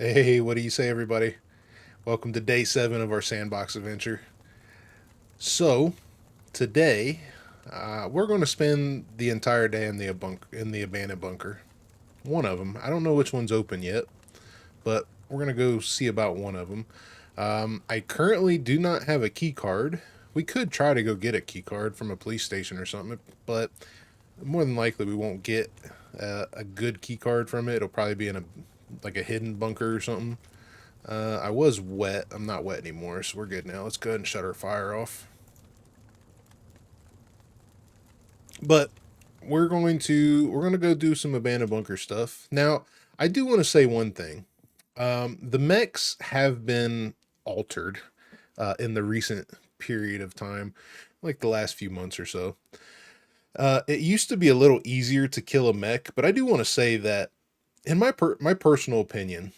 Hey, what do you say, everybody? Welcome to day 7 of our Sandbox adventure. So, today, we're going to spend the entire day in the abandoned bunker. One of them. I don't know which one's open yet, but we're going to go see about one of them. I currently do not have a key card. We could try to go get a key card from a police station or something, but more than likely we won't get a good key card from it. It'll probably be in a hidden bunker or something. I was wet. I'm not wet anymore, so we're good now. Let's go ahead and shut our fire off. But we're going to go do some abandoned bunker stuff. Now, I do want to say one thing. The mechs have been altered in the recent period of time, like the last few months or so. It used to be a little easier to kill a mech, but I do want to say that, in my personal opinion,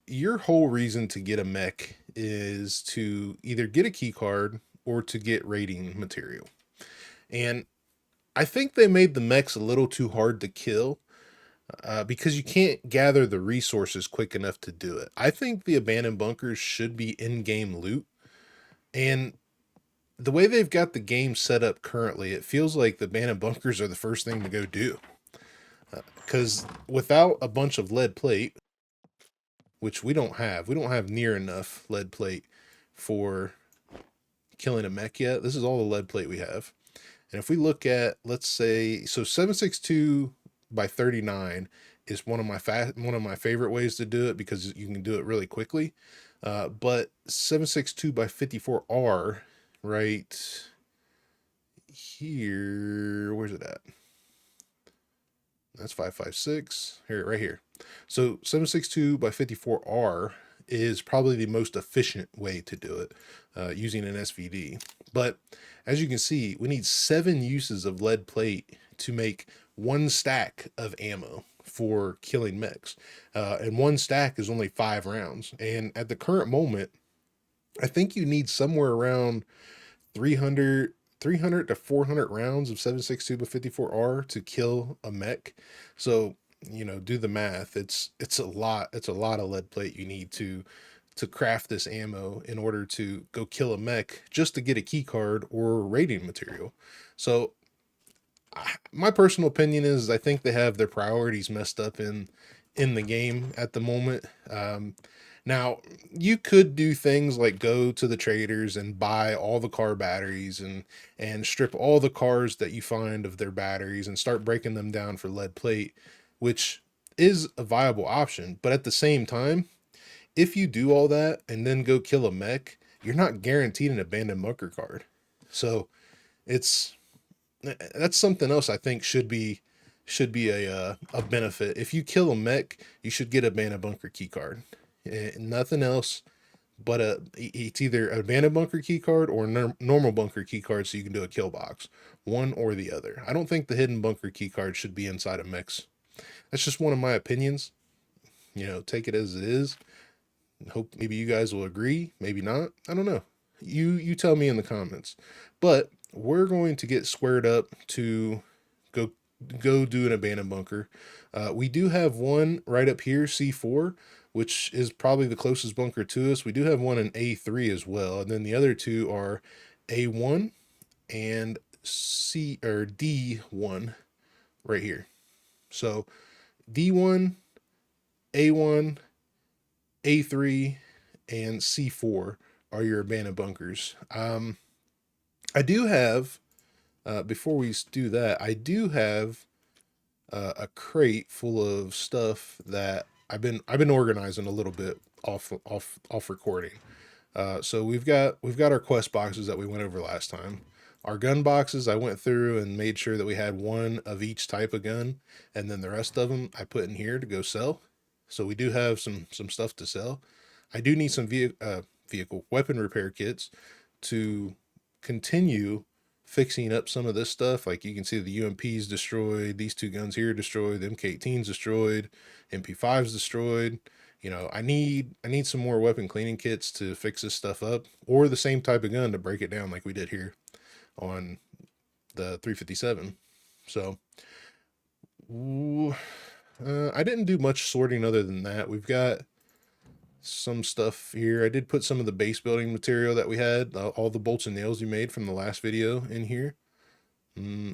your whole reason to get a mech is to either get a key card or to get raiding material. And I think they made the mechs a little too hard to kill because you can't gather the resources quick enough to do it. I think the abandoned bunkers should be in-game loot. And the way they've got the game set up currently, it feels like the abandoned bunkers are the first thing to go do. Because without a bunch of lead plate, which we don't have near enough lead plate for killing a mech yet. This is all the lead plate we have. And if we look at, let's say, so 762 by 39 is one of my favorite ways to do it because you can do it really quickly. But 762 by 54R, right here, where's it at? That's 556 here, right here. So 762 by 54R is probably the most efficient way to do it using an SVD. But as you can see, we need 7 uses of lead plate to make 1 stack of ammo for killing mechs. And 1 stack is only 5 rounds. And at the current moment, I think you need somewhere around 300 to 400 rounds of 762 by 54R to kill a mech. So, do the math. It's a lot. It's a lot of lead plate you need to craft this ammo in order to go kill a mech just to get a key card or raiding material. So, my personal opinion is I think they have their priorities messed up in the game at the moment. Now, you could do things like go to the traders and buy all the car batteries and strip all the cars that you find of their batteries and start breaking them down for lead plate, which is a viable option. But at the same time, if you do all that and then go kill a mech, you're not guaranteed an abandoned bunker card. So it's that's something else I think should be a benefit. If you kill a mech, you should get a abandoned bunker key card. Nothing else but it's either a abandoned bunker key card or normal bunker key card, so you can do a kill box, one or the other. I don't think the hidden bunker key card should be inside a mix. That's just one of my opinions. Take it as it is. Hope maybe you guys will agree, maybe not. I don't know. You tell me in the comments. But we're going to get squared up to go do an abandoned bunker. We do have one right up here, C4, which is probably the closest bunker to us. We do have one in A3 as well, and then the other two are A1 and D1 right here. So D1, A1, A3, and C4 are your abandoned bunkers. I do have before we do that, I do have a crate full of stuff that I've been organizing a little bit off recording. So we've got our quest boxes that we went over last time. Our gun boxes, I went through and made sure that we had one of each type of gun, and then the rest of them I put in here to go sell. So we do have some stuff to sell. I do need some vehicle weapon repair kits to continue fixing up some of this stuff. Like you can see the UMP's destroyed, these 2 guns here destroyed, the MK18's destroyed, MP5's destroyed. I need some more weapon cleaning kits to fix this stuff up, or the same type of gun to break it down like we did here on the 357. So I didn't do much sorting other than that. We've got some stuff here. I did put some of the base building material that we had, all the bolts and nails we made from the last video in here.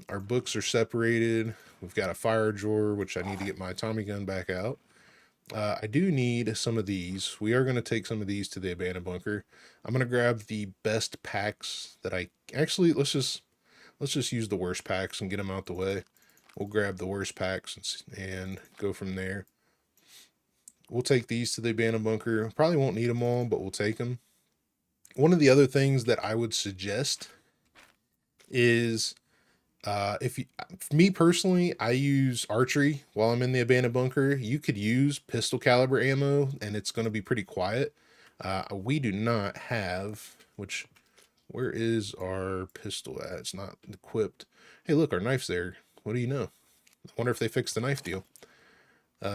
Our books are separated. We've got a fire drawer, which I need to get my Tommy gun back out. I do need some of these. We are going to take some of these to the abandoned bunker. I'm going to grab the best packs that I actually, let's just use the worst packs and get them out the way. We'll grab the worst packs and go from there. We'll take these to the abandoned bunker. Probably won't need them all, but we'll take them. One of the other things that I would suggest is, me personally, I use archery while I'm in the abandoned bunker. You could use pistol caliber ammo, and it's going to be pretty quiet. We do not have, where is our pistol at? It's not equipped. Hey, look, our knife's there. What do you know? I wonder if they fixed the knife deal.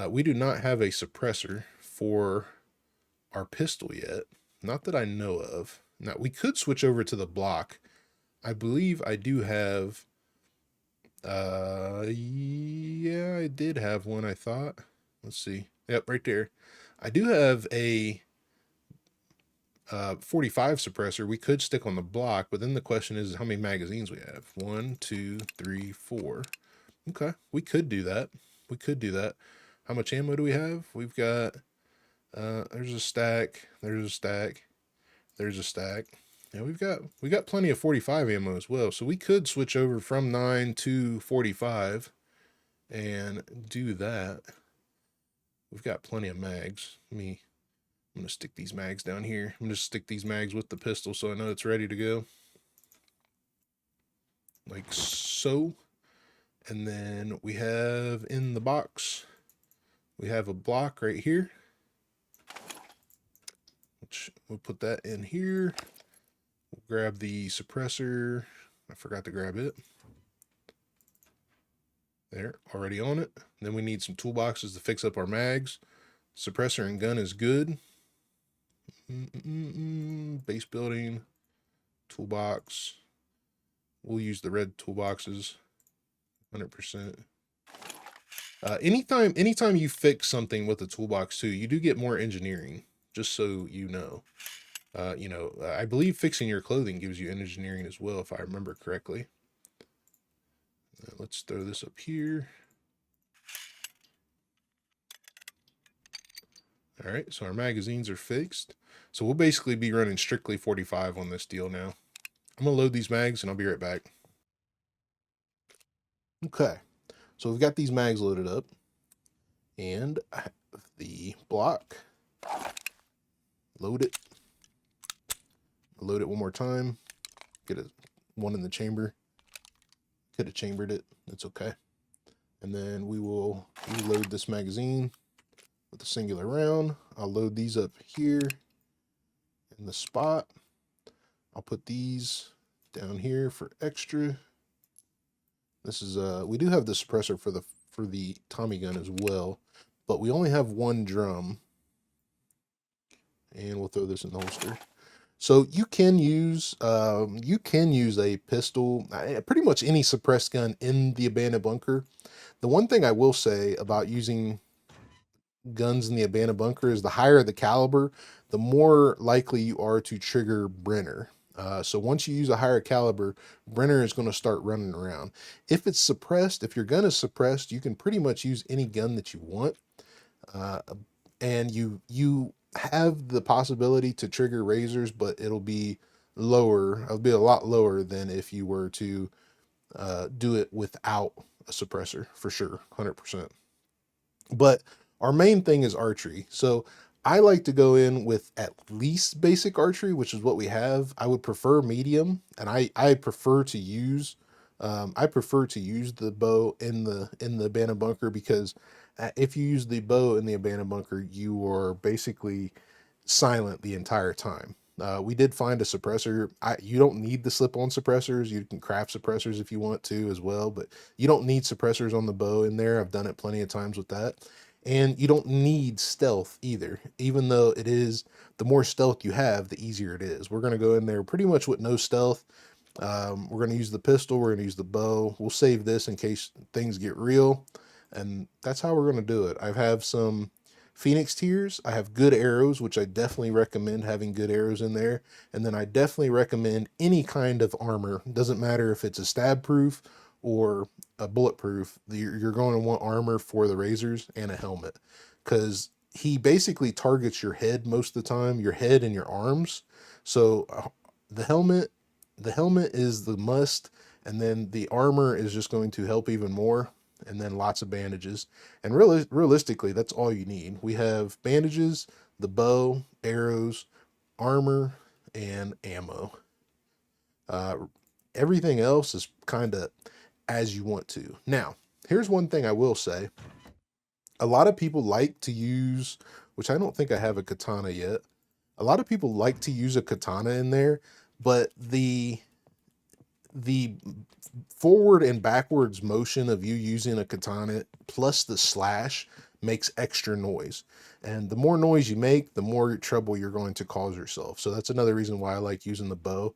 We do not have a suppressor for our pistol yet. Not that I know of. Now, we could switch over to the block. I believe I do have... yeah, I did have one, I thought. Let's see. Yep, right there. I do have a 45 suppressor. We could stick on the block, but then the question is how many magazines we have. 1, 2, 3, 4. Okay, we could do that. We could do that. How much ammo do we have? We've got, there's a stack, there's a stack, there's a stack. Yeah, we got plenty of 45 ammo as well. So we could switch over from 9 to 45 and do that. We've got plenty of mags. I'm gonna stick these mags down here. I'm gonna stick these mags with the pistol so I know it's ready to go. Like so. And then we have in the box, we have a block right here, which we'll put that in here. We'll grab the suppressor. I forgot to grab it. There, already on it. Then we need some toolboxes to fix up our mags. Suppressor and gun is good. Base building, toolbox. We'll use the red toolboxes, 100%. Anytime you fix something with the toolbox too, you do get more engineering, just so you know. I believe fixing your clothing gives you engineering as well, if I remember correctly. Let's throw this up here. All right, so our magazines are fixed. So we'll basically be running strictly 45 on this deal now. I'm gonna load these mags and I'll be right back. Okay, so we've got these mags loaded up and I have the block. Load it. Load it one more time. Get one in the chamber. Could have chambered it. It's okay. And then we will reload this magazine with a singular round. I'll load these up here in the spot. I'll put these down here for extra. This is we do have the suppressor for the Tommy gun as well, but we only have one drum. And we'll throw this in the holster. So you can use a pistol, pretty much any suppressed gun in the abandoned bunker. The one thing I will say about using guns in the abandoned bunker is the higher the caliber, the more likely you are to trigger Brenner. So once you use a higher caliber, Brenner is going to start running around. If it's suppressed, if your gun is suppressed, you can pretty much use any gun that you want. And you have the possibility to trigger razors, but it'll be lower. It'll be a lot lower than if you were to do it without a suppressor, for sure, 100%. But our main thing is archery. So I like to go in with at least basic archery, which is what we have. I would prefer medium, and I prefer to use the bow in the abandoned bunker, because if you use the bow in the abandoned bunker, you are basically silent the entire time. We did find a suppressor. You don't need the slip-on suppressors. You can craft suppressors if you want to as well, but you don't need suppressors on the bow in there. I've done it plenty of times with that. And you don't need stealth either, even though it is, the more stealth you have, the easier it is. We're going to go in there pretty much with no stealth. We're going to use the pistol. We're going to use the bow. We'll save this in case things get real. And that's how we're going to do it. I have some Phoenix tiers, I have good arrows, which I definitely recommend having good arrows in there. And then I definitely recommend any kind of armor. Doesn't matter if it's a stab proof or a bulletproof. You're going to want armor for the razors and a helmet, because he basically targets your head most of the time, your head and your arms. So the helmet is the must, and then the armor is just going to help even more, and then lots of bandages. And realistically, that's all you need. We have bandages, the bow, arrows, armor, and ammo. Everything else is kind of as you want to. Now, here's one thing I will say. A lot of people like to use, which I don't think I have a katana yet. A lot of people like to use a katana in there, but the forward and backwards motion of you using a katana plus the slash makes extra noise. And the more noise you make, the more trouble you're going to cause yourself. So that's another reason why I like using the bow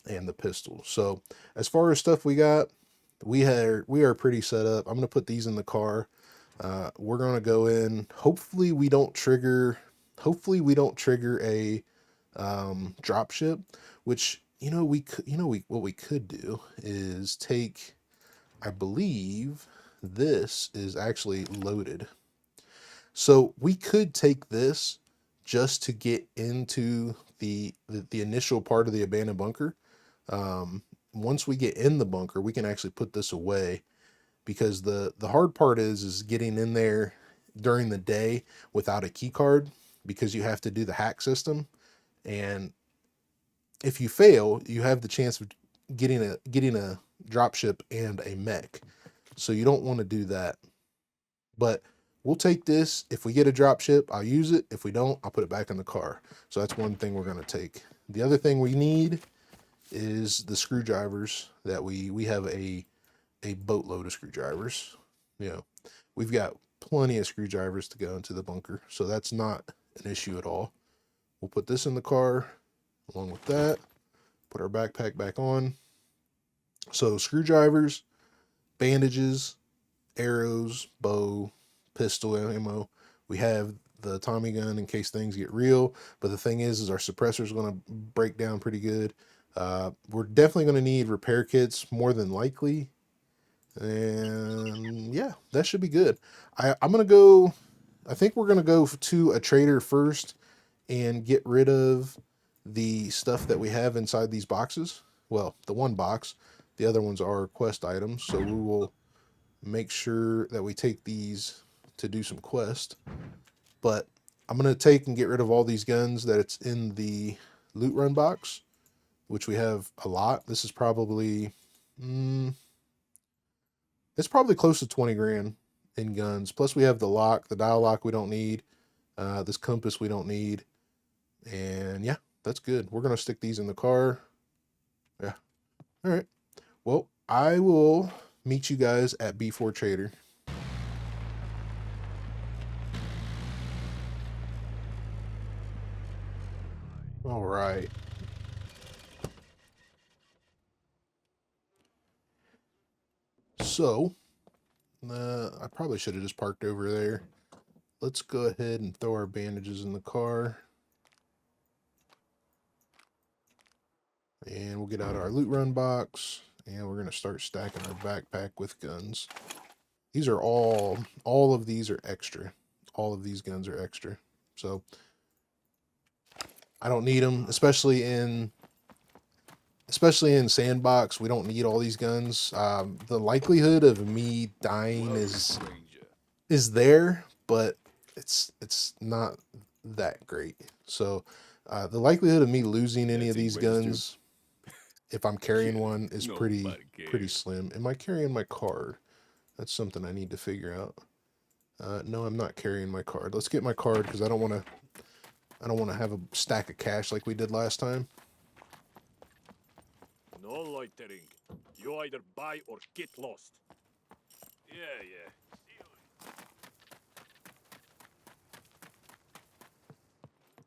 and the pistol. So as far as stuff we got, we are pretty set up. I'm going to put these in the car. We're going to go in. Hopefully we don't trigger a drop ship, which, what we could do is take, I believe this is actually loaded. So we could take this just to get into the initial part of the abandoned bunker. Once we get in the bunker, we can actually put this away, because the hard part is getting in there during the day without a key card, because you have to do the hack system. And if you fail, you have the chance of getting a dropship and a mech. So you don't want to do that. But we'll take this. If we get a dropship, I'll use it. If we don't, I'll put it back in the car. So that's one thing we're going to take. The other thing we need is the screwdrivers that we have a boatload of screwdrivers. We've got plenty of screwdrivers to go into the bunker. So that's not an issue at all. We'll put this in the car along with that. Put our backpack back on. So screwdrivers, bandages, arrows, bow, pistol ammo. We have the Tommy gun in case things get real. But the thing is our suppressor is going to break down pretty good. We're definitely going to need repair kits, more than likely. And yeah, that should be good. I think we're going to go to a trader first and get rid of the stuff that we have inside these boxes. Well, the one box, the other ones are quest items. So we will make sure that we take these to do some quest. But I'm going to take and get rid of all these guns that it's in the loot run box, which we have a lot. This is probably, it's probably close to 20 grand in guns. Plus we have the lock, the dial lock we don't need. This compass we don't need. And yeah, that's good. We're going to stick these in the car. Yeah. All right. Well, I will meet you guys at B4 Trader. All right. So, I probably should have just parked over there. Let's go ahead and throw our bandages in the car. And we'll get out our loot run box, and we're going to start stacking our backpack with guns. These are all of these are extra. All of these guns are extra. So I don't need them, especially in Sandbox. We don't need all these guns. The likelihood of me dying is there, but it's not that great. So the likelihood of me losing any of these guns, if I'm carrying one, is pretty slim. Am I carrying my card? That's something I need to figure out. No, I'm not carrying my card. Let's get my card, because I don't want to have a stack of cash like we did last time. No loitering. You either buy or get lost. Yeah.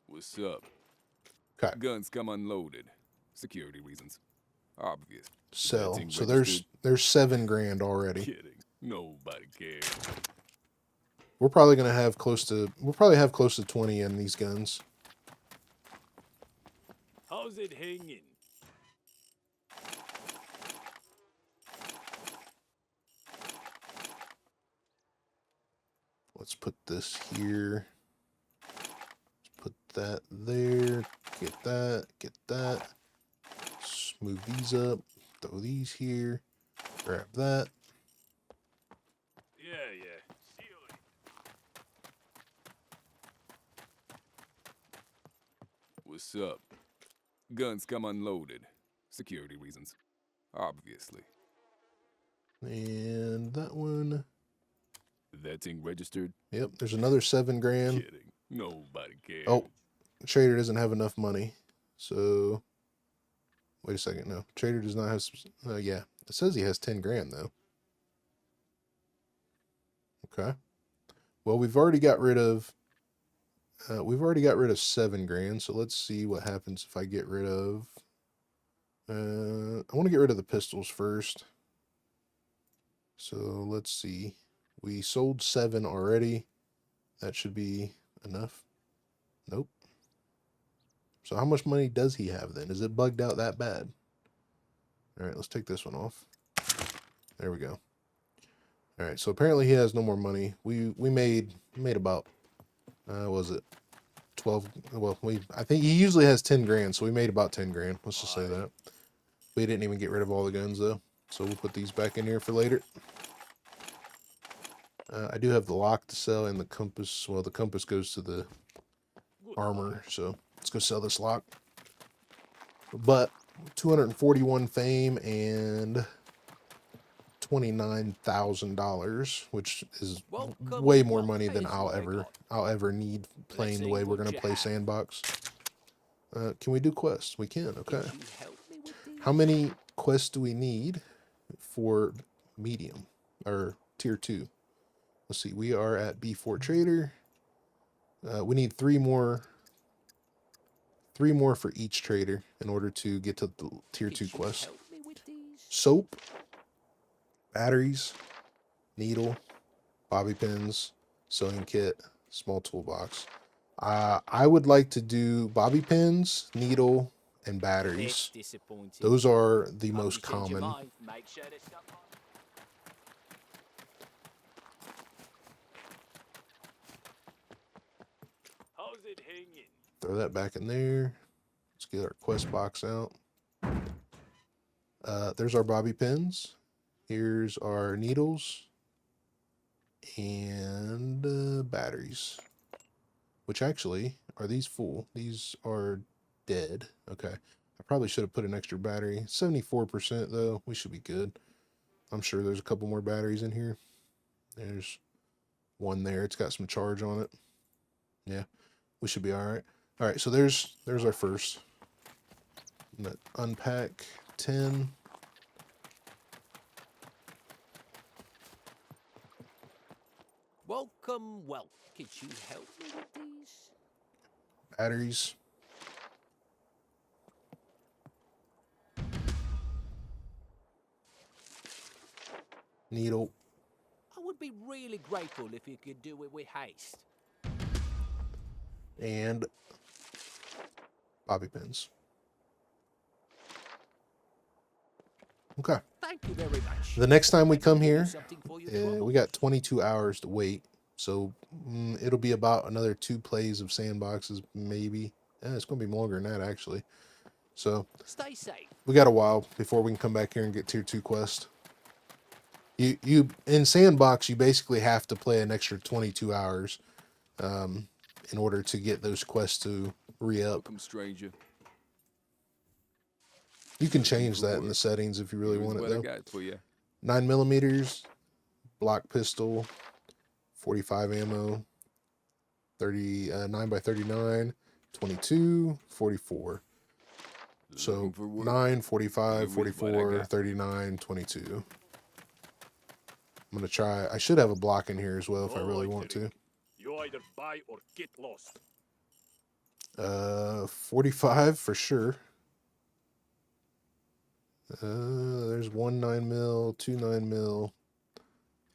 What's up? Okay. Guns come unloaded. Security reasons. Obvious. Sell. So there's 7 grand already. Kidding. Nobody cares. We're probably gonna have close to, we'll probably have close to 20 in these guns. How's it hanging? Let's put this here. Let's put that there. Get that. Get that. Let's move these up. Throw these here. Grab that. Yeah, yeah. See you later. What's up? Guns come unloaded. Security reasons. Obviously. And that one. That thing registered? Yep, there's another 7 grand. Kidding. Nobody cares. Oh, Trader doesn't have enough money. So, wait a second. No, Trader does not have, yeah, it says he has 10 grand though. Okay. Well, we've already got rid of 7 grand. So let's see what happens if I get rid of, I want to get rid of the pistols first. So let's see. We sold 7 already. That should be enough. Nope. So how much money does he have then? Is it bugged out that bad? All right, let's take this one off. There we go. All right, so apparently he has no more money. We made about, was it 12? Well, I think he usually has 10 grand, so we made about 10 grand. Let's just say that. We didn't even get rid of all the guns though, so we'll put these back in here for later. I do have the lock to sell and the compass. Well, the compass goes to the armor, so let's go sell this lock. But 241 fame and $29,000, which is way more money than I'll ever need playing the way we're gonna play Sandbox. Can we do quests? We can. Okay. How many quests do we need for medium or tier 2? Let's see. We are at B4 Trader. We need 3 more. 3 more for each trader in order to get to the tier 2 quest. Soap, batteries, needle, bobby pins, sewing kit, small toolbox. I would like to do bobby pins, needle, and batteries. Those are the most common. How's it hanging? Throw that back in there. Let's get our quest box out. There's our bobby pins. Here's our needles and batteries. Which actually, are these full? These are dead. Okay. I probably should have put an extra battery. 74% though. We should be good. I'm sure there's a couple more batteries in here. There's one there. It's got some charge on it. Yeah. We should be all right. All right, so there's our first. I'm gonna unpack 10. Welcome, Could you help me with these? Batteries. Needle. I would be really grateful if you could do it with haste. And bobby pins. Okay. Thank you very much. The next time we come here, we got 22 hours to wait. So it'll be about another 2 plays of Sandboxes, maybe. It's going to be longer than that, actually. So stay safe. We got a while before we can come back here and get tier 2 quest. You in Sandbox, you basically have to play an extra 22 hours in order to get those quests to re-up. Welcome, stranger. You can change that in the settings if you really want it, what though. I got for you. 9mm, block pistol, 45 ammo, 9x39, 22, 44. So 9, 45, 44, 39, 22. I'm gonna try. I should have a block in here as well if I really want to. You either buy or get lost. 45 for sure. There's 1 9mm, 2 9mm.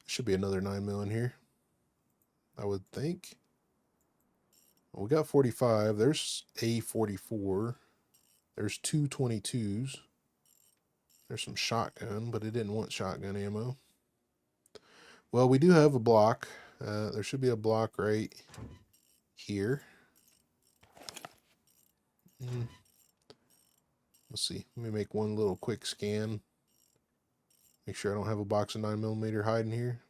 Should be another 9mm in here. I would think. Well, we got 45. There's a 44. There's two 22s. There's some shotgun, but it didn't want shotgun ammo. Well, we do have a block. There should be a block right here. Let's see. Let me make one little quick scan. Make sure I don't have a box of 9mm hiding here.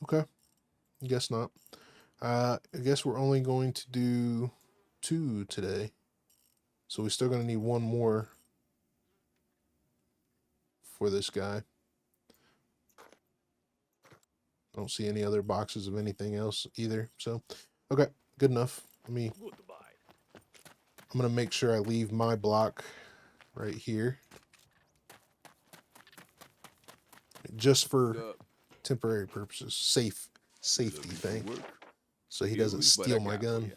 Okay. Guess not. I guess we're only going to do 2 today. So we're still going to need one more for this guy. I don't see any other boxes of anything else either. So, okay, good enough. I'm going to make sure I leave my block right here. Just for temporary purposes. Safety thing. So he doesn't steal my gun.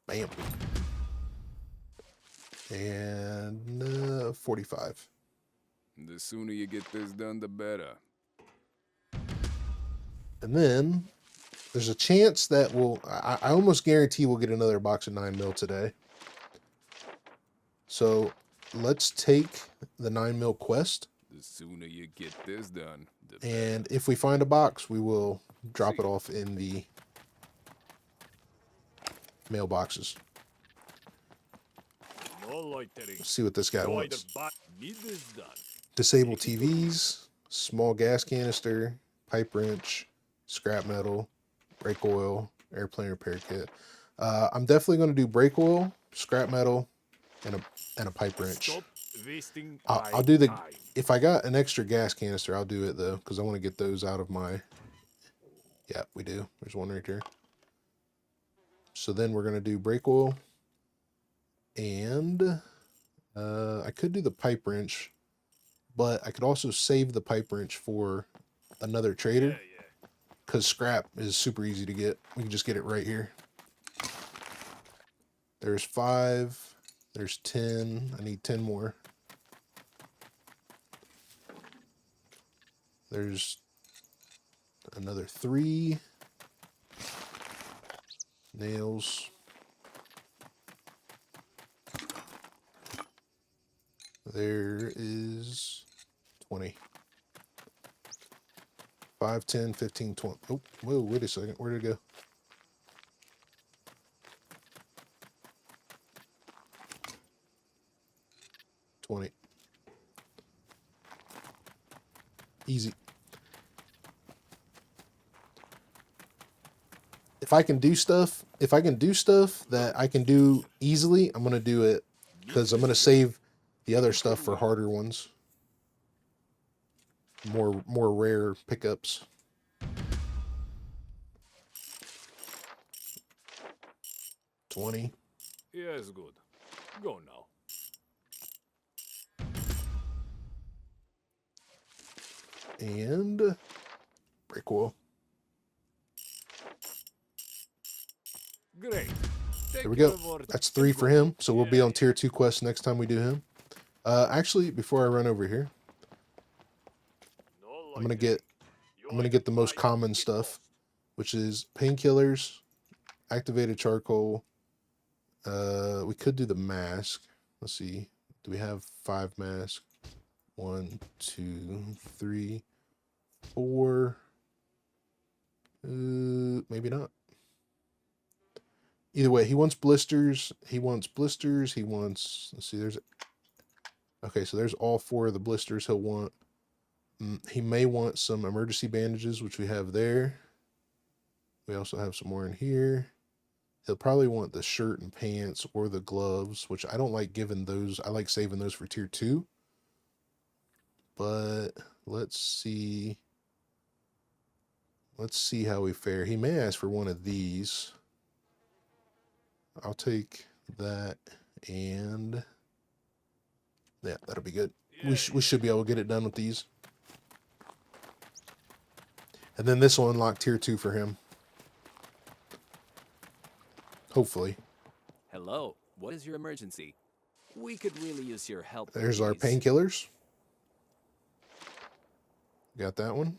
Bam. And 45. The sooner you get this done, the better. And then there's a chance that I almost guarantee we'll get another box of 9mm today. So let's take the 9mm quest. The sooner you get this done, the better. And if we find a box, we will drop it off in the mailboxes. Let's see what this guy wants. Disable TVs, small gas canister, pipe wrench, scrap metal, brake oil, airplane repair kit. I'm definitely going to do brake oil, scrap metal, and a pipe wrench. I'll do the, if I got an extra gas canister, I'll do it though, because I want to get those out of my, yeah, we do. There's one right there. So then we're going to do brake oil, and I could do the pipe wrench, but I could also save the pipe wrench for another trader, because scrap is super easy to get. We can just get it right here. There's 5. There's 10. I need 10 more. There's another 3. Nails. There is 20. 5, 10, 15, 20. Oh, whoa, wait a second. Where did it go? $20. Easy. If I can do stuff that I can do easily, I'm going to do it, because I'm going to save the other stuff for harder ones. More rare pickups. $20. Yes, good. Go now. And brake oil. Great. There we go. That's 3 for him. So we'll be on tier 2 quest next time we do him. Actually, before I run over here, I'm gonna get the most common stuff, which is painkillers, activated charcoal. We could do the mask. Let's see. Do we have 5 masks? 1, 2, 3, 4. Maybe not. Either way, he wants blisters. He wants, let's see, okay, so there's all 4 of the blisters he'll want. He may want some emergency bandages, which we have there. We also have some more in here. He'll probably want the shirt and pants or the gloves, which I don't like giving those. I like saving those for tier 2. But let's see. Let's see how we fare. He may ask for one of these. I'll take that, and yeah, that'll be good. We should be able to get it done with these. And then this will unlock tier 2 for him. Hopefully. Hello, what is your emergency? We could really use your help. with There's our these. painkillers. Got that one.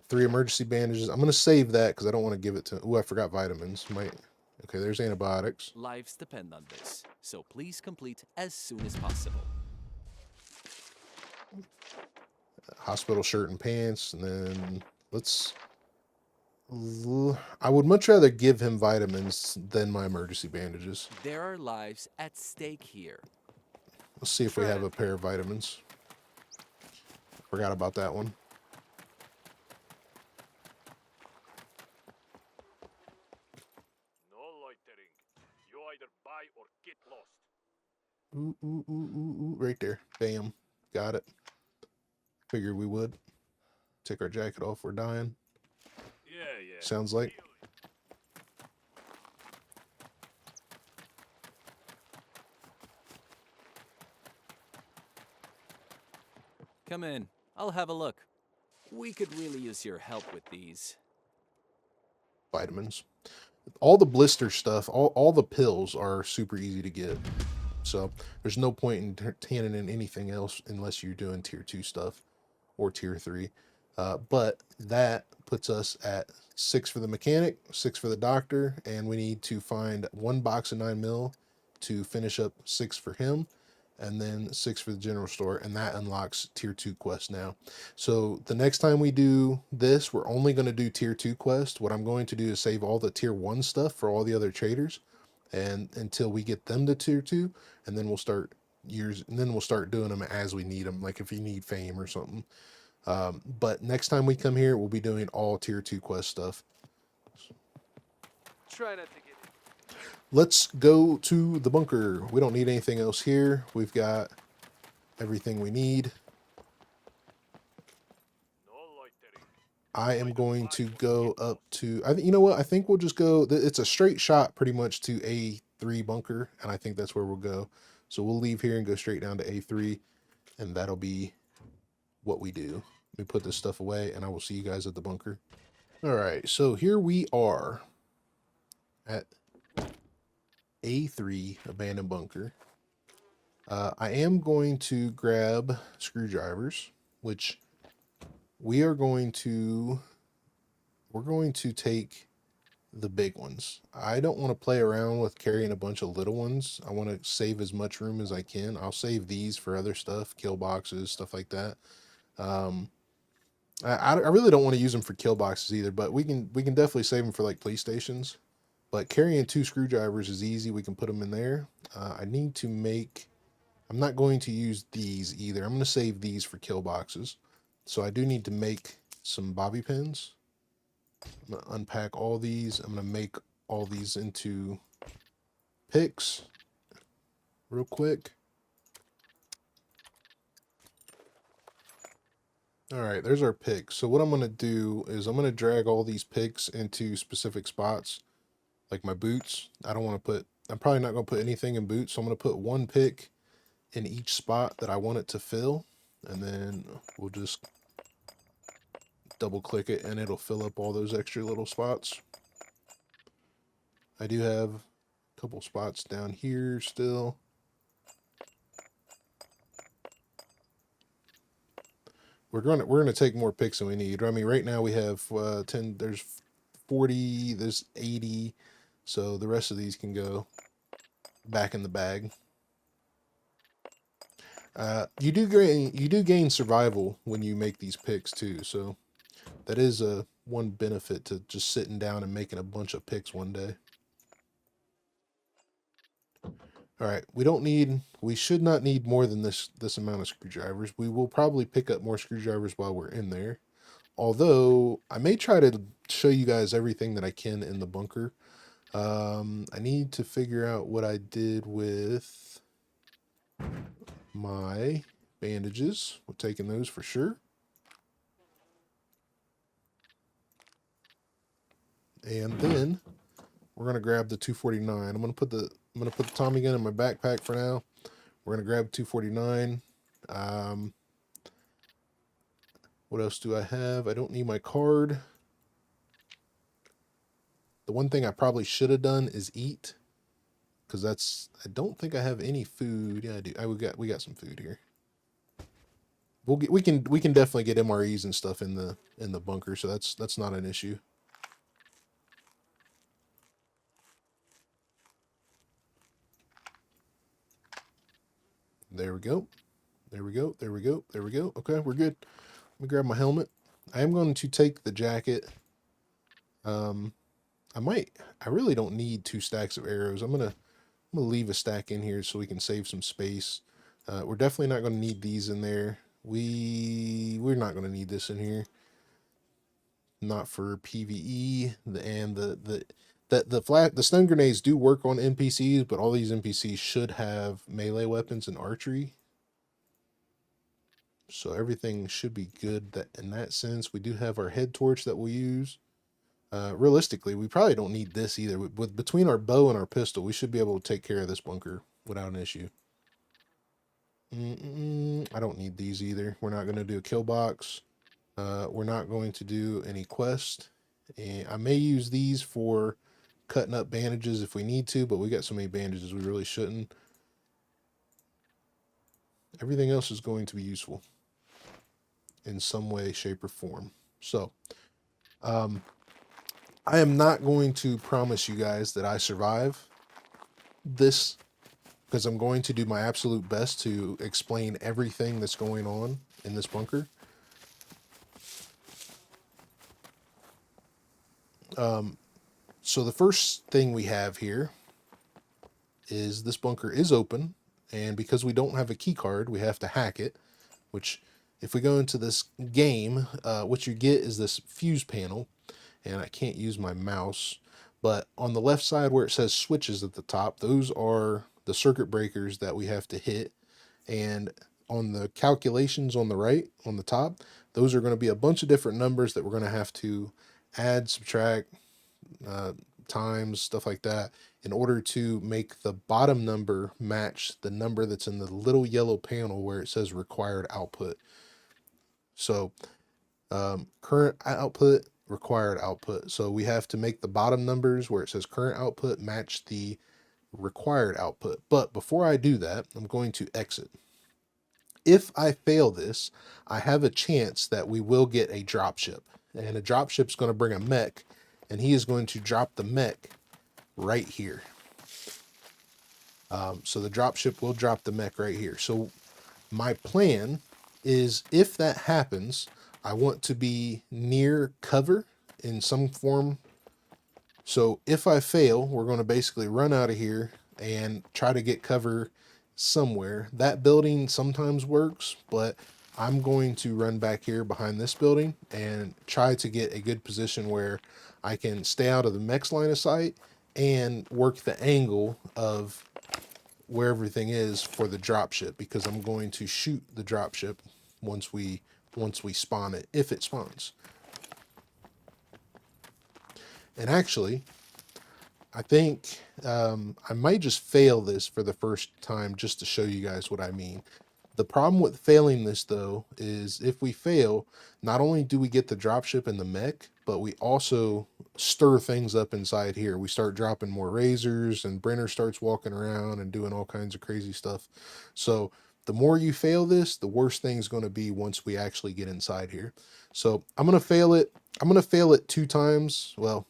3 emergency bandages. I'm going to save that because I don't want to give it to... Oh, I forgot vitamins. Okay, there's antibiotics. Lives depend on this, so please complete as soon as possible. Hospital shirt and pants. And then I would much rather give him vitamins than my emergency bandages. There are lives at stake here. Let's see if we have a pair of vitamins. Forgot about that one. No loitering. You either buy or get lost. Ooh, right there. Bam. Got it. Figured we would. Take our jacket off. We're dying. Yeah. Sounds like. Come in. I'll have a look. We could really use your help with these. Vitamins. All the blister stuff, all the pills are super easy to get. So there's no point in tanning in anything else unless you're doing tier 2 stuff or tier 3. But that puts us at 6 for the mechanic, 6 for the doctor, and we need to find 1 box of 9mm to finish up 6 for him, and then 6 for the general store, and that unlocks tier 2 quest now. So the next time we do this, we're only going to do tier 2 quest. What I'm going to do is save all the tier 1 stuff for all the other traders, and until we get them to tier 2, and then we'll start doing them as we need them, like if you need fame or something. But next time we come here, we'll be doing all tier 2 quest stuff. Try not to get it. Let's go to the bunker. We don't need anything else here. We've got everything we need. No loitering. I am going to go up to, you know what? I think we'll just go, it's a straight shot pretty much to A3 bunker, and I think that's where we'll go. So we'll leave here and go straight down to A3, and that'll be what we do. Let me put this stuff away, and I will see you guys at the bunker. All right, so here we are at A3 abandoned bunker. I am going to grab screwdrivers, which we're going to take the big ones. I don't want to play around with carrying a bunch of little ones. I want to save as much room as I can. I'll save these for other stuff, kill boxes, stuff like that. I really don't want to use them for kill boxes either, but we can definitely save them for like PlayStations. But carrying 2 screwdrivers is easy. We can put them in there. I need to make... I'm not going to use these either. I'm going to save these for kill boxes. So I do need to make some bobby pins. I'm going to unpack all these. I'm going to make all these into picks real quick. All right, there's our picks. So what I'm going to do is I'm going to drag all these picks into specific spots, like my boots. I'm probably not going to put anything in boots. So I'm going to put 1 pick in each spot that I want it to fill. And then we'll just double click it and it'll fill up all those extra little spots. I do have a couple spots down here still. We're gonna take more picks than we need. I mean, right now we have 10. There's 40. There's 80. So the rest of these can go back in the bag. You do gain survival when you make these picks too. So that is one benefit to just sitting down and making a bunch of picks one day. All right, we should not need more than this amount of screwdrivers. We will probably pick up more screwdrivers while we're in there. Although, I may try to show you guys everything that I can in the bunker. I need to figure out what I did with my bandages. We're taking those for sure. And then we're gonna grab the 249. I'm gonna put the Tommy gun in my backpack for now. We're gonna grab 249. What else do I have? I don't need my card. The one thing I probably should have done is eat, because that's, I don't think I have any food. Yeah, I do. We got some food here. We can definitely get MREs and stuff in the bunker, so that's not an issue. There we go. There we go. There we go. There we go. Okay, we're good. Let me grab my helmet. I am going to take the jacket. I really don't need 2 stacks of arrows. I'm gonna leave a stack in here so we can save some space. We're definitely not gonna need these in there. We're not gonna need this in here. Not for PvE. The stun grenades do work on NPCs, but all these NPCs should have melee weapons and archery. So everything should be good in that sense. We do have our head torch that we'll use. Realistically, we probably don't need this either. Between our bow and our pistol, we should be able to take care of this bunker without an issue. I don't need these either. We're not going to do a kill box. We're not going to do any quest. And I may use these for cutting up bandages if we need to, but we got so many bandages we really shouldn't. Everything else is going to be useful in some way, shape, or form. So, I am not going to promise you guys that I survive this, because I'm going to do my absolute best to explain everything that's going on in this bunker. So the first thing we have here is this bunker is open, and because we don't have a key card, we have to hack it, which if we go into this game, what you get is this fuse panel. And I can't use my mouse, but on the left side where it says switches at the top, those are the circuit breakers that we have to hit. And on the calculations on the right, on the top, those are going to be a bunch of different numbers that we're going to have to add, subtract, times, stuff like that, in order to make the bottom number match the number that's in the little yellow panel where it says required output. So current output, required output. So we have to make the bottom numbers where it says current output match the required output. But before I do that, I'm going to exit. If I fail this, I have a chance that we will get a dropship. And a dropship is going to bring a mech, and he is going to drop the mech right here. So the dropship will drop the mech right here. So my plan is, if that happens, I want to be near cover in some form. So if I fail, we're going to basically run out of here and try to get cover somewhere. That building sometimes works, but I'm going to run back here behind this building and try to get a good position where I can stay out of the mech's line of sight and work the angle of where everything is for the dropship, because I'm going to shoot the dropship once we spawn it, if it spawns. And actually, I think I might just fail this for the first time just to show you guys what I mean. The problem with failing this, though, is if we fail, not only do we get the dropship and the mech, but we also stir things up inside here. We start dropping more razors, and Brenner starts walking around and doing all kinds of crazy stuff. So the more you fail this, the worse thing's going to be once we actually get inside here. So I'm going to fail it. I'm going to fail it 2 times. Well,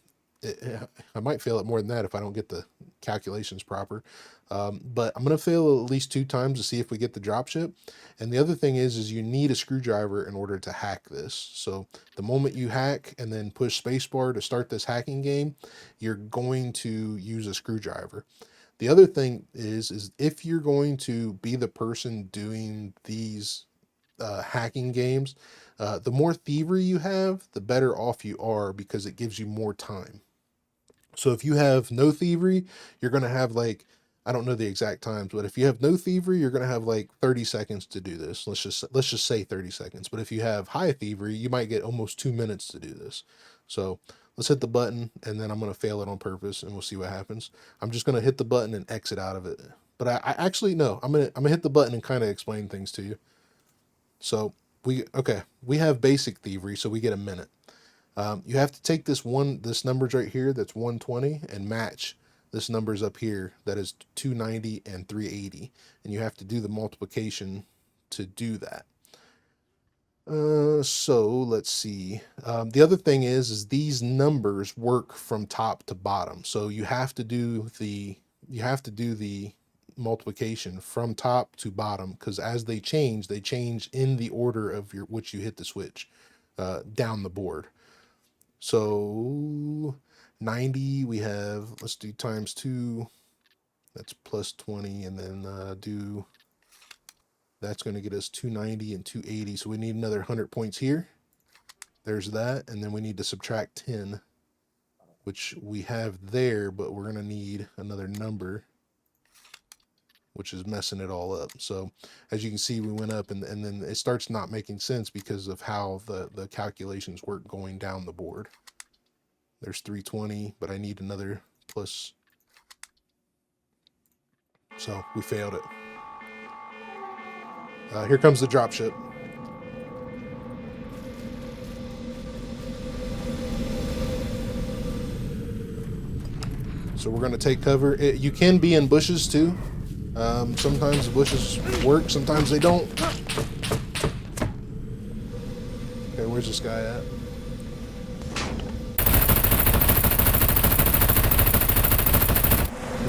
I might fail it more than that if I don't get the calculations proper. But I'm going to fail at least 2 times to see if we get the dropship. And the other thing is you need a screwdriver in order to hack this. So the moment you hack and then push spacebar to start this hacking game, you're going to use a screwdriver. The other thing is if you're going to be the person doing these hacking games, the more thievery you have, the better off you are, because it gives you more time. So if you have no thievery, you're going to have like, I don't know the exact times, but if you have no thievery, you're going to have like 30 seconds to do this. Let's just say 30 seconds. But if you have high thievery, you might get almost 2 minutes to do this. So let's hit the button, and then I'm going to fail it on purpose, and we'll see what happens. I'm just going to hit the button and exit out of it. But I actually, no, I'm going to hit the button and kind of explain things to you. So we have basic thievery, so we get a minute. You have to take this numbers right here, that's 120, and match this number's up here that is 290 and 380, and you have to do the multiplication to do that. So let's see. The other thing is these numbers work from top to bottom. So you have to do the multiplication from top to bottom, because as they change in the order of which you hit the switch down the board. So 90 we have, let's do times 2, that's plus 20, and then that's going to get us 290 and 280. So we need another 100 points here. There's that. And then we need to subtract 10, which we have there, but we're going to need another number, which is messing it all up. So as you can see, we went up, and then it starts not making sense because of how the calculations work going down the board. There's 320, but I need another plus. So we failed it. Here comes the dropship. So we're going to take cover. You can be in bushes too. Sometimes the bushes work, sometimes they don't. Okay, where's this guy at?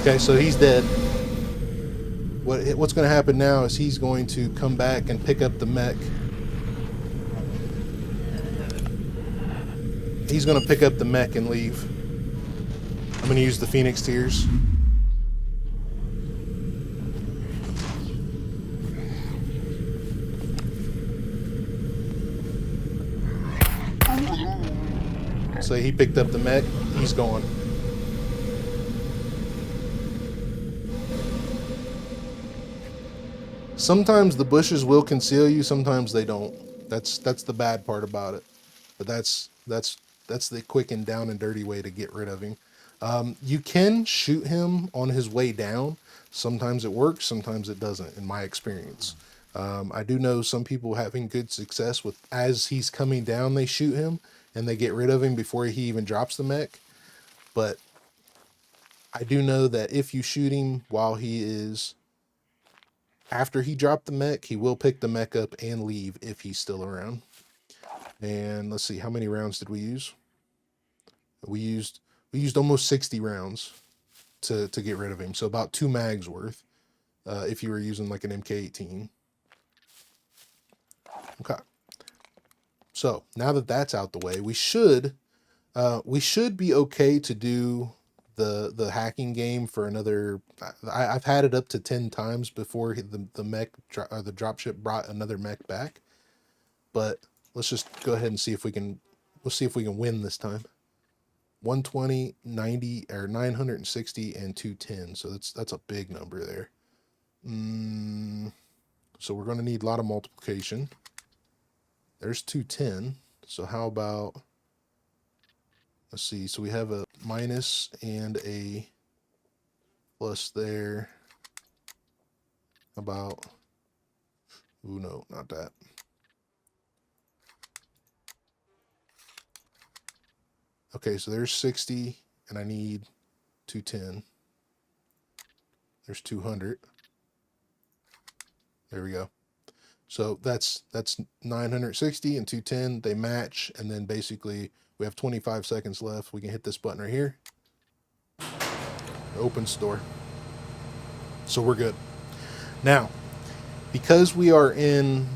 Okay, so he's dead. What's going to happen now is he's going to come back and pick up the mech. He's going to pick up the mech and leave. I'm going to use the Phoenix Tears. So he picked up the mech. He's gone. Sometimes the bushes will conceal you, sometimes they don't. That's the bad part about it. But that's the quick and down and dirty way to get rid of him. You can shoot him on his way down. Sometimes it works, sometimes it doesn't, in my experience. I do know some people having good success with, as he's coming down, they shoot him and they get rid of him before he even drops the mech. But I do know that if you shoot him while he is, after he dropped the mech, he will pick the mech up and leave if he's still around. And let's see, how many rounds did we use? We used almost 60 rounds to get rid of him. So about 2 mags worth, if you were using like an MK18. Okay. So now that that's out the way, we should be okay to do the hacking game for another. I've had it up to 10 times before the mech or the dropship brought another mech back. But let's just go ahead and see if we can. Let's see if we can win this time. 120, 90, or 960, and 210. So that's a big number there. So we're going to need a lot of multiplication. There's 210. So how about, let's see. So we have a minus and a plus there. About, ooh, no, not that. Okay, so there's 60, and I need 210. There's 200. There we go. So that's 960 and 210. They match, and then basically we have 25 seconds left. We can hit this button right here. Open store. So we're good. Now, because we are in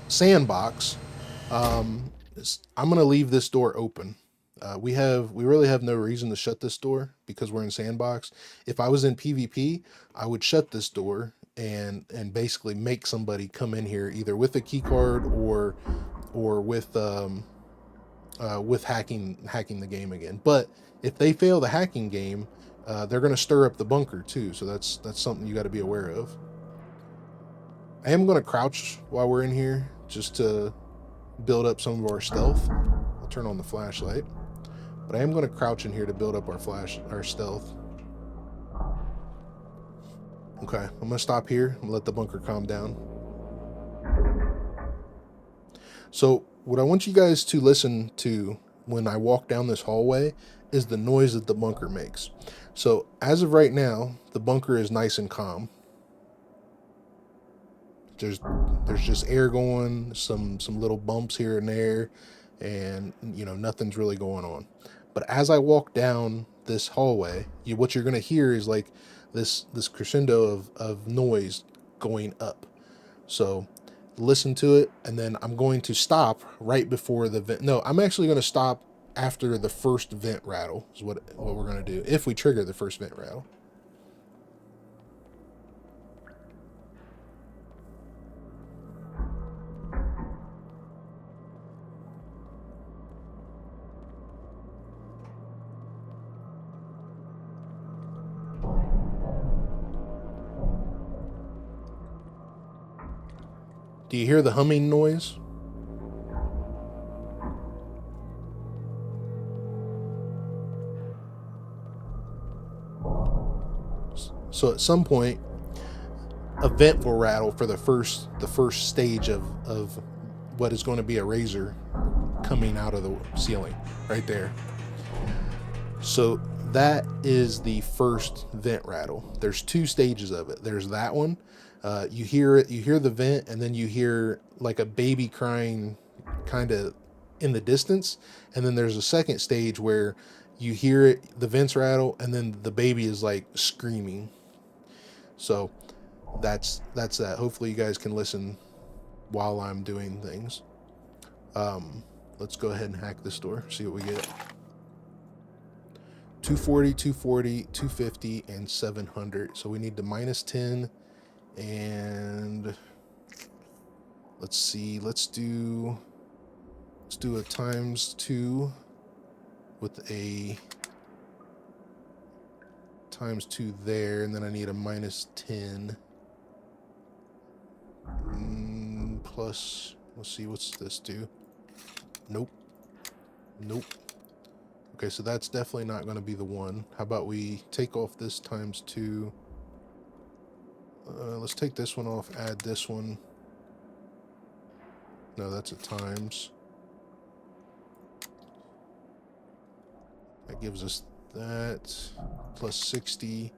Sandbox, I'm going to leave this door open. We really have no reason to shut this door because we're in Sandbox. If I was in PvP, I would shut this door and basically make somebody come in here either with a key card or with hacking the game again. But if they fail the hacking game, they're going to stir up the bunker too. So that's something you got to be aware of. I am going to crouch while we're in here just to build up some of our stealth. I'll turn on the flashlight. But I am going to crouch in here to build up our stealth. Okay, I'm going to stop here and let the bunker calm down. So what I want you guys to listen to when I walk down this hallway is the noise that the bunker makes. So as of right now, the bunker is nice and calm. There's just air going, some little bumps here and there, and you know, nothing's really going on. But as I walk down this hallway, what you're gonna hear is like this crescendo of noise going up. So listen to it, and then I'm going to stop right before the vent. No, I'm actually going to stop after the first vent rattle is what we're going to do if we trigger the first vent rattle. Do you hear the humming noise? So at some point, a vent will rattle for the first stage of what is going to be a razor coming out of the ceiling right there. So that is the first vent rattle. There's two stages of it. There's that one. You hear it, you hear the vent, and then you hear like a baby crying kind of in the distance. And then there's a second stage where you hear it, the vents rattle, and then the baby is like screaming. So that's that. Hopefully you guys can listen while I'm doing things. Let's go ahead and hack this door, see what we get. 240, 240, 250, and 700. So we need to minus 10. And let's see, let's do a times 2 with a times 2 there, and then I need a minus 10 plus, let's see, what's this do? Nope. Okay, so that's definitely not going to be the one. How about we take off this times 2? Let's take this one off, add this one. No, that's a times. That gives us that. Plus 60.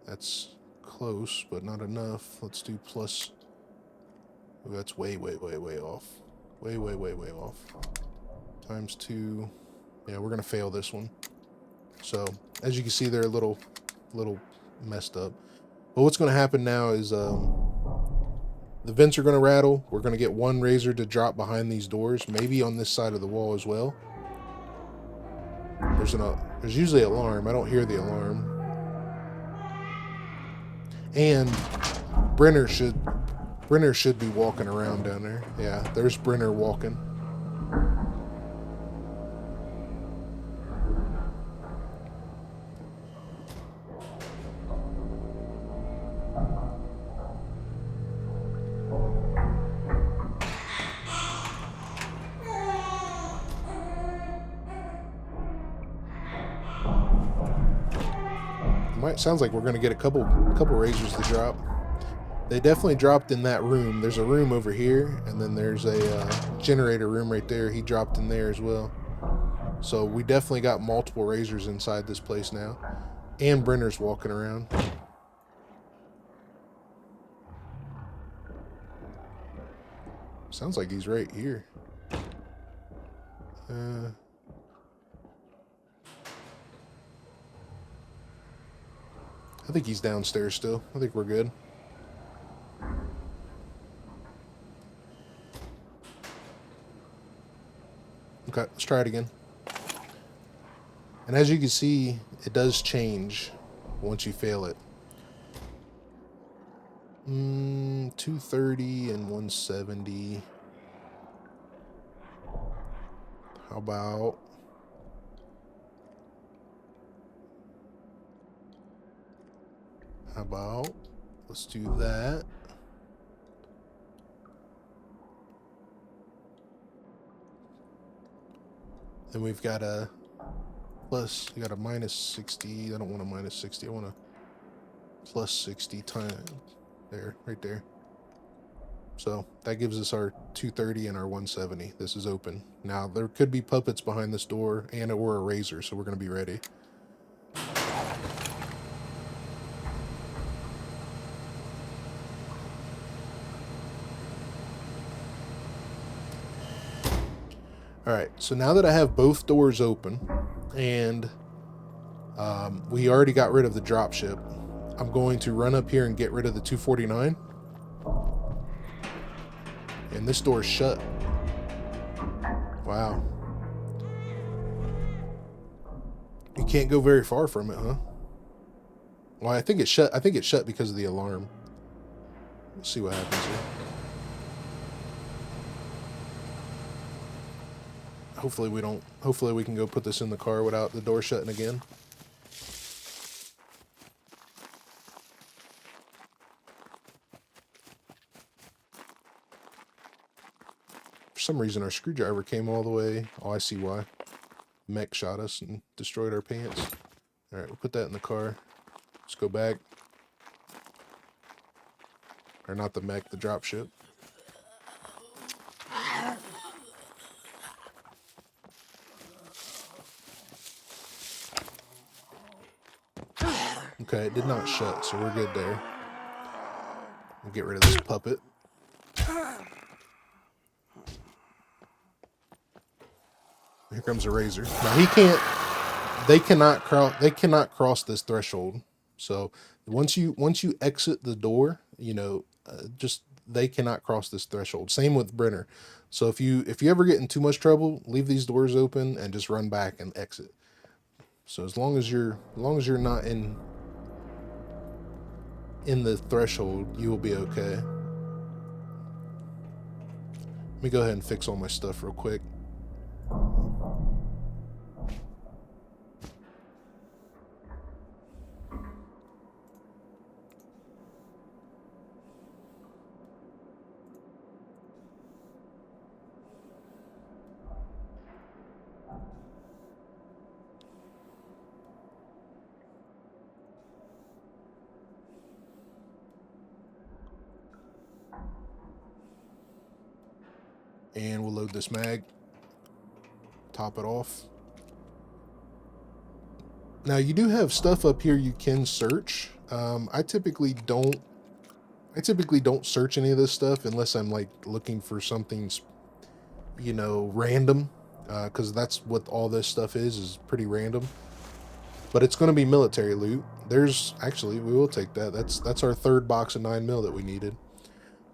That's close, but not enough. Let's do plus. Ooh, that's way off. Way off. Times 2. Yeah, we're going to fail this one. So, as you can see, they're a little messed up. But what's going to happen now is the vents are going to rattle. We're going to get one razor to drop behind these doors, maybe on this side of the wall as well. There's usually an alarm. I don't hear the alarm. And Brenner should be walking around down there. Yeah, there's Brenner walking. Sounds like we're going to get a couple razors to drop. They definitely dropped in that room. There's a room over here, and then there's a generator room right there. He dropped in there as well. So we definitely got multiple razors inside this place now. And Brenner's walking around. Sounds like he's right here. I think he's downstairs still. I think we're good. Okay, let's try it again. And as you can see, it does change once you fail it. 230 and 170. How about... let's do that. Then we've got a plus, we got a minus 60. I don't want a minus 60. I want a plus 60 time there, right there. So that gives us our 230 and our 170. This is open. Now, there could be puppets behind this door and or a razor, so we're going to be ready. Alright, so now that I have both doors open, and we already got rid of the dropship, I'm going to run up here and get rid of the 249. And this door is shut. Wow. You can't go very far from it, huh? Well, I think it's shut. I think it's shut because of the alarm. Let's see what happens here. Hopefully we don't. Hopefully we can go put this in the car without the door shutting again. For some reason, our screwdriver came all the way. Oh, I see why. Mech shot us and destroyed our pants. All right, we'll put that in the car. Let's go back. Or not the mech, the dropship. Okay, it did not shut, so we're good there. We'll get rid of this puppet. Here comes a razor. Now he can't. They cannot cross this threshold. So once you exit the door, you know, just they cannot cross this threshold. Same with Brenner. So if you ever get in too much trouble, leave these doors open and just run back and exit. So as long as you're not in the threshold, you will be okay. Let me go ahead and fix all my stuff real quick. And we'll load this mag, top it off. Now you do have stuff up here you can search. I typically don't search any of this stuff unless I'm like looking for something, you know, random, because that's what all this stuff is pretty random. But it's going to be military loot. There's actually, we will take that. That's our third box of 9mm that we needed.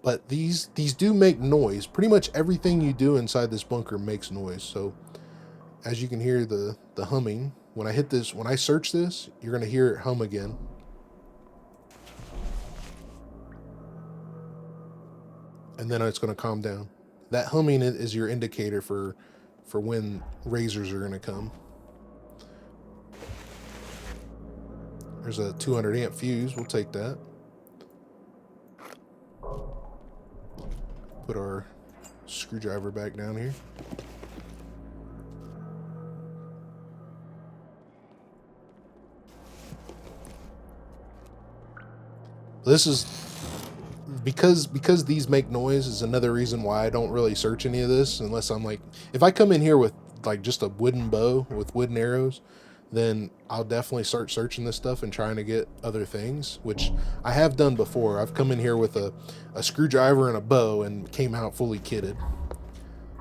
But these do make noise. Pretty much everything you do inside this bunker makes noise. So as you can hear the humming, when I hit this, when I search this, you're going to hear it hum again. And then it's going to calm down. That humming is your indicator for when razors are going to come. There's a 200 amp fuse. We'll take that. Put our screwdriver back down here. This is because these make noise is another reason why I don't really search any of this unless I'm like, if I come in here with like just a wooden bow with wooden arrows, then I'll definitely start searching this stuff and trying to get other things, which I have done before. I've come in here with a screwdriver and a bow and came out fully kitted.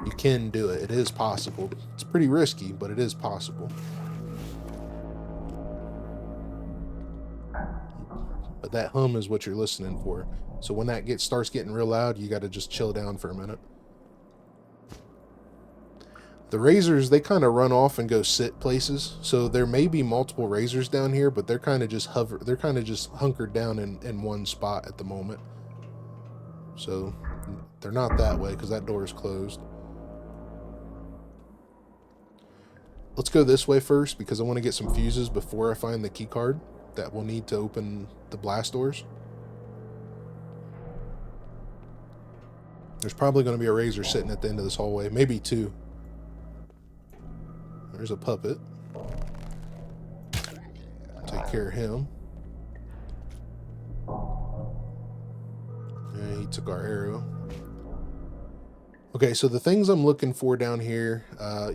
You can do it. It is possible. It's pretty risky, but it is possible. But that hum is what you're listening for. So when that starts getting real loud, you got to just chill down for a minute. The razors, they kind of run off and go sit places. So there may be multiple razors down here, but they're kind of just hunkered down in one spot at the moment. So they're not that way because that door is closed. Let's go this way first because I want to get some fuses before I find the key card that we'll need to open the blast doors. There's probably going to be a razor sitting at the end of this hallway, maybe two. There's a puppet. Take care of him. And he took our arrow. Okay, so the things I'm looking for down here,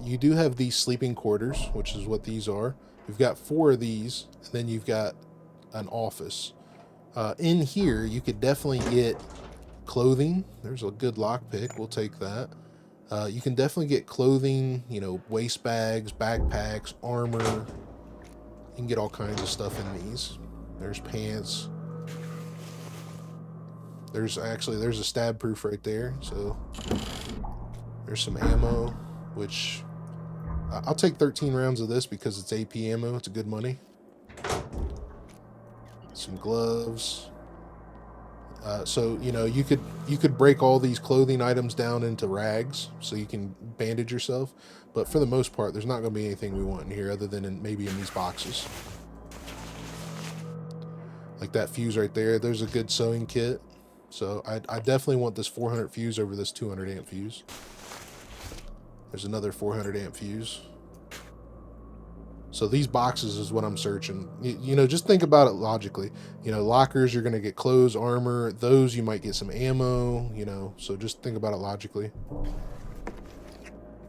you do have these sleeping quarters, which is what these are. You've got 4 of these, and then you've got an office. In here, you could definitely get clothing. There's a good lockpick. We'll take that. You can definitely get clothing, you know, waist bags, backpacks, armor. You can get all kinds of stuff in these. There's pants. There's a stab proof right there. So there's some ammo, which I'll take 13 rounds of this because it's AP ammo. It's good money. Some gloves. So you know, you could break all these clothing items down into rags so you can bandage yourself, but for the most part there's not going to be anything we want in here other than maybe in these boxes. Like that fuse right there, there's a good sewing kit. So I definitely want this 400 fuse over this 200 amp fuse. There's another 400 amp fuse. So these boxes is what I'm searching. You know, just think about it logically. You know, lockers, you're going to get clothes, armor. Those, you might get some ammo, you know. So just think about it logically.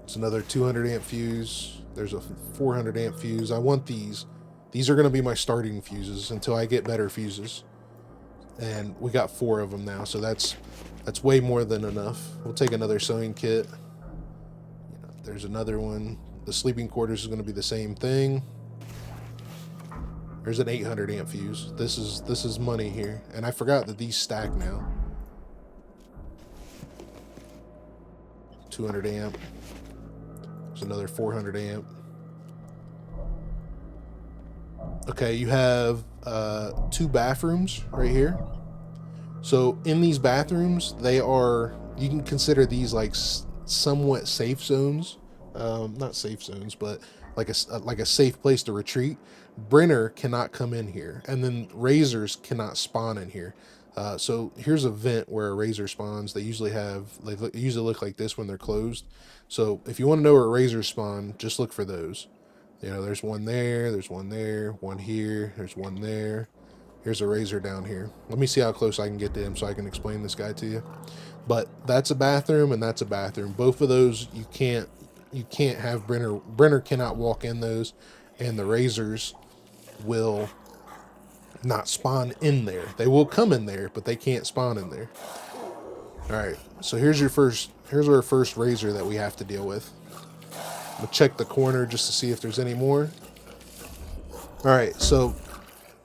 It's another 200 amp fuse. There's a 400 amp fuse. I want these. These are going to be my starting fuses until I get better fuses. And we got 4 of them now, so that's way more than enough. We'll take another sewing kit. You know, there's another one. The sleeping quarters is going to be the same thing. There's an 800 amp fuse. This is money here, and I forgot that these stack now. 200 amp. There's another 400 amp. Okay, you have 2 bathrooms right here. So in these bathrooms, you can consider these like somewhat safe zones. Not safe zones, but like a safe place to retreat. Brenner cannot come in here, and then razors cannot spawn in here. So here's a vent where a razor spawns. They usually look like this when they're closed. So if you want to know where razors spawn, just look for those. You know, there's one there, there's one there, one here, there's one there. Here's a razor down here. Let me see how close I can get to him so I can explain this guy to you. But that's a bathroom and that's a bathroom. Both of those you can't have Brenner. Brenner cannot walk in those, and the razors will not spawn in there. They will come in there, but they can't spawn in there. All right, so here's our first razor that we have to deal with. We'll check the corner just to see if there's any more. All right, so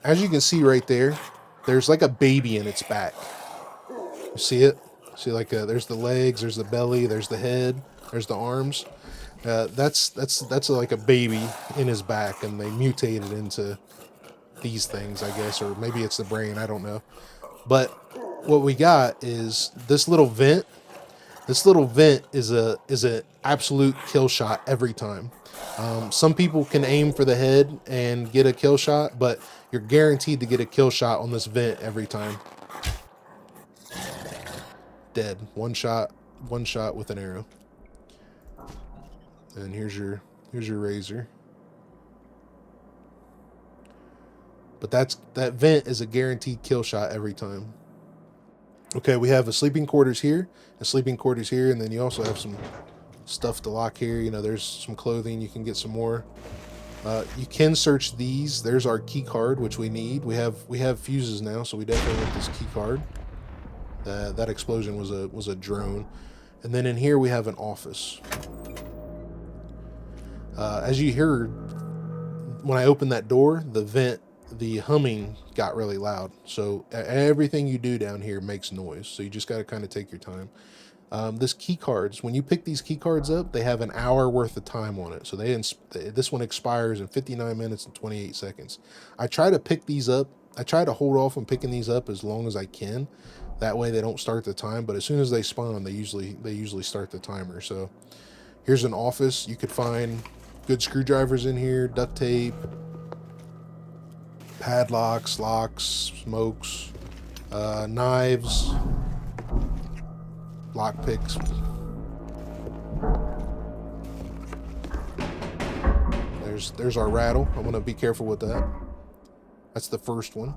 as you can see right there, there's like a baby in its back. You see it? See, like there's the legs, there's the belly, there's the head, there's the arms. That's like a baby in his back, and they mutated into these things, I guess, or maybe it's the brain. I don't know. But what we got is this little vent. This little vent is an absolute kill shot every time. Some people can aim for the head and get a kill shot, but you're guaranteed to get a kill shot on this vent every time. Dead. One shot with an arrow. And here's your razor. But that vent is a guaranteed kill shot every time. Okay, we have a sleeping quarters here, a sleeping quarters here, and then you also have some stuff to lock here. You know, there's some clothing. You can get some more. You can search these. There's our key card, which we need. We have fuses now, so we definitely want this key card. That explosion was a drone. And then in here we have an office. As you heard, when I opened that door, the vent, the humming got really loud. So everything you do down here makes noise. So you just got to kind of take your time. This key cards, when you pick these key cards up, they have an hour worth of time on it. So this one expires in 59 minutes and 28 seconds. I try to pick these up. I try to hold off on picking these up as long as I can. That way they don't start the time. But as soon as they spawn, they usually start the timer. So here's an office. You could find good screwdrivers in here, duct tape, padlocks, locks, smokes, knives, lock picks. There's our rattle. I'm gonna be careful with that. That's the first one.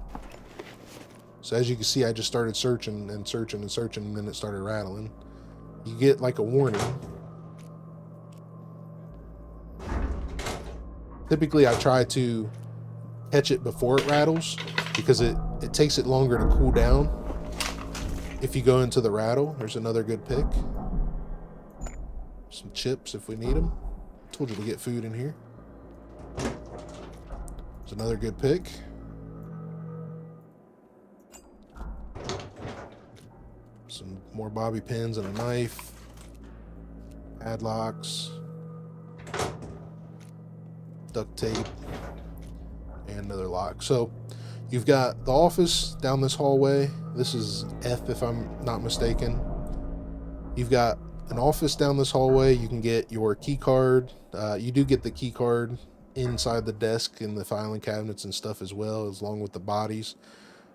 So as you can see, I just started searching and searching and searching, and then it started rattling. you get like a warning. Typically, I try to catch it before it rattles because it takes it longer to cool down if you go into the rattle. There's another good pick. Some chips if we need them. Told you to get food in here. There's another good pick. Some more bobby pins and a knife. Padlocks. Duct tape. And another lock. So you've got the office down this hallway. This is F if I'm not mistaken. You've got an office down this hallway. You can get your key card. You do get the key card inside the desk and the filing cabinets and stuff as well, as long with the bodies.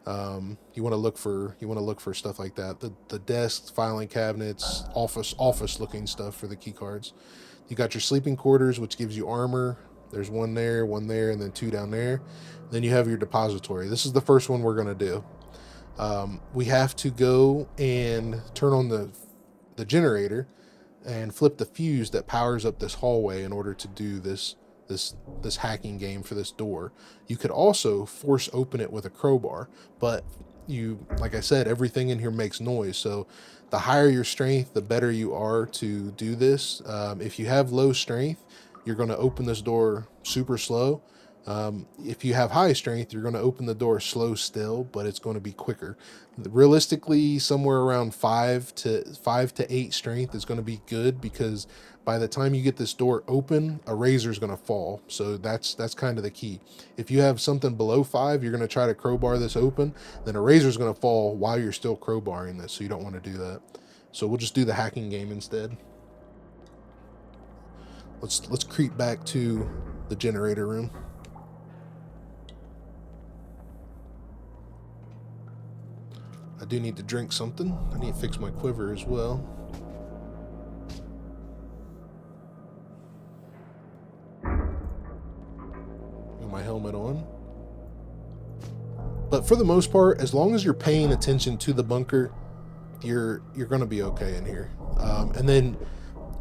You want to look for stuff like that. The desks, filing cabinets, office looking stuff for the key cards. You got your sleeping quarters, which gives you armor. There's one there, and then two down there. Then you have your depository. This is the first one we're going to do. We have to go and turn on the generator and flip the fuse that powers up this hallway in order to do this hacking game for this door. You could also force open it with a crowbar, but like I said, everything in here makes noise. So the higher your strength, the better you are to do this. If you have low strength, you're going to open this door super slow. If you have high strength, you're going to open the door slow still, but it's going to be quicker. Realistically, somewhere around 5 to 8 strength is going to be good, because by the time you get this door open, a razor is going to fall. So that's kind of the key. If you have something below 5, you're going to try to crowbar this open, then a razor is going to fall while you're still crowbarring this. So you don't want to do that. So we'll just do the hacking game instead. Let's creep back to the generator room. I do need to drink something. I need to fix my quiver as well. Got my helmet on. But for the most part, as long as you're paying attention to the bunker, you're going to be okay in here. And then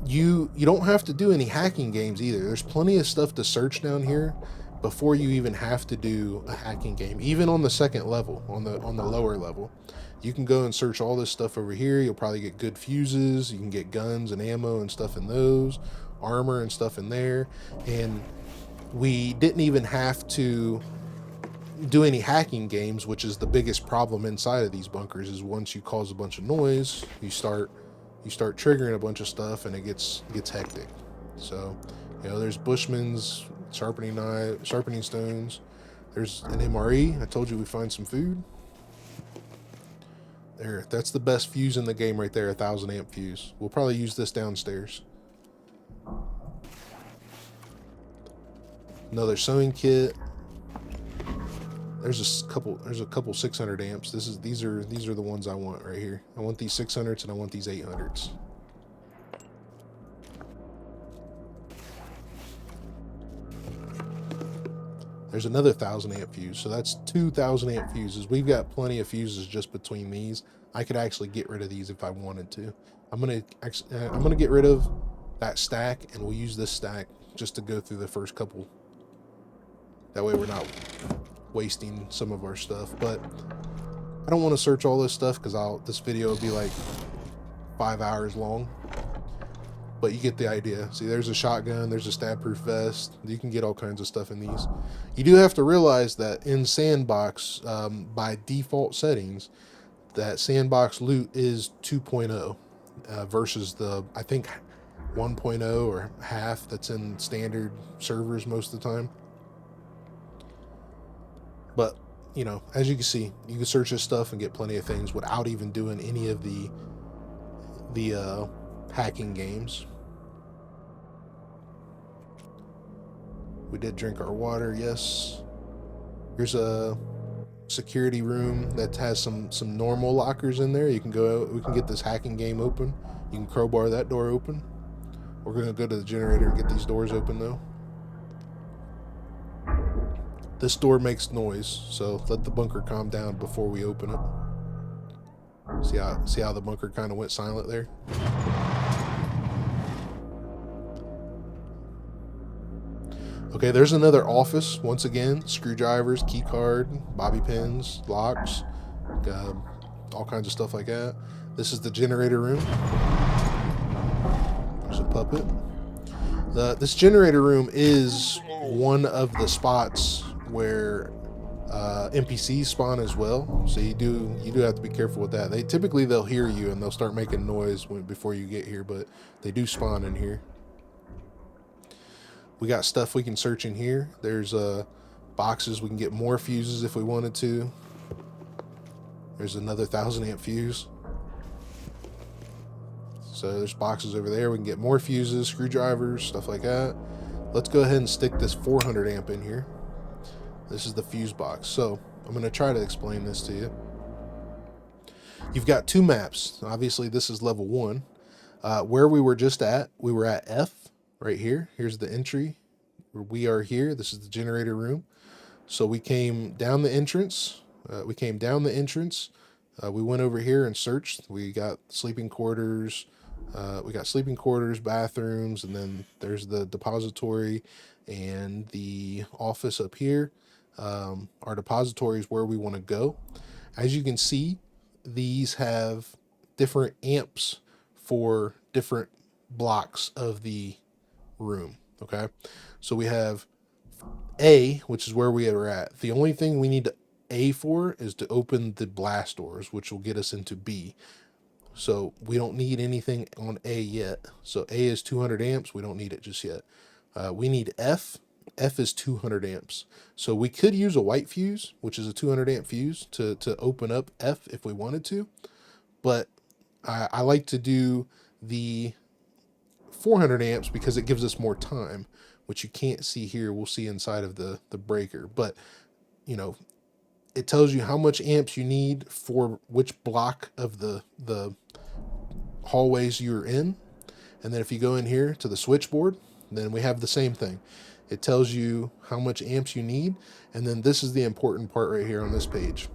you don't have to do any hacking games either. There's plenty of stuff to search down here before you even have to do a hacking game. Even on the second level, on the lower level, you can go and search all this stuff over here. You'll probably get good fuses. You can get guns and ammo and stuff in those, armor and stuff in there. And we didn't even have to do any hacking games, which is the biggest problem inside of these bunkers. Is once you cause a bunch of noise, you start triggering a bunch of stuff, and it gets hectic. So, there's Bushman's, sharpening knife, sharpening stones. There's an MRE. I told you we find some food. There, that's the best fuse in the game right there, 1000 amp fuse. We'll probably use this downstairs. Another sewing kit. There's a couple 600 amps. These are the ones I want right here. I want these 600s and I want these 800s. There's another 1000 amp fuse, so that's 2000 amp fuses. We've got plenty of fuses just between these. I could actually get rid of these if I wanted to. I'm gonna get rid of that stack, and we'll use this stack just to go through the first couple. That way we're not wasting some of our stuff. But I don't want to search all this stuff because this video will be like 5 hours long. But you get the idea. See, there's a shotgun, there's a stab-proof vest. You can get all kinds of stuff in these. You do have to realize that in Sandbox, by default settings, that Sandbox loot is 2.0 versus the, I think, 1.0 or half that's in standard servers most of the time. But, as you can see, you can search this stuff and get plenty of things without even doing any of the hacking games. We did drink our water, yes. Here's a security room that has some normal lockers in there. You can go out, we can get this hacking game open. You can crowbar that door open. We're gonna go to the generator and get these doors open though. This door makes noise, so let the bunker calm down before we open it. See how the bunker kind of went silent there? Okay, there's another office. Once again, screwdrivers, key card, bobby pins, locks, all kinds of stuff like that. This is the generator room. There's a puppet. This generator room is one of the spots where NPCs spawn as well, so you do have to be careful with that. They'll hear you and they'll start making noise before you get here, but they do spawn in here. We got stuff we can search in here. There's boxes. We can get more fuses if we wanted to. There's another 1000 amp fuse. So there's boxes over there. We can get more fuses, screwdrivers, stuff like that. Let's go ahead and stick this 400 amp in here. This is the fuse box. So I'm going to try to explain this to you. You've got two maps. Obviously, this is level 1. Where we were just at, we were at F right here. Here's the entry. We are here. This is the generator room. So we came down the entrance. We went over here and searched. We got sleeping quarters. Bathrooms, and then there's the depository and the office up here. Our depository is where we want to go. As you can see, these have different amps for different blocks of the room. Okay, so we have A, which is where we are at. The only thing we need to A for is to open the blast doors, which will get us into B. So we don't need anything on A yet. So A is 200 amps. We don't need it just yet. We need F. F is 200 amps. So we could use a white fuse, which is a 200 amp fuse, to open up F if we wanted to. But I like to do the 400 amps because it gives us more time, which you can't see here. We'll see inside of the breaker. But, you know, it tells you how much amps you need for which block of the hallways you're in. And then if you go in here to the switchboard, then we have the same thing. It tells you how much amps you need. And then this is the important part right here on this page.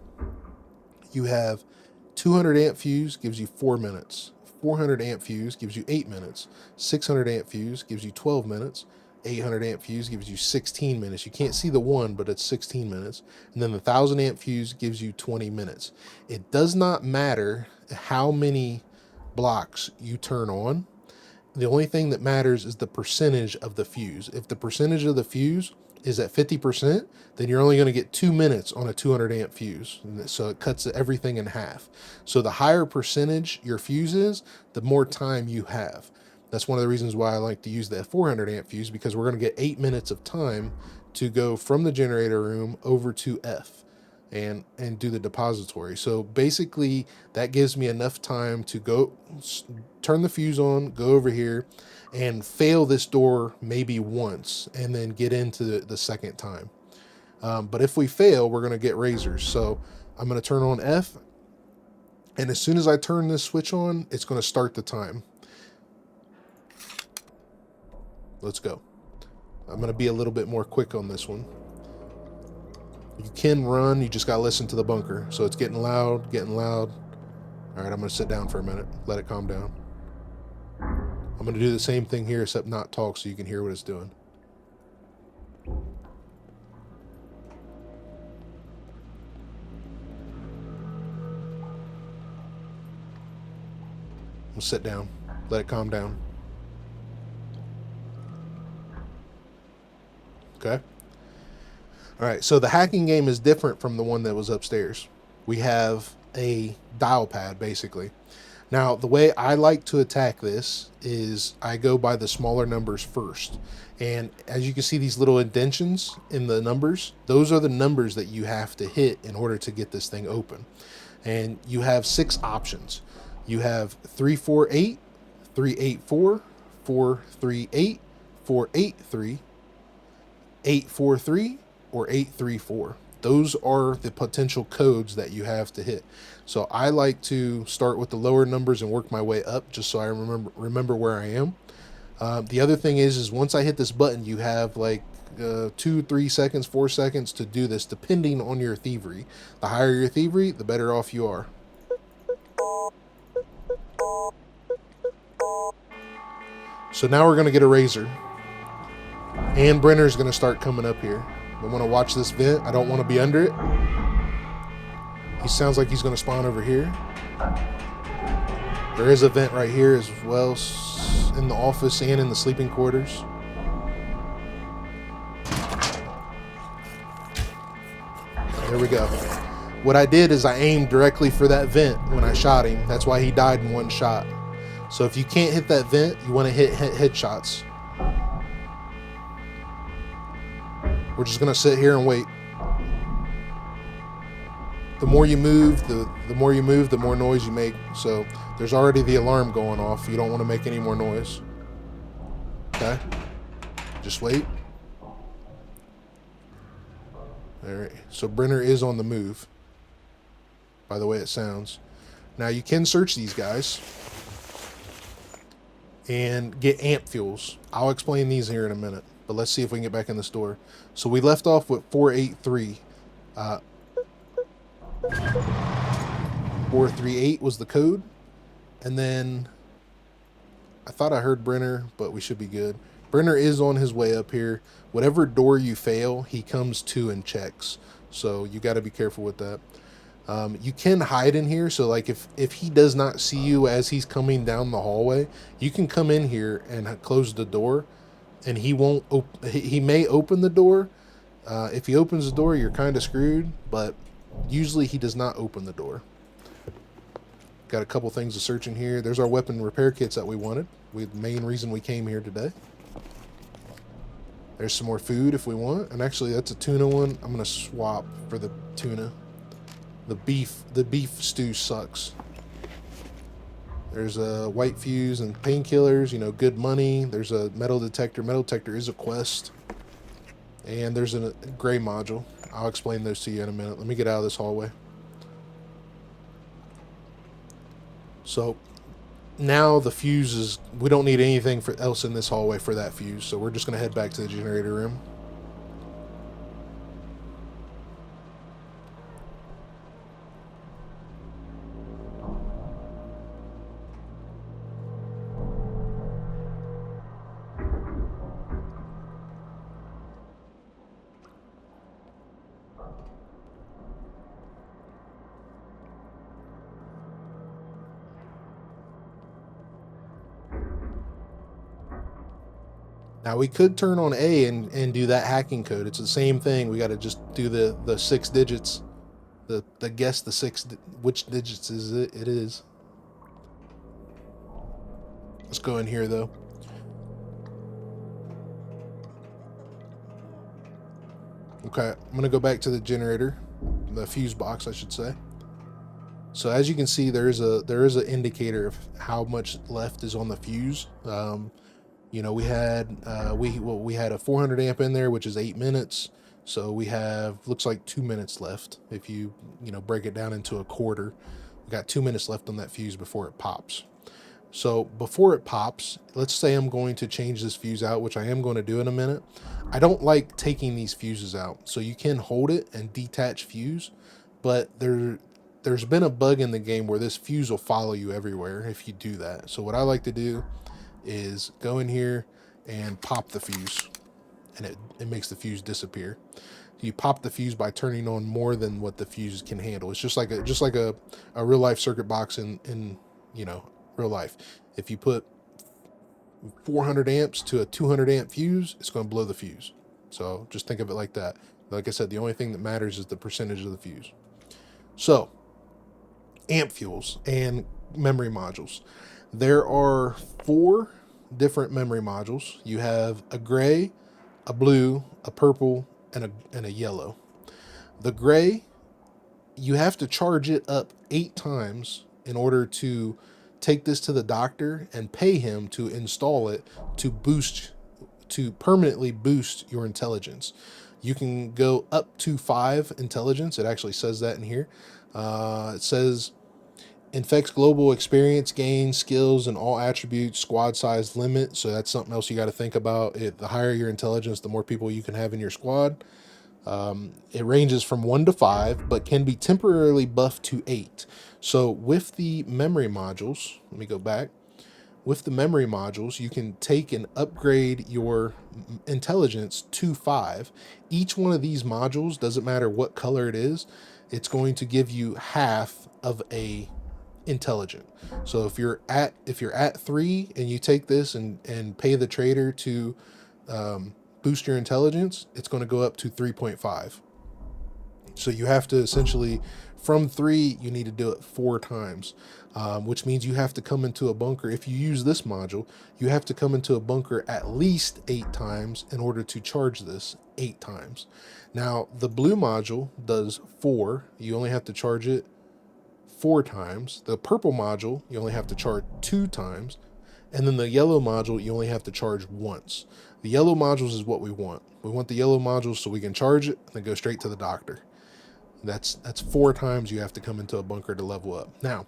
You have 200 amp fuse gives you 4 minutes. 400 amp fuse gives you 8 minutes. 600 amp fuse gives you 12 minutes. 800 amp fuse gives you 16 minutes. You can't see the one, but it's 16 minutes. And then the 1000 amp fuse gives you 20 minutes. It does not matter how many blocks you turn on. The only thing that matters is the percentage of the fuse. If the percentage of the fuse is at 50%, then you're only going to get 2 minutes on a 200 amp fuse. So it cuts everything in half. So the higher percentage your fuse is, the more time you have. That's one of the reasons why I like to use the 400 amp fuse, because we're going to get 8 minutes of time to go from the generator room over to F and do the depository. So basically that gives me enough time to go turn the fuse on, go over here and fail this door maybe once and then get into the second time. But if we fail, we're going to get razors. So I'm going to turn on F, and as soon as I turn this switch on, it's going to start the time. Let's go. I'm going to be a little bit more quick on this one. You can run, you just got to listen to the bunker. So it's getting loud, getting loud. All right, I'm going to sit down for a minute, let it calm down. I'm going to do the same thing here, except not talk so you can hear what it's doing. We'll sit down, let it calm down. Okay. All right, so the hacking game is different from the one that was upstairs. We have a dial pad, basically. Now, the way I like to attack this is I go by the smaller numbers first. And as you can see, these little indentions in the numbers, those are the numbers that you have to hit in order to get this thing open. And you have 6 options. You have 348, 384, 438, 483, 843, or 834. Those are the potential codes that you have to hit. So I like to start with the lower numbers and work my way up just so I remember where I am. The other thing is once I hit this button, you have like 2, 3 seconds, 4 seconds to do this, depending on your thievery. The higher your thievery, the better off you are. So now we're going to get a razor. And Brenner's going to start coming up here. I want to watch this vent. I don't want to be under it. He sounds like he's going to spawn over here. There is a vent right here as well, in the office and in the sleeping quarters. There we go. What I did is I aimed directly for that vent when I shot him. That's why he died in one shot. So if you can't hit that vent, you want to hit headshots. We're just gonna sit here and wait. The more you move, the more noise you make. So there's already the alarm going off. You don't want to make any more noise. Okay? Just wait. All right. So Brenner is on the move, by the way it sounds. Now you can search these guys and get amp fuels. I'll explain these here in a minute, but let's see if we can get back in the store. So we left off with 483. 438 was the code. And then I thought I heard Brenner, but we should be good. Brenner is on his way up here. Whatever door you fail, he comes to and checks. So you got to be careful with that. You can hide in here. So like if he does not see you as he's coming down the hallway, you can come in here and close the door, and he won't. He may open the door. If he opens the door, you're kind of screwed. But usually he does not open the door. Got a couple things to search in here. There's our weapon repair kits that we wanted. The main reason we came here today. There's some more food if we want. And actually, that's a tuna one. I'm gonna swap for the tuna. The beef stew sucks. There's a white fuse and painkillers, you know, good money. There's a metal detector. Metal detector is a quest. And there's a gray module. I'll explain those to you in a minute. Let me get out of this hallway. So now the fuse is, we don't need anything else in this hallway for that fuse. So we're just going to head back to the generator room. Now we could turn on A and do that hacking code. It's the same thing. We got to just do the 6 digits. Guess the 6 which digits is it? It is. Let's go in here though. Okay, I'm gonna go back to the generator, the fuse box, I should say. So as you can see, there is an indicator of how much left is on the fuse. You know, we had a 400 amp in there, which is 8 minutes. So we have, looks like 2 minutes left. If you break it down into a quarter, we got 2 minutes left on that fuse before it pops. So before it pops, let's say I'm going to change this fuse out, which I am going to do in a minute. I don't like taking these fuses out. So you can hold it and detach fuse, but there's been a bug in the game where this fuse will follow you everywhere if you do that. So what I like to do is go in here and pop the fuse, and it makes the fuse disappear. You pop the fuse by turning on more than what the fuse can handle. It's just like a real life circuit box in real life. If you put 400 amps to a 200 amp fuse, it's going to blow the fuse. So just think of it like that. Like I said, the only thing that matters is the percentage of the fuse. So amp fuels and memory modules. There are 4 different memory modules. You have a gray, a blue, a purple, and a yellow. The gray, you have to charge it up 8 times in order to take this to the doctor and pay him to install it to permanently boost your intelligence. You can go up to 5 intelligence. It actually says that in here. It says infects global experience gain, skills, and all attributes, squad size limit. So that's something else you got to think about. The higher your intelligence, the more people you can have in your squad. It ranges from 1 to 5, but can be temporarily buffed to 8. So with the memory modules, let me go back. with the memory modules, you can take and upgrade your intelligence to 5. Each one of these modules, doesn't matter what color it is, it's going to give you half of a intelligent. So if you're at 3 and you take this and pay the trader to boost your intelligence, it's going to go up to 3.5. So you have to essentially, from 3, you need to do it 4 times, which means you have to come into a bunker. If you use this module, you have to come into a bunker at least 8 times in order to charge this 8 times. Now, the blue module does 4. You only have to charge it 4 times. The purple module, you only have to charge 2 times. And then the yellow module, you only have to charge once. The yellow modules is what we want. We want the yellow modules so we can charge it and then go straight to the doctor. That's 4 times you have to come into a bunker to level up. Now,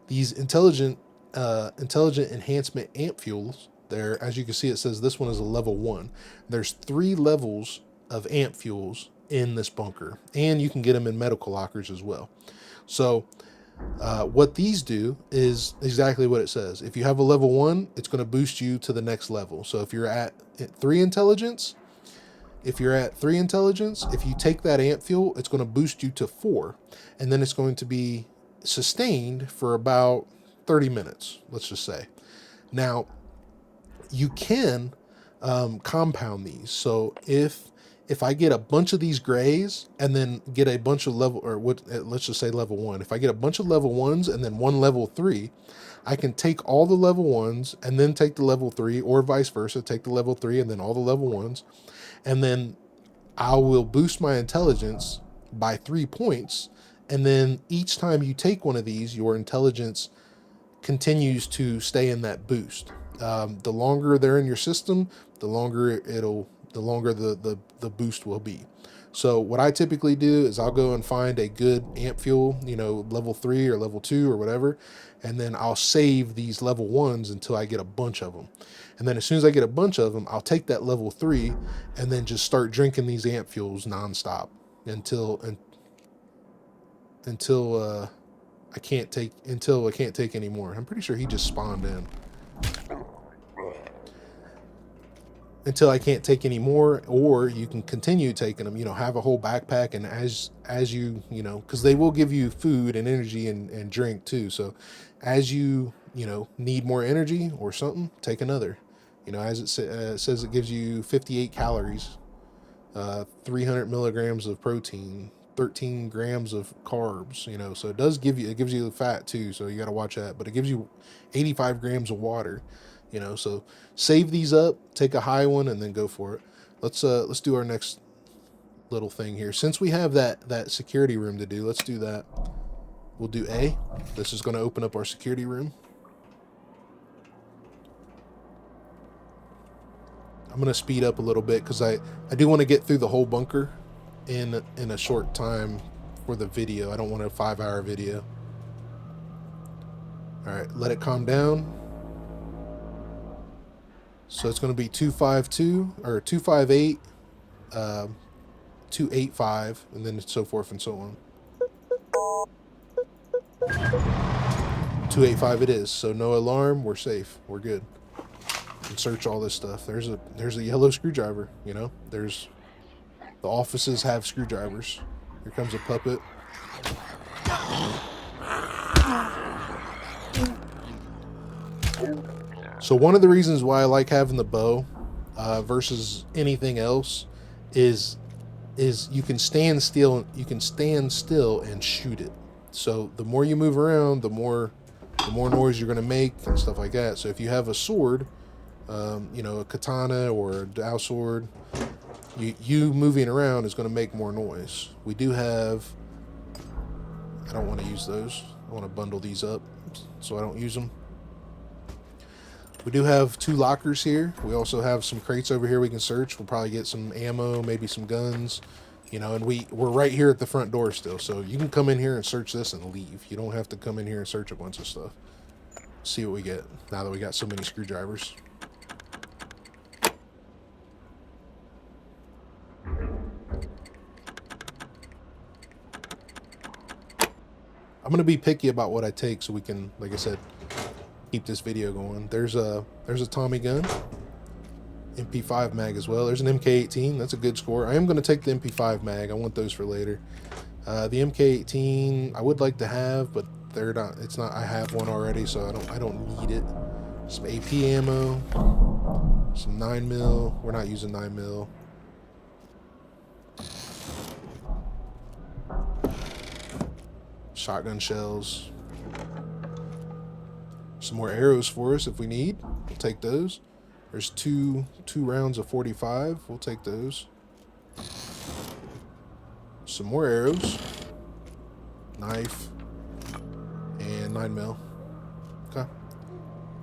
these intelligent enhancement amp fuels, there, as you can see, it says this one is a level 1. There's 3 levels of amp fuels in this bunker, and you can get them in medical lockers as well. So what these do is exactly what it says. If you have a level 1, it's going to boost you to the next level. So if you're at 3 intelligence, if you take that amp fuel, it's going to boost you to 4, and then it's going to be sustained for about 30 minutes, let's just say. Now, you can compound these. So if I get a bunch of these grays and then get a bunch of let's just say level 1. If I get a bunch of level 1s and then 1 level 3, I can take all the level 1s and then take the level 3, or vice versa, take the level 3 and then all the level 1s. And then I will boost my intelligence by 3 points. And then each time you take one of these, your intelligence continues to stay in that boost. The longer they're in your system, the longer the boost will be. So what I typically do is I'll go and find a good amp fuel, level 3 or level 2 or whatever, and then I'll save these level 1s until I get a bunch of them. And then as soon as I get a bunch of them, I'll take that level 3 and then just start drinking these amp fuels nonstop until I can't take any more. I'm pretty sure he just spawned in. Until I can't take any more, or you can continue taking them, have a whole backpack, and as you, because they will give you food and energy and drink too. So as you, need more energy or something, take another. As it says, it gives you 58 calories, 300 milligrams of protein, 13 grams of carbs, so it gives you the fat too. So you got to watch that, but it gives you 85 grams of water. So save these up, take a high one, and then go for it. Let's do our next little thing here. Since we have that security room to do, let's do that. We'll do A. This is going to open up our security room. I'm going to speed up a little bit because I do want to get through the whole bunker in a short time for the video. I don't want a 5-hour video. All right, let it calm down. So it's going to be 252 or 258, 285, and then so forth and so on. 285 it is. So no alarm. We're safe. We're good. And search all this stuff. There's a yellow screwdriver. The offices have screwdrivers. Here comes a puppet. So one of the reasons why I like having the bow versus anything else is you can stand still. You can stand still and shoot it. So the more you move around, the more noise you're going to make and stuff like that. So if you have a sword, a katana or a dao sword, you moving around is going to make more noise. We do have. I don't want to use those. I want to bundle these up so I don't use them. We do have 2 lockers here. We also have some crates over here we can search. We'll probably get some ammo, maybe some guns, and we're right here at the front door still. So you can come in here and search this and leave. You don't have to come in here and search a bunch of stuff. See what we get now that we got so many screwdrivers. I'm going to be picky about what I take so we can, like I said, keep this video going. There's a Tommy gun, MP5 mag as well. There's an MK18. That's a good score. I am going to take the MP5 mag. I want those for later. The MK18 I would like to have, but they're not. It's not. I have one already, so I don't need it. Some AP ammo, some 9mm. We're not using 9mm. Shotgun shells. Some more arrows for us if we need. We'll take those. There's two rounds of 45. We'll take those. Some more arrows. Knife. And 9mm. Okay.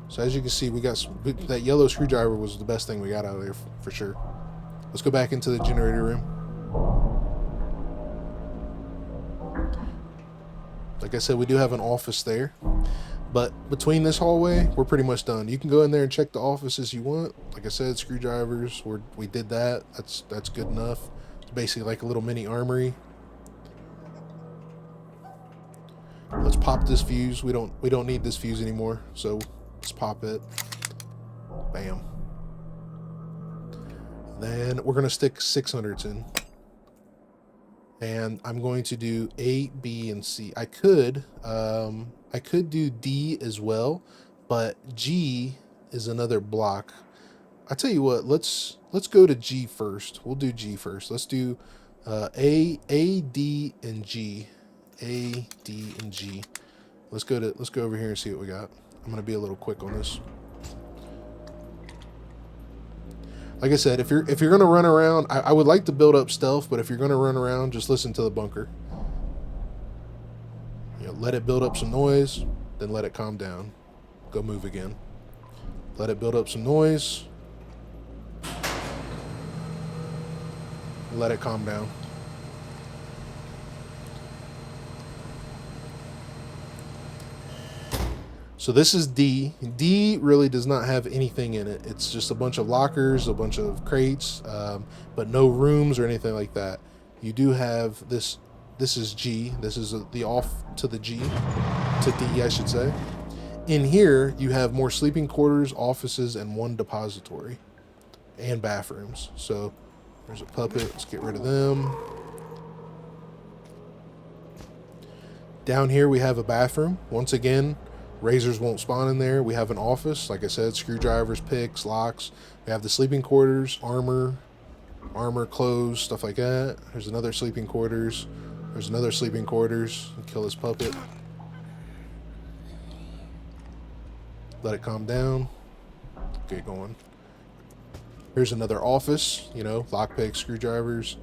So as you can see, we got some, that yellow screwdriver was the best thing we got out of there for sure. Let's go back into the generator room. Like I said, we do have an office there. But between this hallway, we're pretty much done. You can go in there and check the offices you want. Like I said, screwdrivers, we did that. That's good enough. It's basically like a little mini armory. Let's pop this fuse. We don't need this fuse anymore, so let's pop it. Bam. Then we're gonna stick 600s in. And I'm going to do A, B, and C. I could do D as well, but G is another block. I tell you what, let's go to G first. We'll do G first. Let's do A, D, and G. A, D, and G. Let's go over here and see what we got. I'm gonna be a little quick on this. Like I said, if you're gonna run around, I would like to build up stealth, but if you're gonna run around, just listen to the bunker. You know, let it build up some noise, then let it calm down. Go move again. Let it build up some noise. Let it calm down. So this is D. D really does not have anything in it. It's just a bunch of lockers, a bunch of crates, but no rooms or anything like that. You do have this. This is G. This is the off to the G, to D, I should say. In here, you have more sleeping quarters, offices, and one depository, and bathrooms. So there's a puppet. Let's get rid of them. Down here, we have a bathroom. Once again, razors won't spawn in there. We have an office, like I said, screwdrivers, picks, locks. We have the sleeping quarters, armor, clothes, stuff like that. There's another sleeping quarters. There's another sleeping quarters. Kill this puppet. Let it calm down. Get going. Here's another office, you know, lockpick, screwdrivers.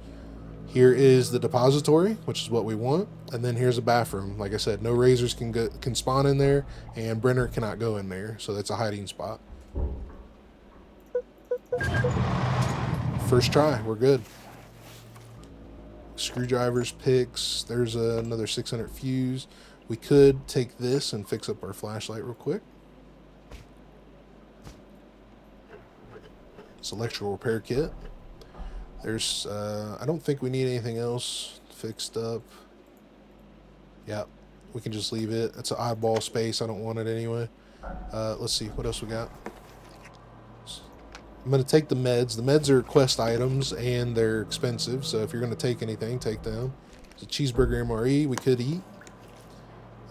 Here is the depository, which is what we want. And then here's a bathroom. Like I said, no razors can spawn in there, and Brenner cannot go in there. So that's a hiding spot. First try, we're good. Screwdrivers, picks. There's another 600 fuse. We could take this and fix up our flashlight real quick. It's electrical repair kit. There's, I don't think we need anything else fixed up. Yeah, we can just leave it. It's an oddball space. I don't want it anyway. Let's see, what else we got? I'm going to take the meds. The meds are quest items, and they're expensive, so if you're going to take anything, take them. It's a cheeseburger MRE we could eat.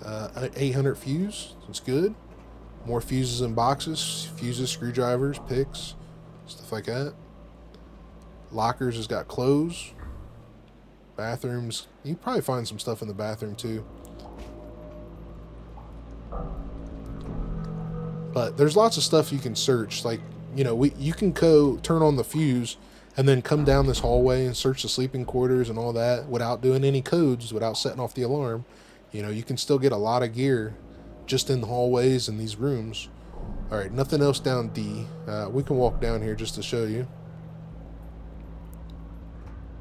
800 fuse. That's good. More fuses in boxes. Fuses, screwdrivers, picks, stuff like that. Lockers has got clothes. Bathrooms. You can probably find some stuff in the bathroom too. But there's lots of stuff you can search. Like, you know, you can go turn on the fuse and then come down this hallway and search the sleeping quarters and all that without doing any codes, without setting off the alarm. You know, you can still get a lot of gear just in the hallways and these rooms. All right, nothing else down D. We can walk down here just to show you.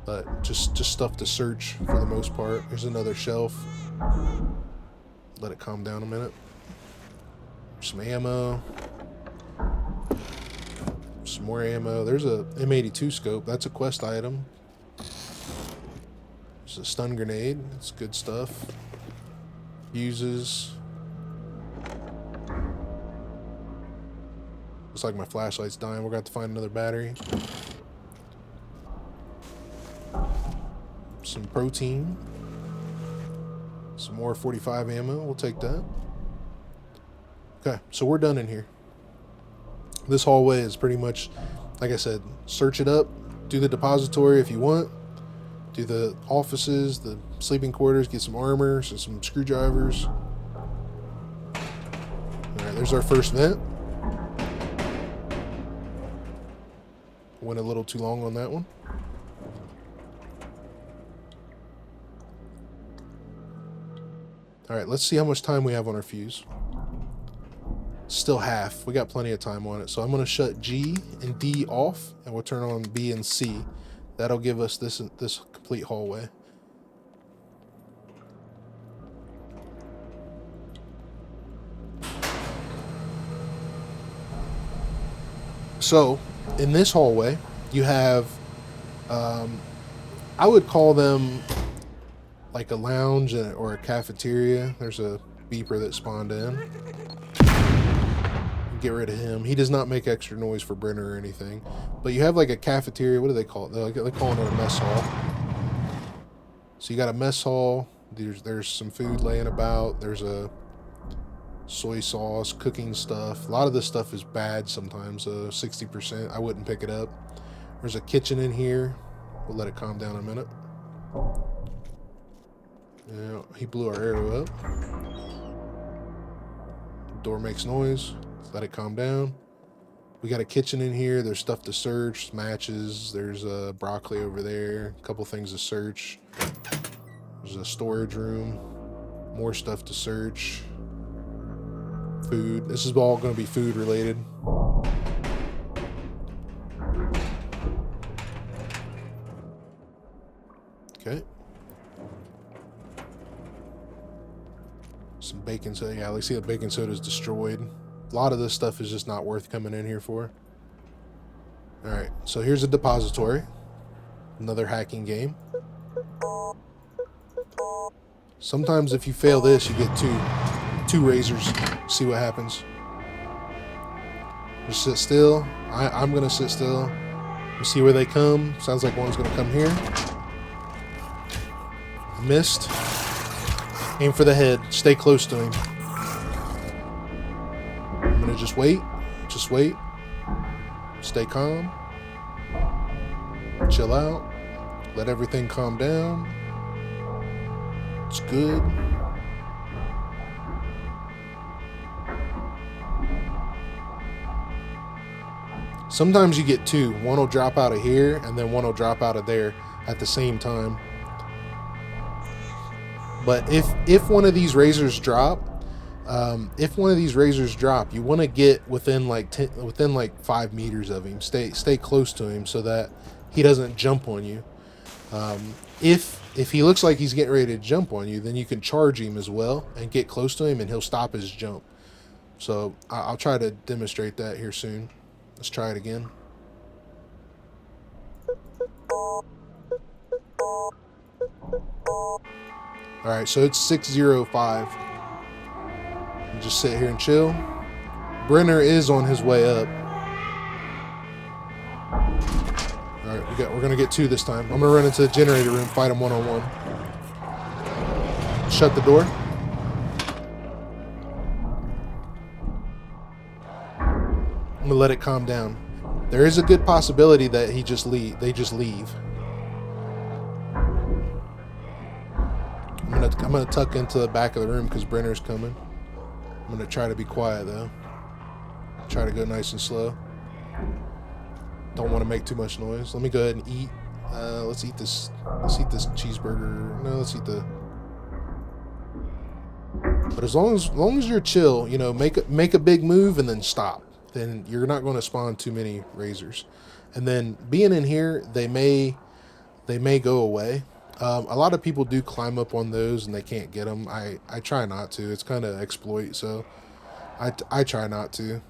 But just stuff to search for the most part. There's another shelf. Let it calm down a minute. Some ammo. Some more ammo. There's a M82 scope. That's a quest item. There's a stun grenade. That's good stuff. Fuses. Looks like my flashlight's dying. We're going to have to find another battery. Some protein. Some more 45 ammo. We'll take that. Okay, so we're done in here. This hallway is pretty much, like I said, search it up. Do the depository if you want. Do the offices, the sleeping quarters, get some armor, so some screwdrivers. Alright, there's our first vent. Went a little too long on that one. Alright, let's see how much time we have on our fuse. Still half. We got plenty of time on it. So I'm going to shut G and D off, and we'll turn on B and C. That'll give us this complete hallway. So in this hallway, you have, I would call them like a lounge or a cafeteria. There's a beeper that spawned in. Get rid of him. He does not make extra noise for Brenner or anything. But you have like a cafeteria. What do they call it? They're calling it a mess hall. So you got a mess hall. There's some food laying about. There's a soy sauce, cooking stuff. A lot of this stuff is bad sometimes. 60%. I wouldn't pick it up. There's a kitchen in here. We'll let it calm down a minute. Yeah, he blew our arrow up. Door makes noise. Let it calm down. We got a kitchen in here. There's stuff to search, matches. There's broccoli over there. A couple things to search. There's a storage room. More stuff to search. Food. This is all going to be food related. Okay. Some baking soda. Yeah, let's see the baking soda is destroyed. A lot of this stuff is just not worth coming in here for. Alright, so here's a depository. Another hacking game. Sometimes if you fail this, you get two razors. See what happens. Just sit still. I'm going to sit still. You see where they come. Sounds like one's going to come here. Missed. Aim for the head. Stay close to him. I'm going to just wait. Just wait. Stay calm. Chill out. Let everything calm down. It's good. Sometimes you get two. One will drop out of here, and then one will drop out of there at the same time. But if one of these razors drop, you want to get within like 5 meters of him. Stay close to him so that he doesn't jump on you. If he looks like he's getting ready to jump on you, then you can charge him as well and get close to him, and he'll stop his jump. So I'll try to demonstrate that here soon. Let's try it again. Alright, so it's 6:05. Just sit here and chill. Brenner is on his way up. Alright, we're gonna get two this time. I'm gonna run into the generator room, fight him one-on-one. Shut the door. I'm gonna let it calm down. There is a good possibility that they just leave. I'm gonna tuck into the back of the room because Brenner's coming. I'm gonna try to be quiet though. Try to go nice and slow. Don't want to make too much noise. Let me go ahead and eat. Let's eat this. Let's eat this cheeseburger. No, let's eat the. But as long as you're chill, you know, make a big move and then stop. Then you're not going to spawn too many razors. And then being in here, they may go away. A lot of people do climb up on those and they can't get them. I try not to. It's kind of exploit, so I try not to.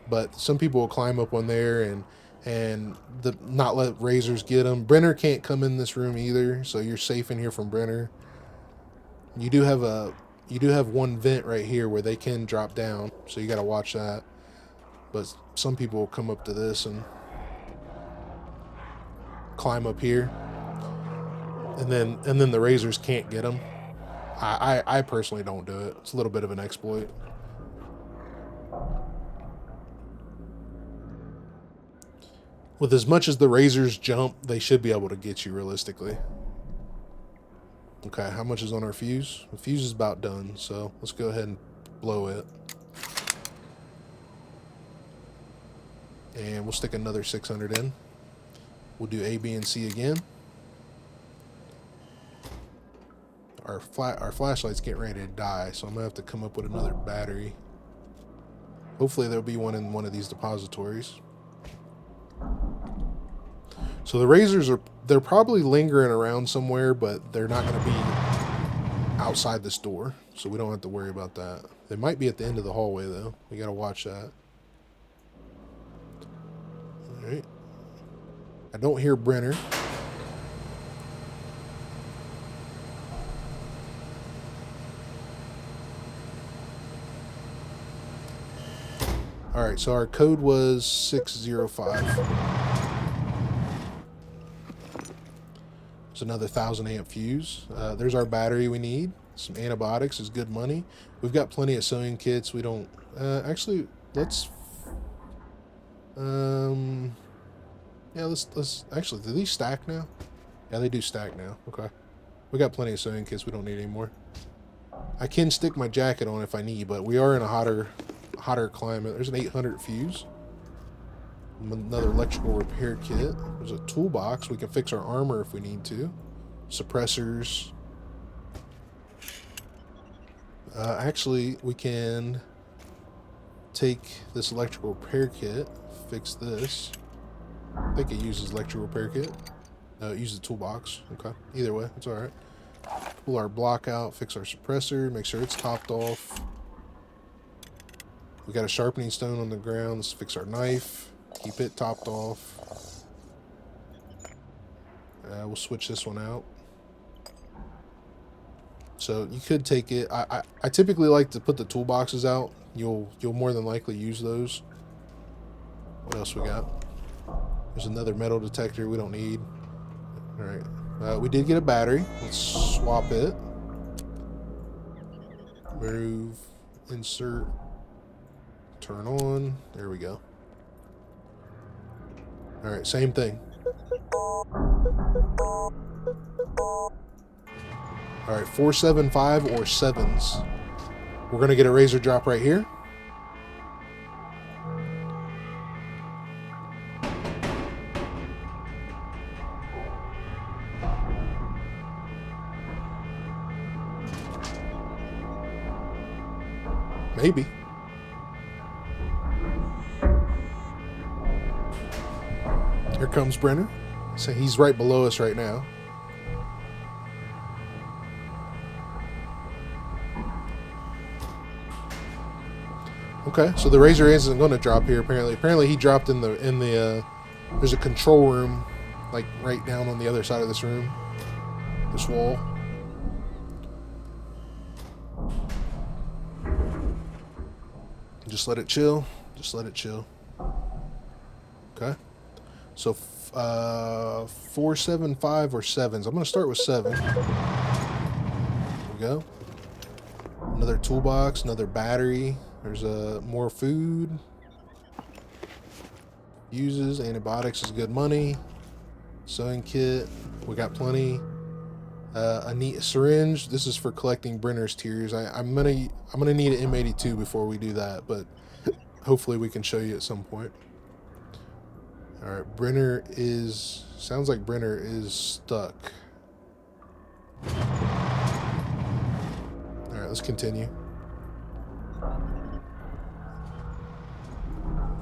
But some people will climb up on there and not let razors get them. Brenner can't come in this room either, so you're safe in here from Brenner. You do have one vent right here where they can drop down, so you got to watch that. But some people will come up to this and climb up here, and then the razors can't get them. I personally don't do it. It's a little bit of an exploit. With as much as the razors jump, they should be able to get you realistically. Okay, how much is on our fuse? The fuse is about done, so let's go ahead and blow it. And we'll stick another 600 in. We'll do A, B, and C again. Our flashlight's getting ready to die, so I'm gonna have to come up with another battery. Hopefully there'll be one in one of these depositories. So the razors they're probably lingering around somewhere, but they're not gonna be outside this door, so we don't have to worry about that. They might be at the end of the hallway though. We gotta watch that. Alright. I don't hear Brenner. Alright, so our code was 605. There's another 1000 amp fuse. There's our battery we need. Some antibiotics is good money. We've got plenty of sewing kits. We don't... actually, let's... yeah, let's... Actually, do these stack now? Yeah, they do stack now. Okay. We got plenty of sewing kits. We don't need any more. I can stick my jacket on if I need, but we are in a hotter climate. There's an 800 fuse. Another electrical repair kit. There's a toolbox. We can fix our armor if we need to. Suppressors. Actually, we can take this electrical repair kit, fix this. I think it uses electrical repair kit. No, it uses the toolbox. Okay. Either way, it's alright. Pull our block out, fix our suppressor, make sure it's topped off. We got a sharpening stone on the ground. Let's fix our knife. Keep it topped off. We'll switch this one out. So you could take it. I typically like to put the toolboxes out. You'll more than likely use those. What else we got? There's another metal detector we don't need. All right. We did get a battery. Let's swap it. Move. Insert. Turn on. There we go. All right, same thing. All right, 475 or 7s. We're gonna get a razor drop right here. Maybe. Here comes Brenner. So he's right below us right now. Okay, so the razor isn't going to drop here apparently. Apparently he dropped in the there's a control room like right down on the other side of this room. This wall. Just let it chill. Just let it chill. Okay. So 475 or 7s. I'm going to start with 7. There we go. Another toolbox, another battery. There's more food. Uses antibiotics is good money. Sewing kit. We got plenty. A neat syringe. This is for collecting Brenner's tears. I'm gonna need an M82 before we do that, but hopefully we can show you at some point. All right, Brenner is... Sounds like Brenner is stuck. All right, let's continue.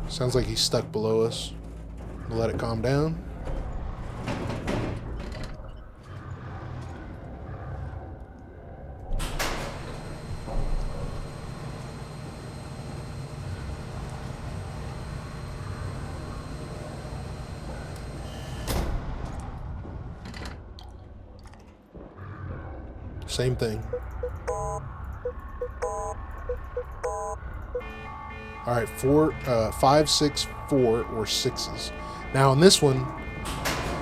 Sounds like he's stuck below us. We'll let it calm down. Same thing. All right, 5, 6, 4, or 6s. Now on this one,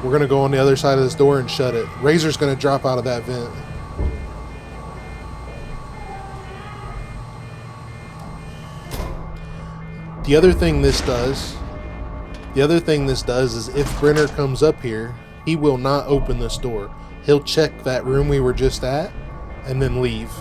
we're gonna go on the other side of this door and shut it. Razor's gonna drop out of that vent. The other thing this does is if Brenner comes up here, he will not open this door. He'll check that room we were just at and then leave.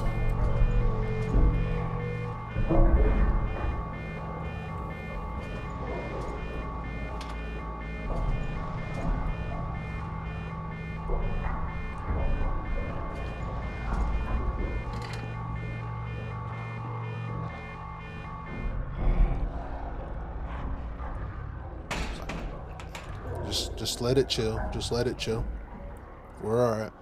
Just let it chill. Just let it chill. We're all right.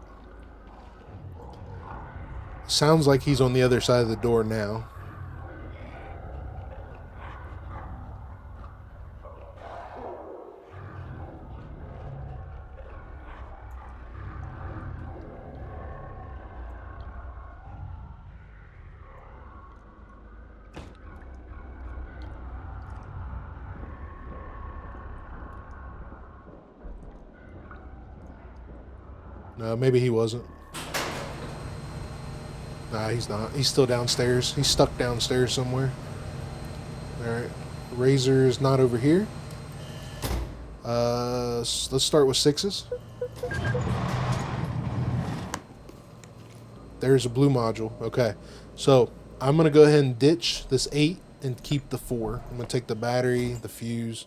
Sounds like he's on the other side of the door now. No, maybe he wasn't. Nah, he's not. He's still downstairs. He's stuck downstairs somewhere. Alright. Razor is not over here. Let's start with 6s. There's a blue module. Okay. So, I'm going to go ahead and ditch this 8 and keep the 4. I'm going to take the battery, the fuse,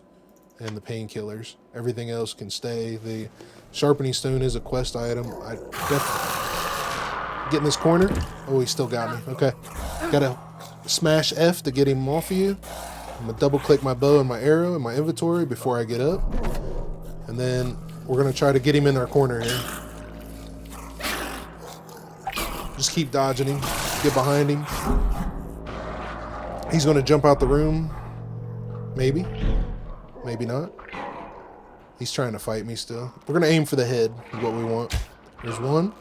and the painkillers. Everything else can stay. The sharpening stone is a quest item. I definitely get in this corner. Oh, he still got me. Okay. Gotta smash F to get him off of you. I'm gonna double click my bow and my arrow in my inventory before I get up. And then we're gonna try to get him in our corner here. Just keep dodging him. Get behind him. He's gonna jump out the room. Maybe. Maybe not. He's trying to fight me still. We're going to aim for the head, is what we want. There's 1.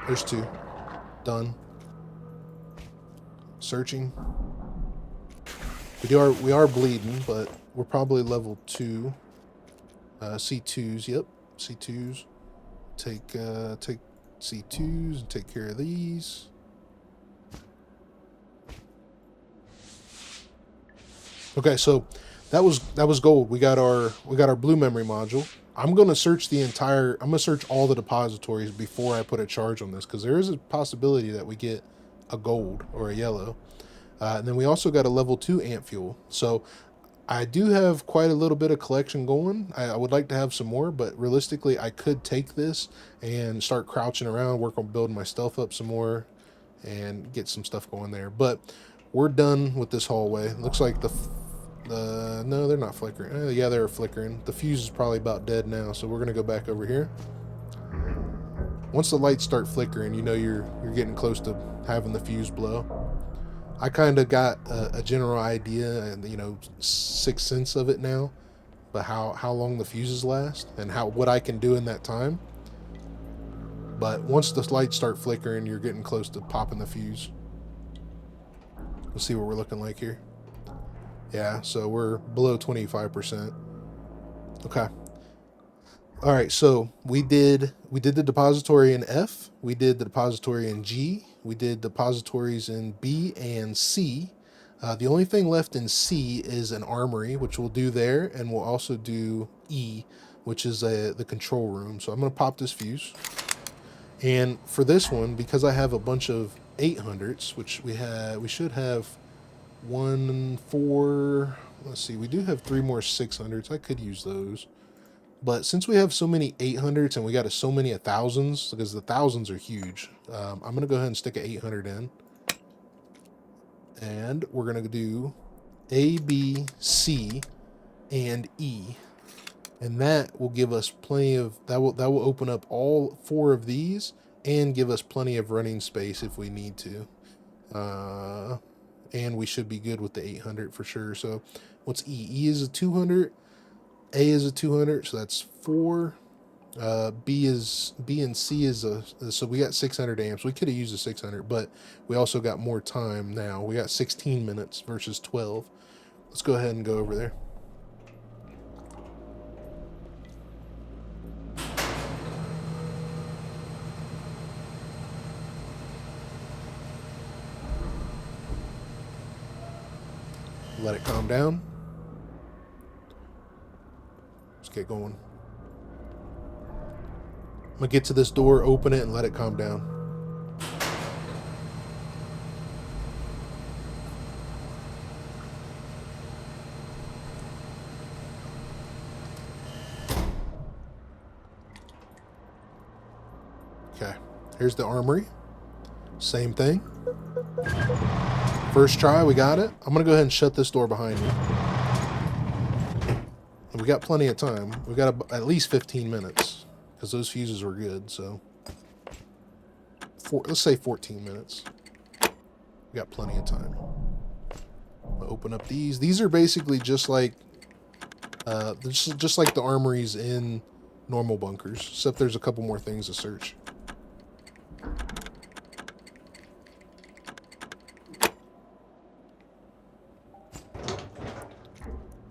There's 2. Done. Searching. We are bleeding, but we're probably level 2. C2s, yep. C2s. Take C2s and take care of these. Okay, so that was gold. We got our blue memory module. I'm gonna search all the depositories before I put a charge on this, because there is a possibility that we get a gold or a yellow. And then we also got a level 2 ant fuel. So I do have quite a little bit of collection going. I would like to have some more, but realistically I could take this and start crouching around, work on building my stealth up some more, and get some stuff going there. But we're done with this hallway. Looks like no, they're not flickering. Yeah, they're flickering. The fuse is probably about dead now, so we're gonna go back over here. Once the lights start flickering, you know you're getting close to having the fuse blow. I kind of got a general idea and, you know, sixth sense of it now, but how long the fuses last and what I can do in that time. But once the lights start flickering, you're getting close to popping the fuse. Let's see what we're looking like here. Yeah, so we're below 25%. Okay. All right, so we did the depository in F, we did the depository in G, we did depositories in B and C. The only thing left in C is an armory, which we'll do there, and we'll also do E, which is the control room. So I'm going to pop this fuse. And for this one, because I have a bunch of 800s, which we should have 1, 4, let's see, we do have 3 more 600s. I could use those. But since we have so many 800s and we got so many 1000s, because the 1000s are huge, I'm going to go ahead and stick an 800 in. And we're going to do A, B, C, and E. And that will give us plenty of, that will open up all 4 of these and give us plenty of running space if we need to. And we should be good with the 800 for sure. So what's E? E is a 200. A is a 200, so that's 4. B and C is so we got 600 amps. We could have used a 600, but we also got more time now. We got 16 minutes versus 12. Let's go ahead and go over there. Let it calm down. Let's get going. I'm gonna get to this door, open it, and let it calm down. Okay, here's the armory. Same thing. First try, we got it. I'm gonna go ahead and shut this door behind me. And we got plenty of time. We got at least 15 minutes because those fuses were good. So, let's say 14 minutes. We got plenty of time. I'll open up these. These are basically just like the armories in normal bunkers, except there's a couple more things to search.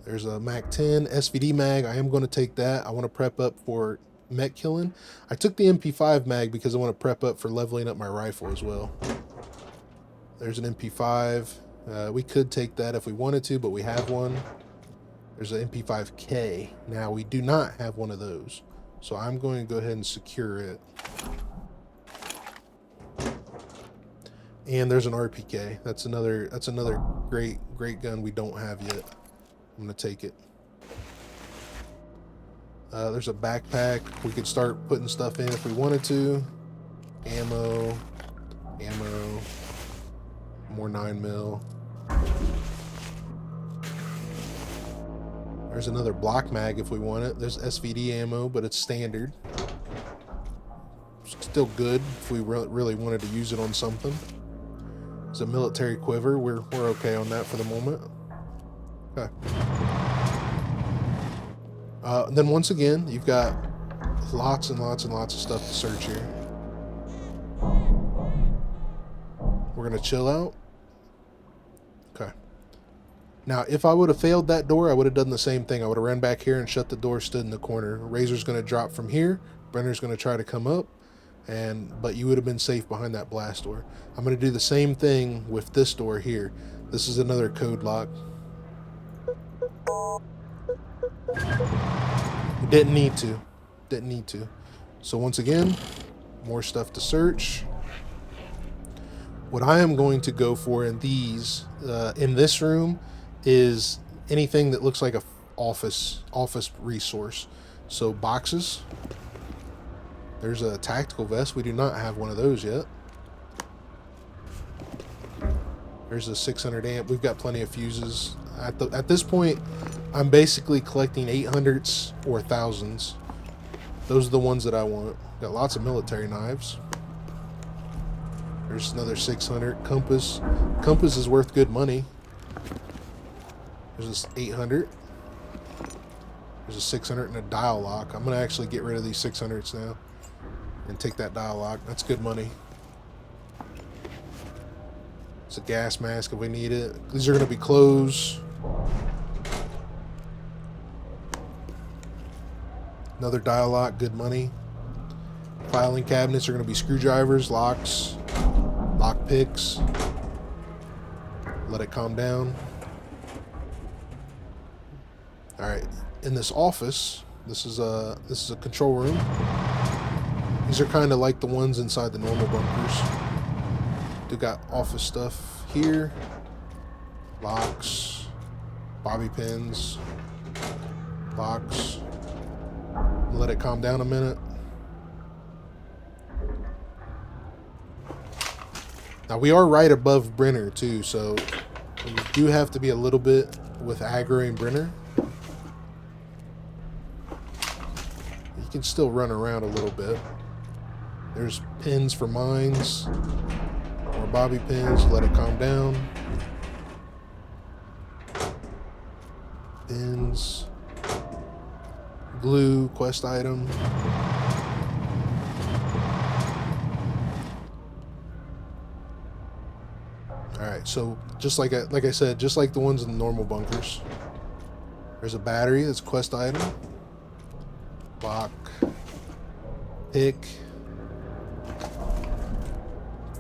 There's a Mac 10 SVD mag. I am going to take that. I want to prep up for mech killing. I took the MP5 mag because I want to prep up for leveling up my rifle as well. There's an MP5. We could take that if we wanted to, but we have one. There's an MP5K. Now, we do not have one of those. So I'm going to go ahead and secure it. And there's an RPK. That's another great gun we don't have yet. I'm gonna take it. There's a backpack. We could start putting stuff in if we wanted to. Ammo, more 9mm. There's another block mag if we want it. There's SVD ammo, but it's standard. Still good if we really wanted to use it on something. There's a military quiver. We're okay on that for the moment. Okay. Then once again, you've got lots and lots and lots of stuff to search here. We're gonna chill out. Okay. Now, if I would have failed that door, I would have done the same thing. I would have ran back here and shut the door, stood in the corner. Razor's gonna drop from here. Brenner's gonna try to come up, but you would have been safe behind that blast door. I'm gonna do the same thing with this door here. This is another code lock. Didn't need to. So once again, more stuff to search. What I am going to go for in this room is anything that looks like a office resource. So boxes. There's a tactical vest. We do not have one of those yet. There's a 600 amp. We've got plenty of fuses. At this point, I'm basically collecting 800s or 1000s. Those are the ones that I want. Got lots of military knives. There's another 600. Compass. Compass is worth good money. There's this 800. There's a 600 and a dial lock. I'm going to actually get rid of these 600s now and take that dial lock. That's good money. It's a gas mask if we need it. These are going to be clothes. Another dial lock, good money. Filing cabinets are going to be screwdrivers, locks, lock picks. Let it calm down. All right, in this office, this is a control room. These are kind of like the ones inside the normal bunkers. They got office stuff here, locks, bobby pins, locks. Let it calm down a minute. Now we are right above Brenner too, so you do have to be a little bit with aggroing Brenner. You can still run around a little bit. There's pins for mines. More bobby pins. Let it calm down. Pins. Glue, quest item. right, so just like I said, just like the ones in the normal bunkers, there's a battery that's a quest item. Lock. Pick.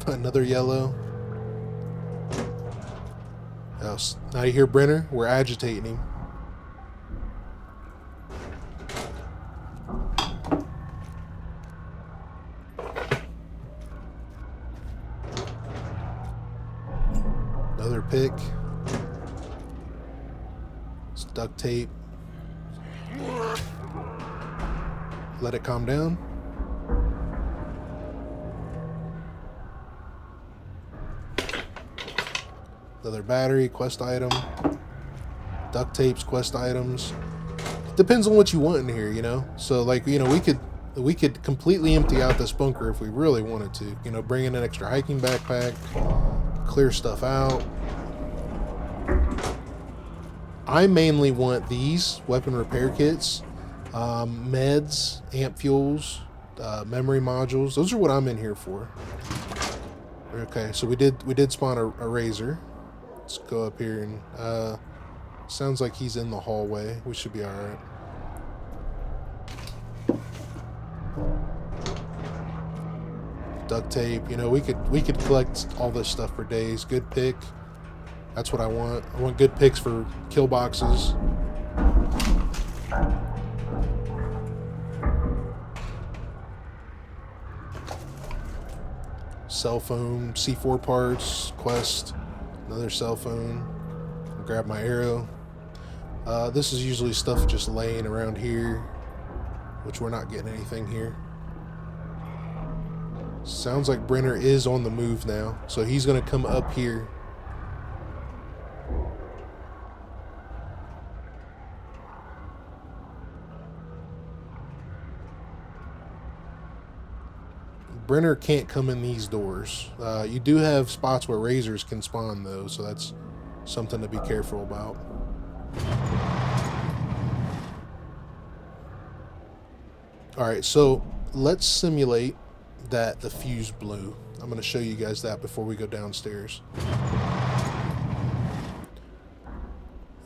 Another yellow. Now you hear Brenner? We're agitating him. Another pick. It's duct tape. Let it calm down. Another battery, quest item. Duct tapes, quest items. Depends on what you want in here, you know? So like, you know, we could completely empty out this bunker if we really wanted to. You know, bring in an extra hiking backpack, clear stuff out. I mainly want these weapon repair kits, meds, amp fuels, memory modules. Those are what I'm in here for. Okay, so we did spawn a razor. Let's go up here and sounds like he's in the hallway. We should be all right. Duct tape. You know, we could collect all this stuff for days. Good pick. That's what I want. I want good picks for kill boxes. Cell phone, C4 parts, quest, another cell phone. Grab my AIRO. This is usually stuff just laying around here, which we're not getting anything here. Sounds like Brenner is on the move now, so he's gonna come up here. Brenner can't come in these doors. You do have spots where razors can spawn though, so that's something to be careful about. Alright, so let's simulate that the fuse blew. I'm going to show you guys that before we go downstairs.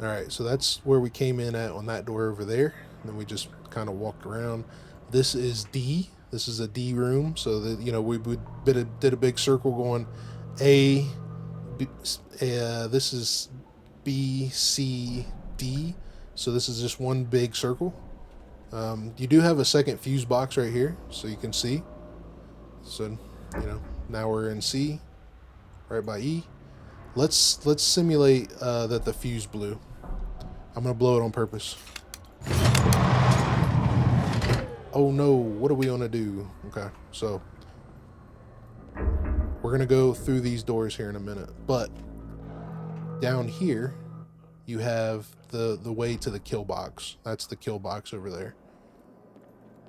Alright, so that's where we came in at on that door over there. And then we just kind of walked around. This is D. This is a D room. So that, you know, we did a big circle going A, B, this is B, C, D. So this is just one big circle. You do have a second fuse box right here, so you can see. So, you know, now we're in C, right by E. Let's simulate that the fuse blew. I'm gonna blow it on purpose. Oh no, what are we gonna do? Okay, so we're gonna go through these doors here in a minute, but down here you have the way to the kill box. That's the kill box over there.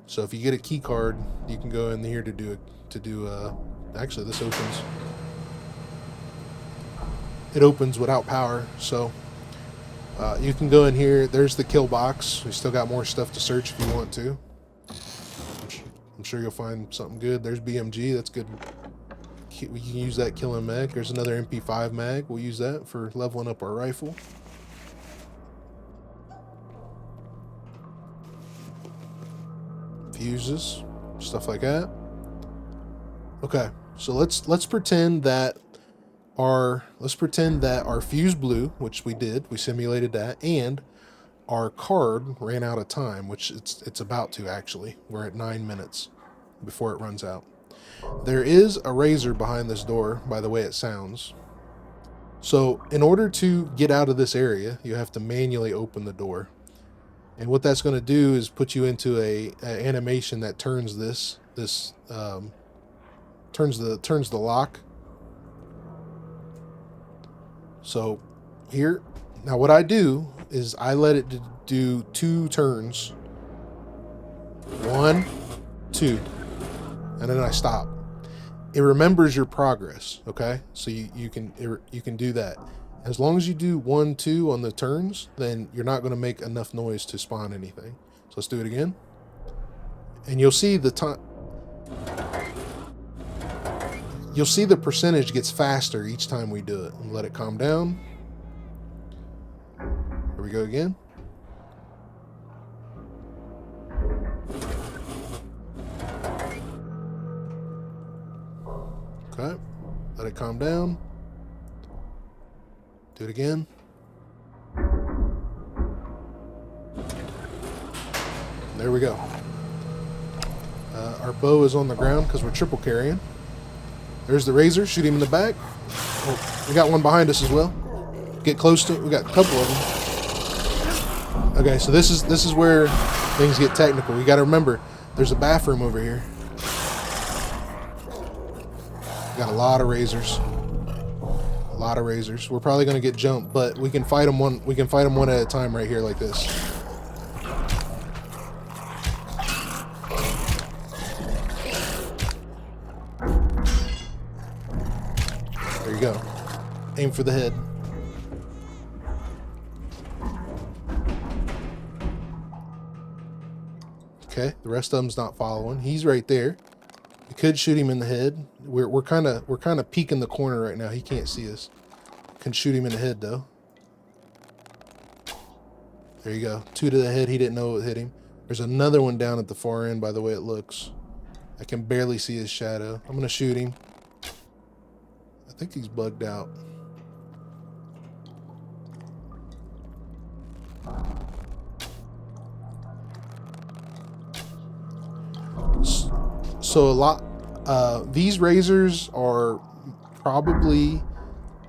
So if you get a key card, you can go in here to do actually this opens. It opens without power, so you can go in here. There's the kill box. We still got more stuff to search if you want to. I'm sure you'll find something good. There's BMG. That's good. We can use that killing mag. There's another MP5 mag. We'll use that for leveling up our rifle. Fuses, stuff like that. Okay, so let's pretend that our fuse blew, which we did. We simulated that, and our card ran out of time, which it's about to actually. We're at 9 minutes before it runs out. There is a razor behind this door, by the way it sounds. So in order to get out of this area, you have to manually open the door. And what that's going to do is put you into a animation that turns turns the lock. So here, now what I do is I let it do 2 turns. 1, 2, and then I stop. It remembers your progress. Okay, so you can do that. As long as you do 1, 2 on the turns, then you're not going to make enough noise to spawn anything. So let's do it again. And you'll see the time. you'll see the percentage gets faster each time we do it. Let it calm down. Here we go again. Okay, let it calm down. Do it again. There we go. Our bow is on the ground because we're triple carrying. There's the razor. Shoot him in the back. Oh, we got one behind us as well. Get close to it. We got a couple of them. Okay, so this is where things get technical. You got to remember, there's a bathroom over here. Got a lot of razors. A lot of razors. We're probably gonna get jumped, but we can fight them one. We can fight them one at a time right here, like this. There you go. Aim for the head. Okay, the rest of them's not following. He's right there. We could shoot him in the head. We're kind of peeking the corner right now. He can't see us. Can shoot him in the head though. There you go. 2 to the head. He didn't know it hit him. There's another one down at the far end by the way it looks. I can barely see his shadow. I'm gonna shoot him. I think he's bugged out. So a lot, these razors are probably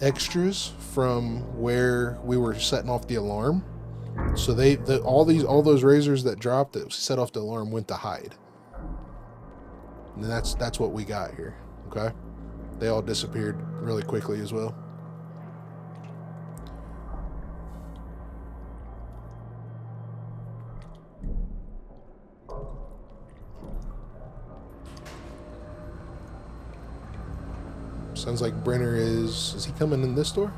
extras from where we were setting off the alarm. So all those razors that dropped that set off the alarm went to hide. And that's what we got here. Okay, they all disappeared really quickly as well. Sounds like Brenner is he coming in this door?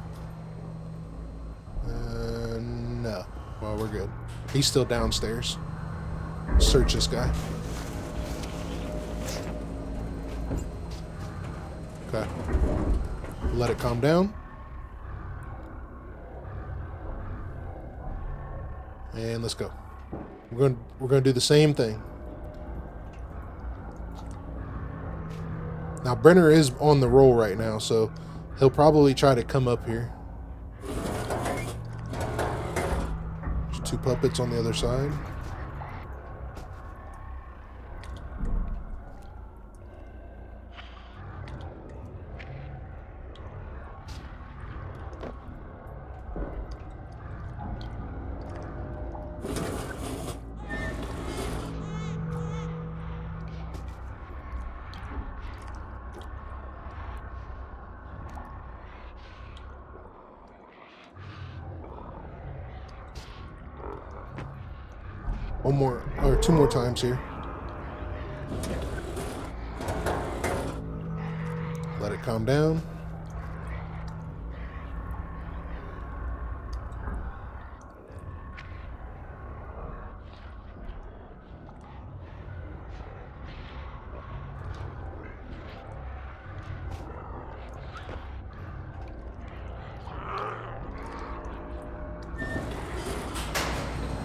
No. Well, we're good. He's still downstairs. Search this guy. Okay. Let it calm down. And let's go. We're going to do the same thing. Now, Brenner is on the roll right now, so he'll probably try to come up here. There's 2 puppets on the other side. One more, or 2 more times here. Let it calm down.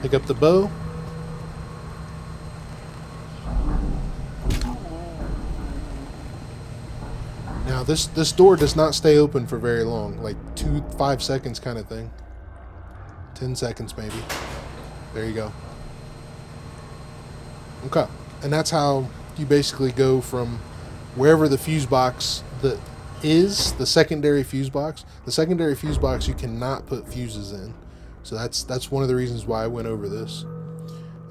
Pick up the bow. Now this door does not stay open for very long, like 5 seconds kind of thing. 10 seconds maybe. There you go. Okay, and that's how you basically go from wherever the fuse box that is, the secondary fuse box. The secondary fuse box you cannot put fuses in. So that's one of the reasons why I went over this.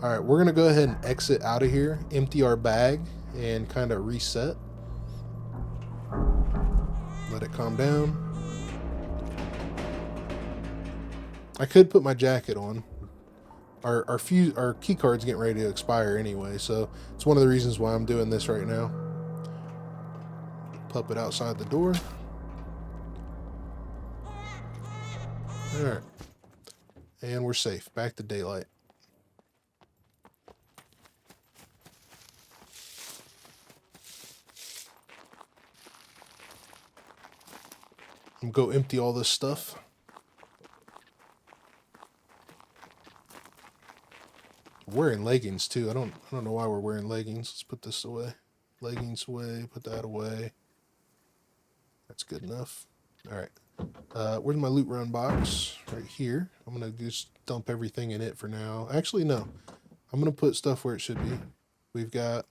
All right, we're gonna go ahead and exit out of here, empty our bag, and kind of reset. Let it calm down. I could put my jacket on. Our key card's getting ready to expire anyway, so it's one of the reasons why I'm doing this right now. Puppet outside the door. All right. And we're safe. Back to daylight. I'm gonna go empty all this stuff. We're wearing leggings too. I don't know why we're wearing leggings. Let's put this away. Leggings away, put that away. That's good enough. All right. Where's my loot run box? Right here. I'm gonna just dump everything in it for now. Actually, no. I'm gonna put stuff where it should be. We've got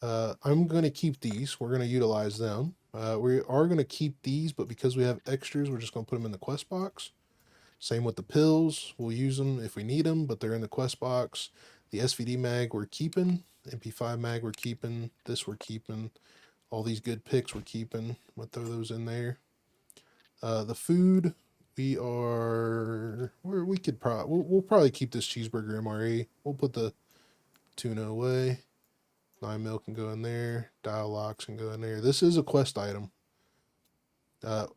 I'm gonna keep these. We're gonna utilize them. We are gonna keep these, but because we have extras, we're just gonna put them in the quest box. Same with the pills. We'll use them if we need them, but they're in the quest box. The SVD mag we're keeping. MP5 mag we're keeping. This we're keeping. All these good picks we're keeping. We'll throw those in there. The food, we could probably, we'll probably keep this cheeseburger MRE. We'll put the tuna away. 9mm can go in there. Dial locks can go in there. This is a quest item.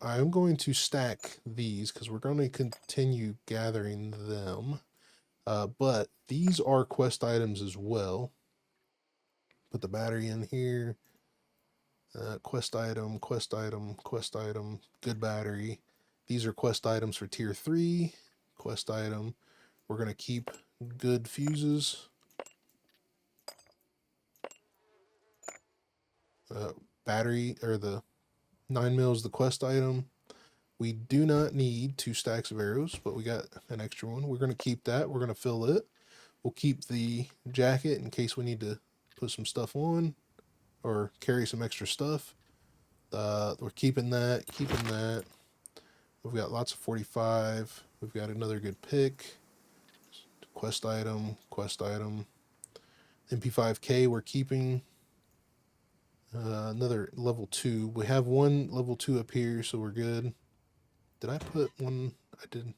I'm going to stack these because we're going to continue gathering them. But these are quest items as well. Put the battery in here. Quest item, quest item, quest item, good battery. These are quest items for tier 3. Quest item. We're going to keep good fuses. Battery, or the 9mm is the quest item. We do not need 2 stacks of arrows, but we got an extra one. We're going to keep that. We're going to fill it. We'll keep the jacket in case we need to put some stuff on or carry some extra stuff. We're keeping that, keeping that. We've got lots of 45. We've got another good pick. Quest item, quest item. MP5K we're keeping. Another level 2. We have one level 2 up here, so we're good. Did I put one? I didn't.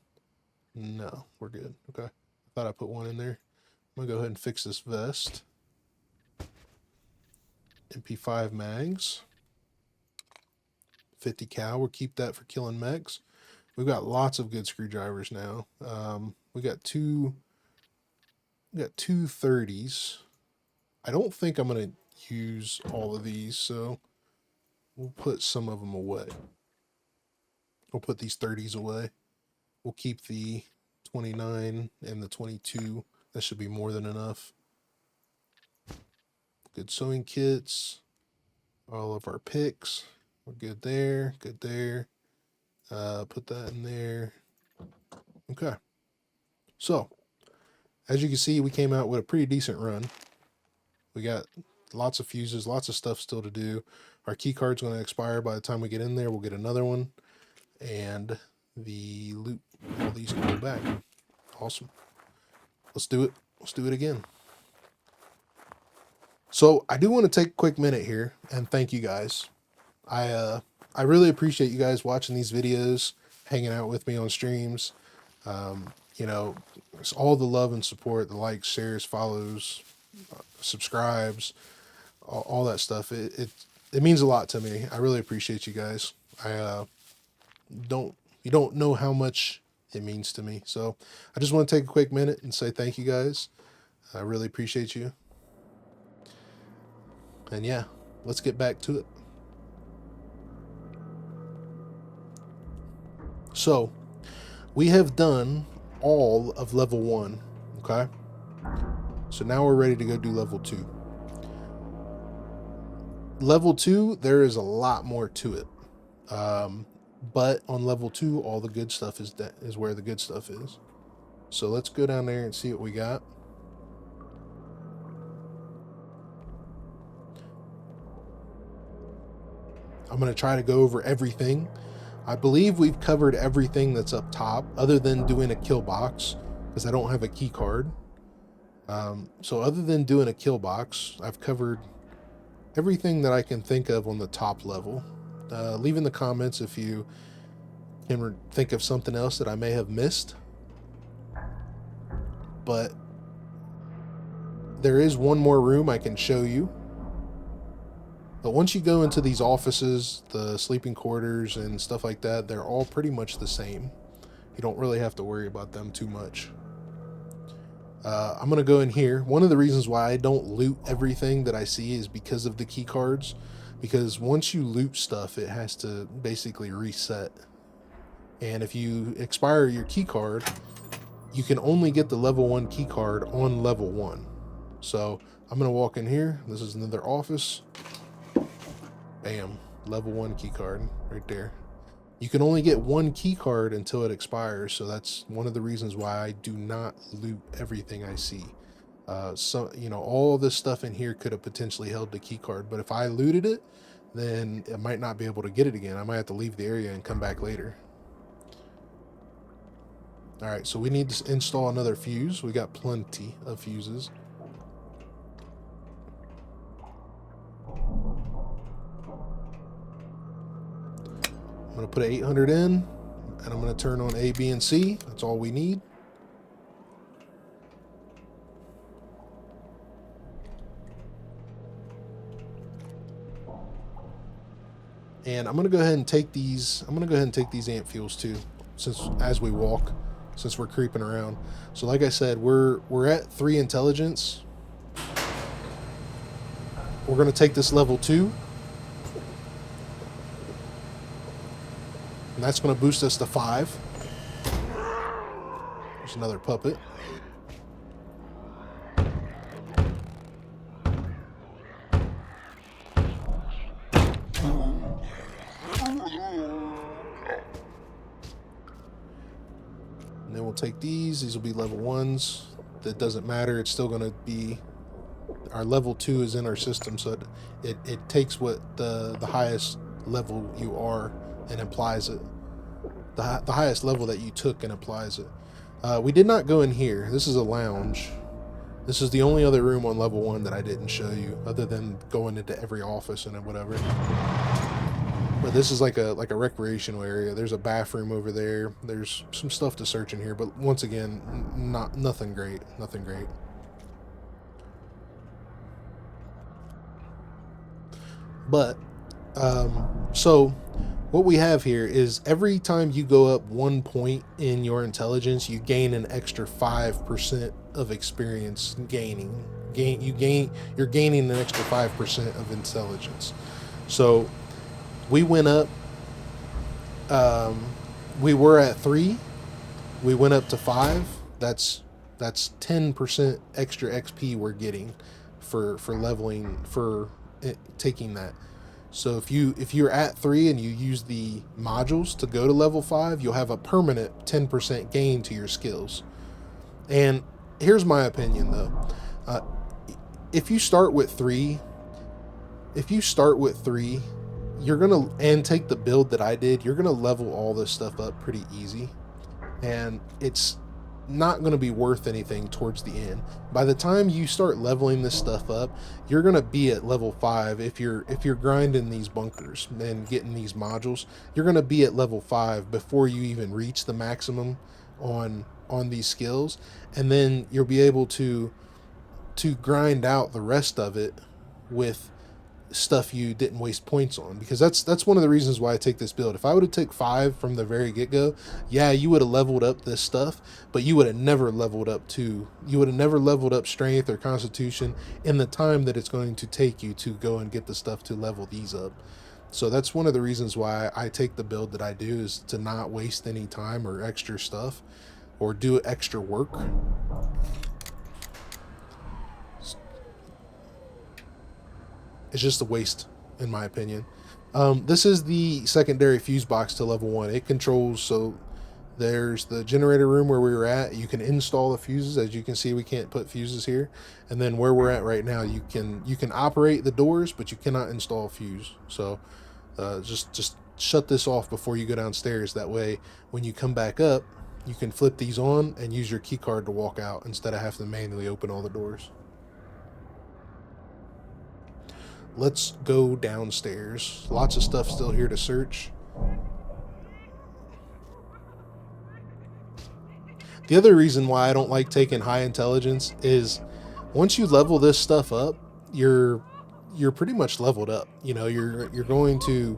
No, we're good. Okay. I thought I put one in there. I'm going to go ahead and fix this vest. MP5 mags. 50 cal. We'll keep that for killing mechs. We've got lots of good screwdrivers now. We got two 30s. I don't think I'm going to use all of these, so we'll put some of them away. We'll put these 30s away. We'll keep the 29 and the 22. That should be more than enough. Good sewing kits. All of our picks. We're good there. Good there. Put that in there. Okay. So, as you can see, we came out with a pretty decent run. We got lots of fuses, lots of stuff still to do. Our key card's going to expire by the time we get in there. We'll get another one. And the loot, all these can go back. Awesome. Let's do it. Let's do it again. So I do want to take a quick minute here and thank you guys. I really appreciate you guys watching these videos, hanging out with me on streams. You know, it's all the love and support, the likes, shares, follows, subscribes, all that stuff. It means a lot to me. I really appreciate you guys. You don't know how much it means to me. So I just want to take a quick minute and say thank you guys. I really appreciate you. And yeah, let's get back to it. So we have done all of level 1. Okay. So now we're ready to go do level 2. Level 2, there is a lot more to it. But on level 2, all the good stuff is where the good stuff is. So let's go down there and see what we got. I'm going to try to go over everything. I believe we've covered everything that's up top, other than doing a kill box, because I don't have a key card. So other than doing a kill box, I've covered everything that I can think of on the top level. Leave in the comments if you can think of something else that I may have missed. But there is one more room I can show you. But once you go into these offices, the sleeping quarters and stuff like that, they're all pretty much the same. You don't really have to worry about them too much. I'm going to go in here. One of the reasons why I don't loot everything that I see is because of the key cards. because once you loot stuff, it has to basically reset. And if you expire your key card, you can only get the level 1 key card on level 1. So I'm gonna walk in here. This is another office. Bam, level 1 key card right there. You can only get 1 key card until it expires, so that's one of the reasons why I do not loot everything I see. So, you know, all this stuff in here could have potentially held the key card, but if I looted it, then I might not be able to get it again. I might have to leave the area and come back later. All right, so we need to install another fuse. We got plenty of fuses. I'm gonna put an 800 in, and I'm gonna turn on A, B, and C. That's all we need. And I'm gonna go ahead and take these. I'm gonna go ahead and take these amp fuels too, as we walk, since we're creeping around. So like I said, we're at 3 intelligence. We're gonna take this level 2. And that's going to boost us to 5. There's another puppet. And then we'll take these. These will be level 1s. That doesn't matter. It's still going to be... Our level 2 is in our system, so it takes what the highest level you are and applies it. The highest level that you took and applies it. We did not go in here. This is a lounge. This is the only other room on level 1 that I didn't show you, other than going into every office and whatever. But this is like a recreational area. There's a bathroom over there. There's some stuff to search in here, but once again, nothing great. Nothing great. But so what we have here is every time you go up 1 point in your intelligence, you gain an extra 5% of experience gaining. You're gaining an extra 5% of intelligence. So we went up, we were at 3, we went up to 5. That's 10% extra XP we're getting for leveling, for taking that. So if you're at 3 and you use the modules to go to level 5, you'll have a permanent 10% gain to your skills. And here's my opinion though. If you start with 3, you're gonna, and take the build that I did, you're gonna level all this stuff up pretty easy. And it's not going to be worth anything towards the end. By the time you start leveling this stuff up, you're going to be at level 5. If you're grinding these bunkers and getting these modules, you're going to be at level 5 before you even reach the maximum on these skills, and then you'll be able to grind out the rest of it with stuff you didn't waste points on, because that's one of the reasons why I take this build. If I would have took 5 from the very get-go, yeah, you would have leveled up this stuff, but you would have never leveled up strength or constitution in the time that it's going to take you to go and get the stuff to level these up. So that's one of the reasons why I take the build that I do, is to not waste any time or extra stuff or do extra work. It's just a waste, in my opinion. This is the secondary fuse box to level 1. It controls, so there's the generator room where we were at. You can install the fuses. As you can see, we can't put fuses here. And then where we're at right now, you can operate the doors, but you cannot install a fuse. So just shut this off before you go downstairs. That way, when you come back up, you can flip these on and use your key card to walk out instead of having to manually open all the doors. Let's go downstairs. Lots of stuff still here to search. The other reason why I don't like taking high intelligence is once you level this stuff up, you're pretty much leveled up. You know, you're going to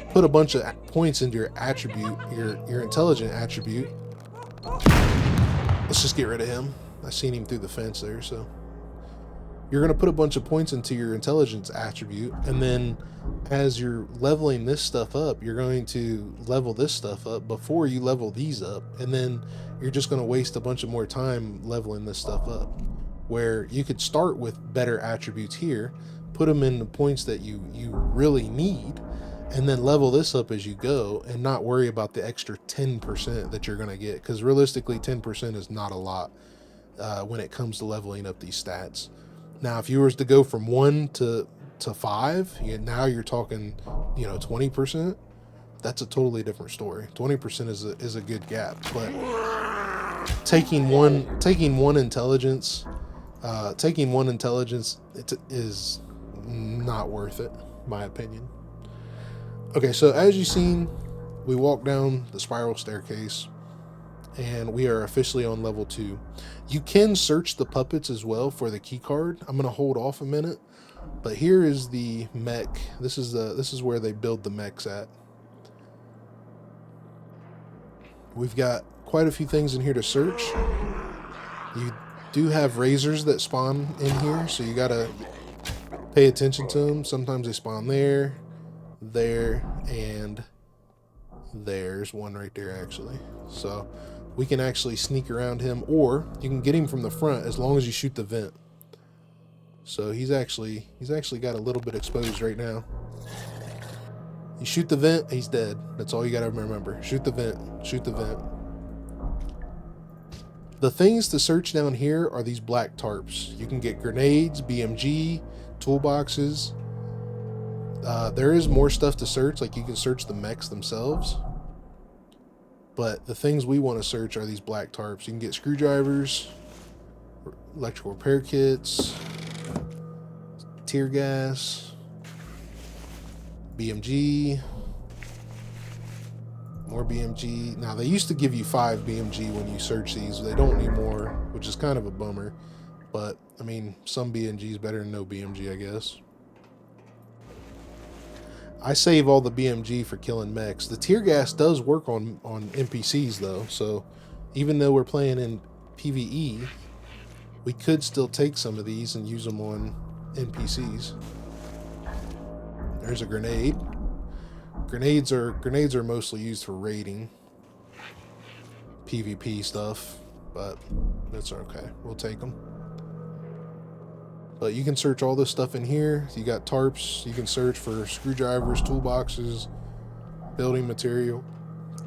put a bunch of points into your attribute, your intelligent attribute. Let's just get rid of him. I seen him through the fence there, so you're going to put a bunch of points into your intelligence attribute, and then as you're leveling this stuff up, you're going to level this stuff up before you level these up, and then you're just going to waste a bunch of more time leveling this stuff up, where you could start with better attributes here, put them in the points that you really need, and then level this up as you go and not worry about the extra 10% that you're going to get, because realistically 10% is not a lot when it comes to leveling up these stats. Now if you were to go from 1 to 5, now you're talking 20%. That's a totally different story. 20% is a good gap, but taking one intelligence it is not worth it, in my opinion. Okay, so as you've seen, we walk down the spiral staircase and we are officially on level 2. You can search the puppets as well for the key card. I'm going to hold off a minute, but here is the mech. This is where they build the mechs at. We've got quite a few things in here to search. You do have razors that spawn in here, so you got to pay attention to them. Sometimes they spawn there, and there's one right there actually. So we can actually sneak around him, or you can get him from the front as long as you shoot the vent. So he's actually got a little bit exposed right now. You shoot the vent, he's dead. That's all you gotta remember. Shoot the vent, shoot the vent. The things to search down here are these black tarps. You can get grenades, BMG, toolboxes. There is more stuff to search, like you can search the mechs themselves. But the things we want to search are these black tarps. You can get screwdrivers, electrical repair kits, tear gas, BMG, more BMG. Now they used to give you 5 BMG when you search these. They don't anymore, which is kind of a bummer. But I mean, some BMG is better than no BMG, I guess. I save all the BMG for killing mechs. The tear gas does work on NPCs though, so even though we're playing in PvE, we could still take some of these and use them on NPCs. There's a grenade. Grenades are mostly used for raiding, PvP stuff, but that's okay. We'll take them. But you can search all this stuff in here. You got tarps. You can search for screwdrivers, toolboxes, building material.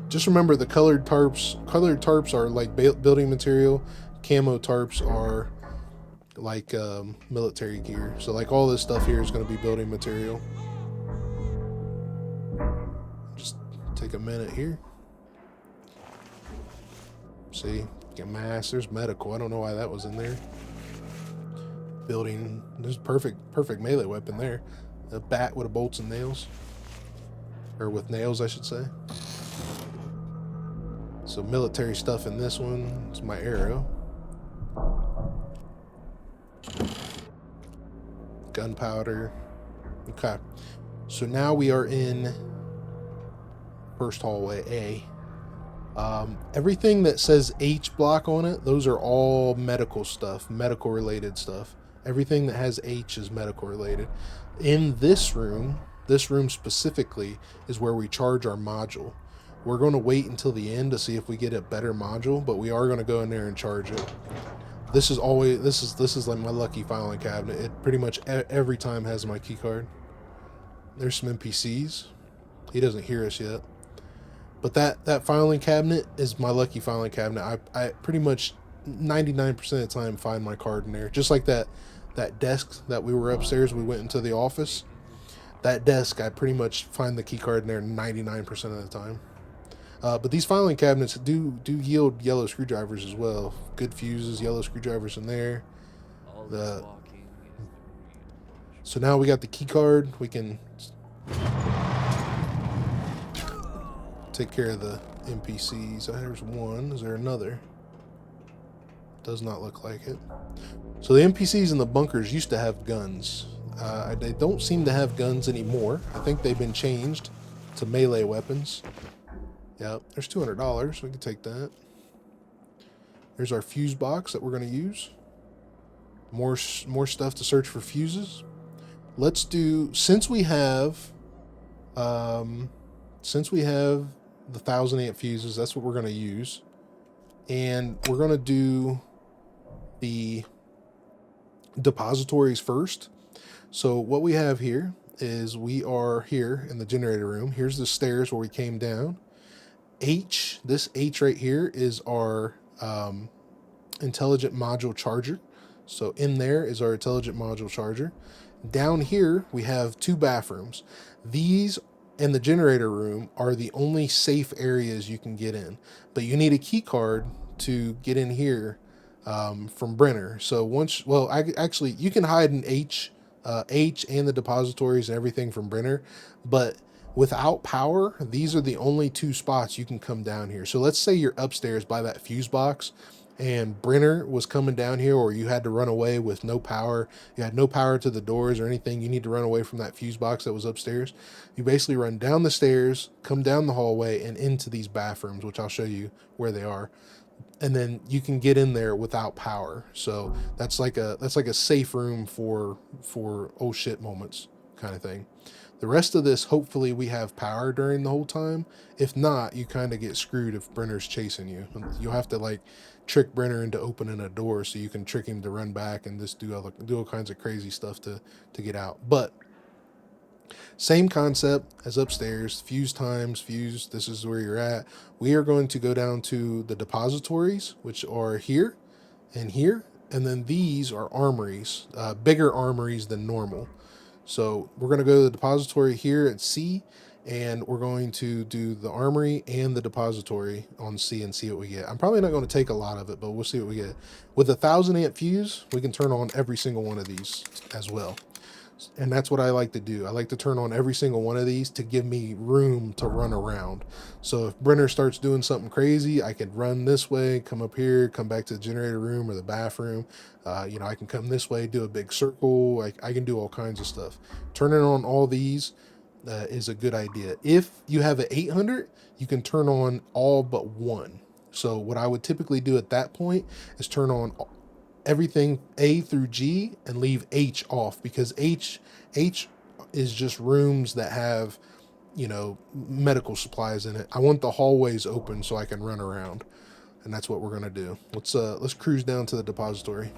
Just remember the colored tarps. Colored tarps are like building material. Camo tarps are like military gear. So like all this stuff here is going to be building material. Just take a minute here. See, get mass. There's medical. I don't know why that was in there. Building. There's perfect melee weapon there. A bat with a bolts and nails, or with nails, I should say. So military stuff in this one. It's my AIRO. Gunpowder. Okay. So now we are in first hallway A. Everything that says H block on it, those are all medical stuff, medical related stuff. Everything that has H is medical related. In this room specifically is where we charge our module. We're going to wait until the end to see if we get a better module, but we are going to go in there and charge it. This is like my lucky filing cabinet. It pretty much every time has my key card. There's some NPCs. He doesn't hear us yet. But that filing cabinet is my lucky filing cabinet. I pretty much 99% of the time find my card in there. Just like that desk that we were upstairs, we went into the office. That desk, I pretty much find the key card in there 99% of the time. But these filing cabinets do yield yellow screwdrivers as well. Good fuses, yellow screwdrivers in there. So now we got the key card. We can take care of the NPCs. There's one. Is there another? Does not look like it. So the NPCs in the bunkers used to have guns. They don't seem to have guns anymore. I think they've been changed to melee weapons. Yep, there's $200. We can take that. There's our fuse box that we're going to use. More stuff to search for fuses. Let's do, since we have the 1000 amp fuses, that's what we're going to use. And we're going to do the depositories first. So what we have here is we are here in the generator room. Here's the stairs where we came down. This H right here is our intelligent module charger. So in there is our intelligent module charger. Down here we have 2 bathrooms. These in the generator room are the only safe areas you can get in, but you need a key card to get in here from Brenner. So actually you can hide an H and the depositories and everything from Brenner, but without power, these are the only 2 spots you can come down here. So let's say you're upstairs by that fuse box and Brenner was coming down here, or you had to run away with no power. You had no power to the doors or anything. You need to run away from that fuse box that was upstairs. You basically run down the stairs, come down the hallway and into these bathrooms, which I'll show you where they are. And then you can get in there without power. So that's like a safe room for oh shit moments kind of thing. The rest of this, hopefully we have power during the whole time. If not, you kind of get screwed if Brenner's chasing you. You'll have to like trick Brenner into opening a door so you can trick him to run back and just do all kinds of crazy stuff to get out. But same concept as upstairs, fuse times, fuse, this is where you're at. We are going to go down to the depositories, which are here and here. And then these are armories, bigger armories than normal. So we're going to go to the depository here at C, and we're going to do the armory and the depository on C and see what we get. I'm probably not going to take a lot of it, but we'll see what we get. With a 1000 amp fuse, we can turn on every single one of these as well. And that's what I like to do. I like to turn on every single one of these to give me room to run around. So if Brenner starts doing something crazy, I could run this way, come up here, come back to the generator room or the bathroom. You know, I can come this way, do a big circle. I can do all kinds of stuff. Turning on all these is a good idea. If you have an 800, you can turn on all but one. So what I would typically do at that point is turn on everything A through G and leave H off, because H is just rooms that have, you know, medical supplies in it. I want the hallways open so I can run around, and that's what we're gonna do. Let's cruise down to the depository.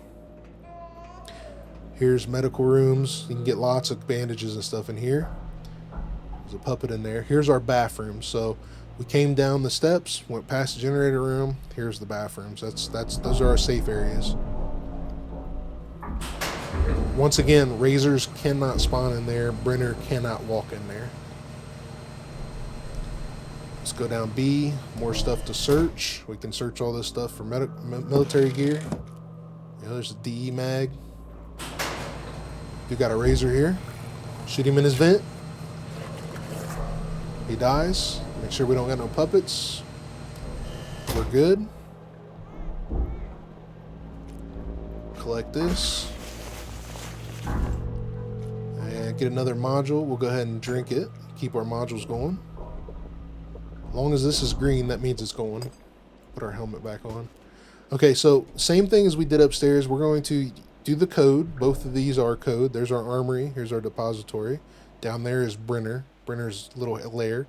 Here's medical rooms. You can get lots of bandages and stuff in here. There's a puppet in there. Here's our bathroom. So we came down the steps, went past the generator room. Here's the bathrooms. Those are our safe areas. Once again, razors cannot spawn in there. Brenner cannot walk in there. Let's go down B. More stuff to search. We can search all this stuff for military gear. You know, there's a DE mag. You got a razor here. Shoot him in his vent. He dies. Make sure we don't got no puppets. We're good. Collect this. And get another module. We'll go ahead and drink it. Keep our modules going. As long as this is green, that means it's going. Put our helmet back on. Okay, so same thing as we did upstairs. We're going to do the code. Both of these are code. There's our armory. Here's our depository. Down there is Brenner's little lair.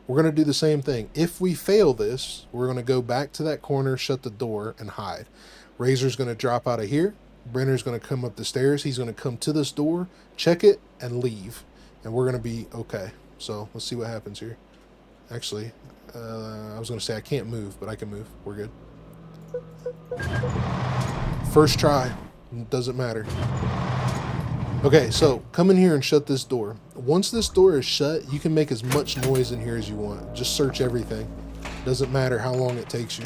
We're going to do the same thing. If we fail this, we're going to go back to that corner, shut the door, and hide. Razor's going to drop out of here. Brenner's going to come up the stairs. He's going to come to this door, check it, and leave. And we're going to be okay. So let's see what happens here. Actually, I was going to say I can't move, but I can move. We're good. First try. Doesn't matter. Okay, so come in here and shut this door. Once this door is shut, you can make as much noise in here as you want. Just search everything. Doesn't matter how long it takes you.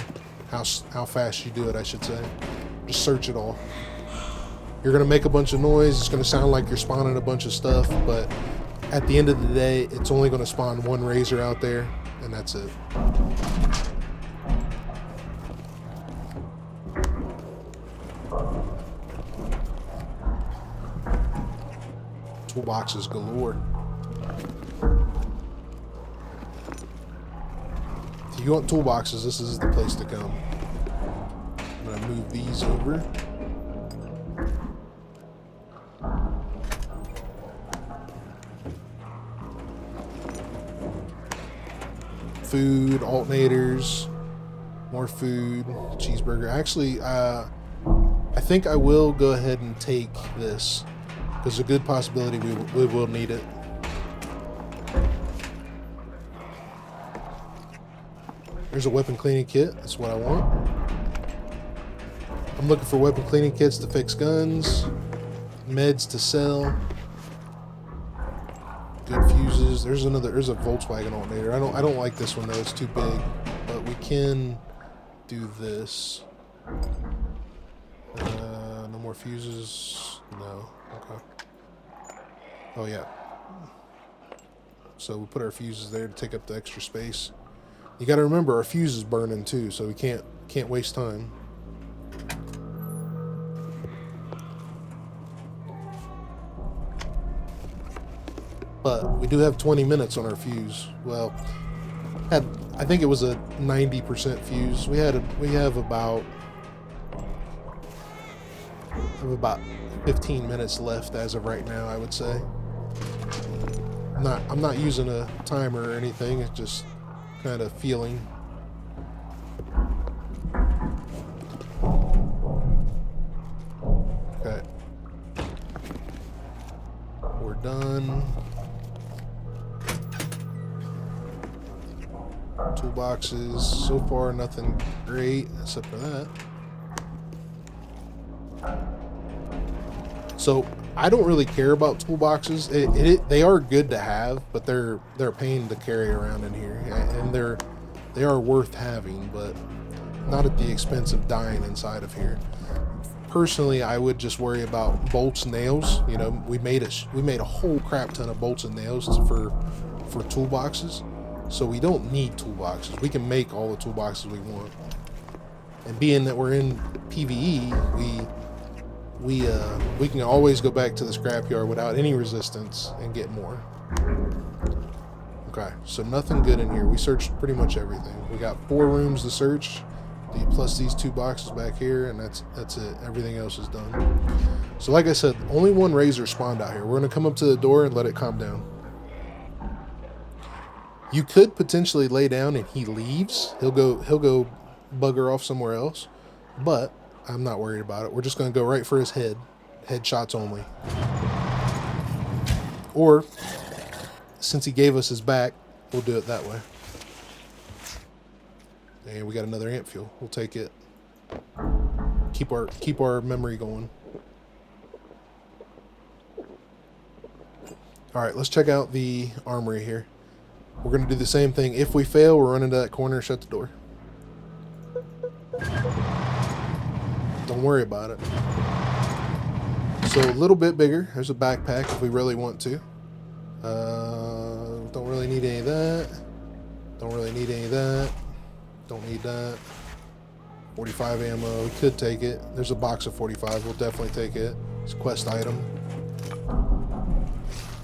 How fast you do it, I should say. Just search it all. You're going to make a bunch of noise. It's going to sound like you're spawning a bunch of stuff, but at the end of the day, it's only going to spawn one razor out there, and that's it. Toolboxes galore. If you want toolboxes, this is the place to come. I'm going to move these over. food, alternators, more food, cheeseburger. Actually, I think I will go ahead and take this. There's a good possibility we will need it. There's a weapon cleaning kit. That's what I want. I'm looking for weapon cleaning kits to fix guns, meds to sell, good fuses. There's a Volkswagen alternator. I don't like this one though. It's too big, but we can do this. No more fuses. No. Okay. Oh yeah. So we put our fuses there to take up the extra space. You got to remember our fuse is burning too, so we can't waste time. But we do have 20 minutes on our fuse. Well, I think it was a 90% fuse. We have about 15 minutes left as of right now, I would say. I'm not using a timer or anything. It's just kind of feeling. Okay. We're done. Toolboxes. So far, nothing great except for that. So I don't really care about toolboxes. They are good to have, but they're a pain to carry around in here, and they are worth having, but not at the expense of dying inside of here. Personally, I would just worry about bolts, nails. You know, we made a whole crap ton of bolts and nails for toolboxes, so we don't need toolboxes. We can make all the toolboxes we want, and being that we're in PvE, we can always go back to the scrapyard without any resistance and get more. Okay, so nothing good in here. We searched pretty much everything. We got 4 rooms to search, plus these 2 boxes back here, and that's it. Everything else is done. So like I said, only one Razor spawned out here. We're gonna come up to the door and let it calm down. You could potentially lay down and he leaves. He'll go bugger off somewhere else, but I'm not worried about it. We're just going to go right for his head. Headshots only. Or, since he gave us his back, we'll do it that way. And we got another amp fuel. We'll take it. Keep our memory going. Alright, let's check out the armory here. We're going to do the same thing. If we fail, we're running to that corner and shut the door. Don't worry about it. So a little bit bigger. There's a backpack if we really want to. Don't really need any of that. Don't really need any of that. Don't need that. 45 ammo. We could take it. There's a box of 45. We'll definitely take it. It's a quest item.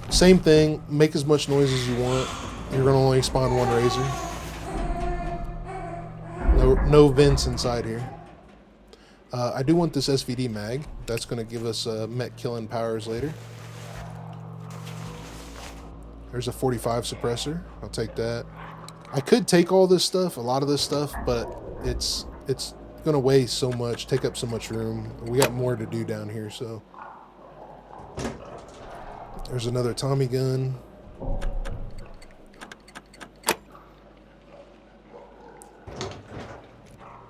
Same thing. Make as much noise as you want. You're going to only spawn 1 Razor. No vents inside here. I do want this SVD mag. That's going to give us mech killing powers later. There's a 45 suppressor. I'll take that. I could take all this stuff, a lot of this stuff, but it's going to weigh so much, take up so much room. We got more to do down here, so. There's another Tommy gun.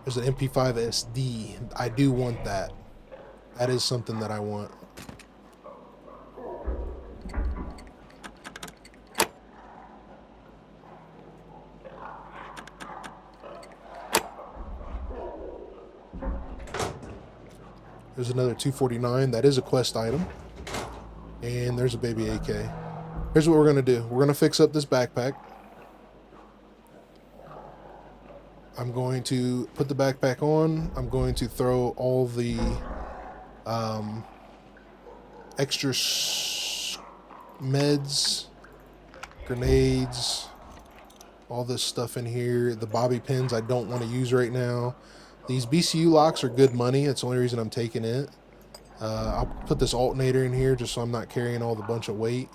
There's an MP5 SD. I do want that. That is something that I want. There's another 249. That is a quest item. And there's a baby AK. Here's what we're going to do. We're going to fix up this backpack. I'm going to put the backpack on. I'm going to throw all the extra meds, grenades, all this stuff in here. The bobby pins I don't want to use right now. These BCU locks are good money. That's the only reason I'm taking it. I'll put this alternator in here just so I'm not carrying all the bunch of weight.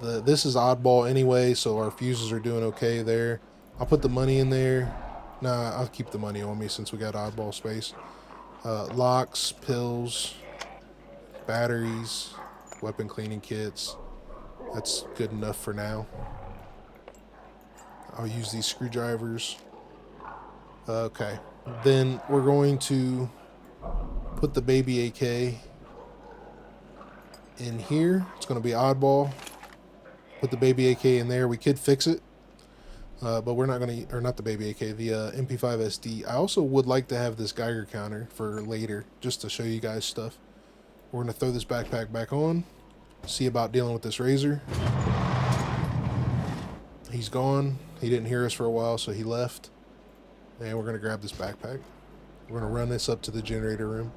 This is oddball anyway, so our fuses are doing okay there. I'll put the money in there. Nah, I'll keep the money on me since we got oddball space. Locks, pills, batteries, weapon cleaning kits. That's good enough for now. I'll use these screwdrivers. Okay. Then we're going to put the baby AK in here. It's going to be oddball. Put the baby AK in there. We could fix it, but we're not going to, or not the baby AK, the MP5 SD. I also would like to have this Geiger counter for later, just to show you guys stuff. We're going to throw this backpack back on, see about dealing with this Razor. He's gone. He didn't hear us for a while, so he left. And we're going to grab this backpack. We're going to run this up to the generator room.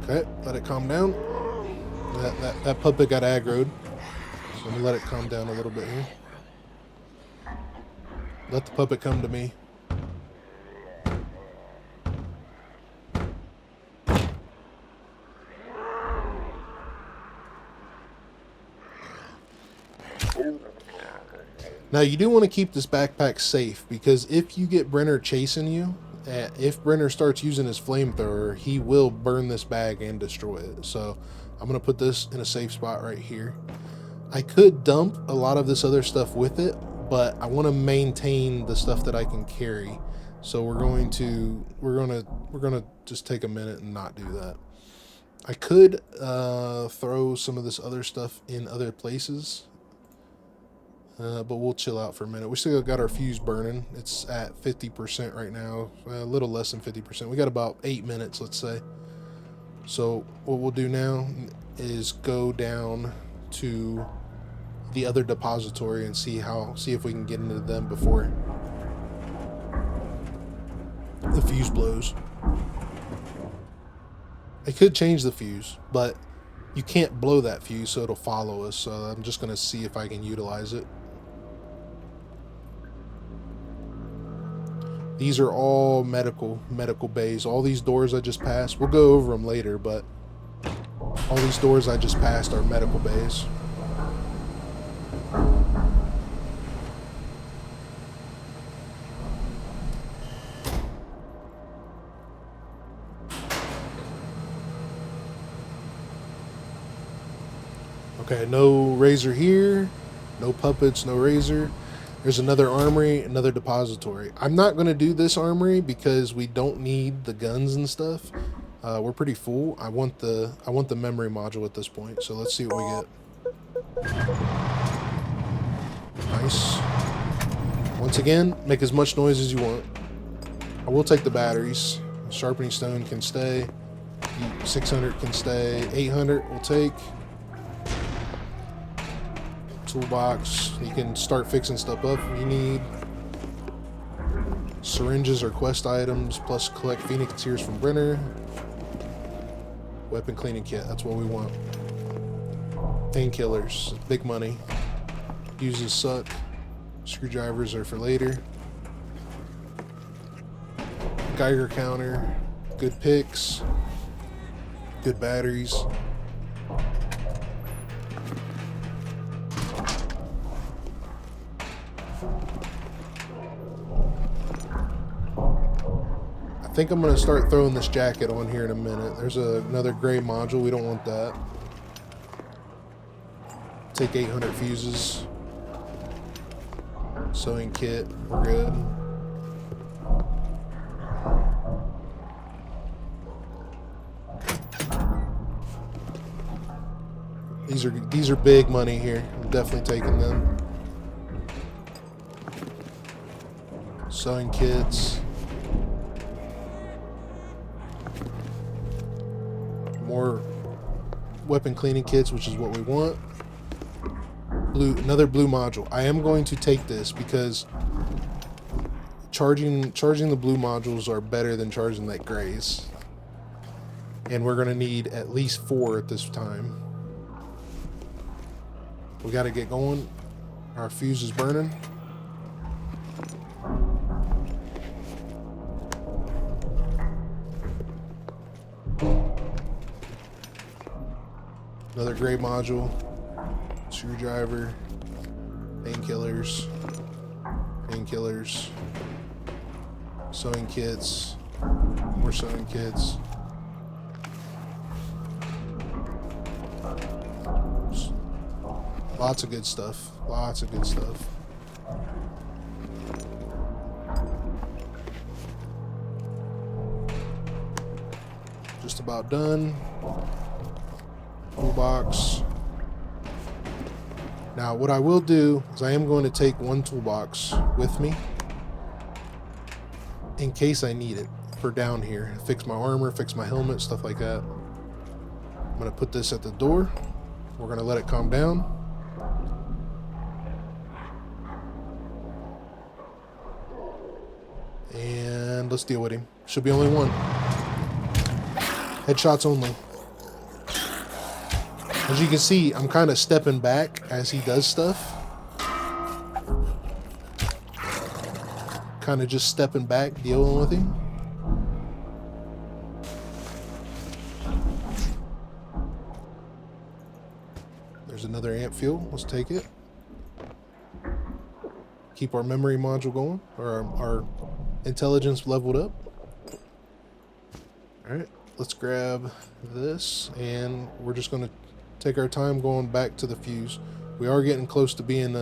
Okay, let it calm down. That puppet got aggroed. So let me let it calm down a little bit here. Let the puppet come to me. Now you do want to keep this backpack safe, because if you get Brenner chasing you, if Brenner starts using his flamethrower, he will burn this bag and destroy it. So I'm going to put this in a safe spot right here. I could dump a lot of this other stuff with it, but I want to maintain the stuff that I can carry. So we're going to just take a minute and not do that. I could throw some of this other stuff in other places. But we'll chill out for a minute. We still got our fuse burning. It's at 50% right now, a little less than 50%. We got about 8 minutes, let's say. So what we'll do now is go down to the other depository and see if we can get into them before the fuse blows. I could change the fuse, but you can't blow that fuse, so it'll follow us. So I'm just going to see if I can utilize it. These are all medical bays. All these doors I just passed, we'll go over them later, but all these doors I just passed are medical bays. Okay, no Razor here, no puppets, no Razor. There's another armory, another depository. I'm not going to do this armory because we don't need the guns and stuff. We're pretty full. I want the memory module at this point. So let's see what we get. Nice. Once again, make as much noise as you want. I will take the batteries. Sharpening stone can stay. 600 can stay. 800 will take. Toolbox, you can start fixing stuff up if you need. Syringes are quest items, plus collect Phoenix tears from Brenner. Weapon cleaning kit, that's what we want. Painkillers, big money. Uses suck. Screwdrivers are for later. Geiger counter, good picks, good batteries. I think I'm going to start throwing this jacket on here in a minute. There's another gray module. We don't want that. Take 800 fuses. Sewing kit. We're good. These are big money here. I'm definitely taking them. Sewing kits. More weapon cleaning kits, which is what we want. Another blue module. I am going to take this because charging the blue modules are better than charging that grays. And we're going to need at least 4 at this time. We got to get going. Our fuse is burning. Another gray module, screwdriver, painkillers, sewing kits, more sewing kits. Lots of good stuff. Lots of good stuff. Just about done. Toolbox. Now, what I will do is I am going to take one toolbox with me in case I need it for down here. Fix my armor, fix my helmet, stuff like that. I'm going to put this at the door. We're going to let it calm down. And let's deal with him. Should be only one. Headshots only. As you can see, I'm kind of stepping back as he does stuff. Kind of just stepping back, dealing with him. There's another amp fuel. Let's take it. Keep our memory module going, or our intelligence leveled up. Alright, let's grab this, and we're just going to take our time going back to the fuse. We are getting close to being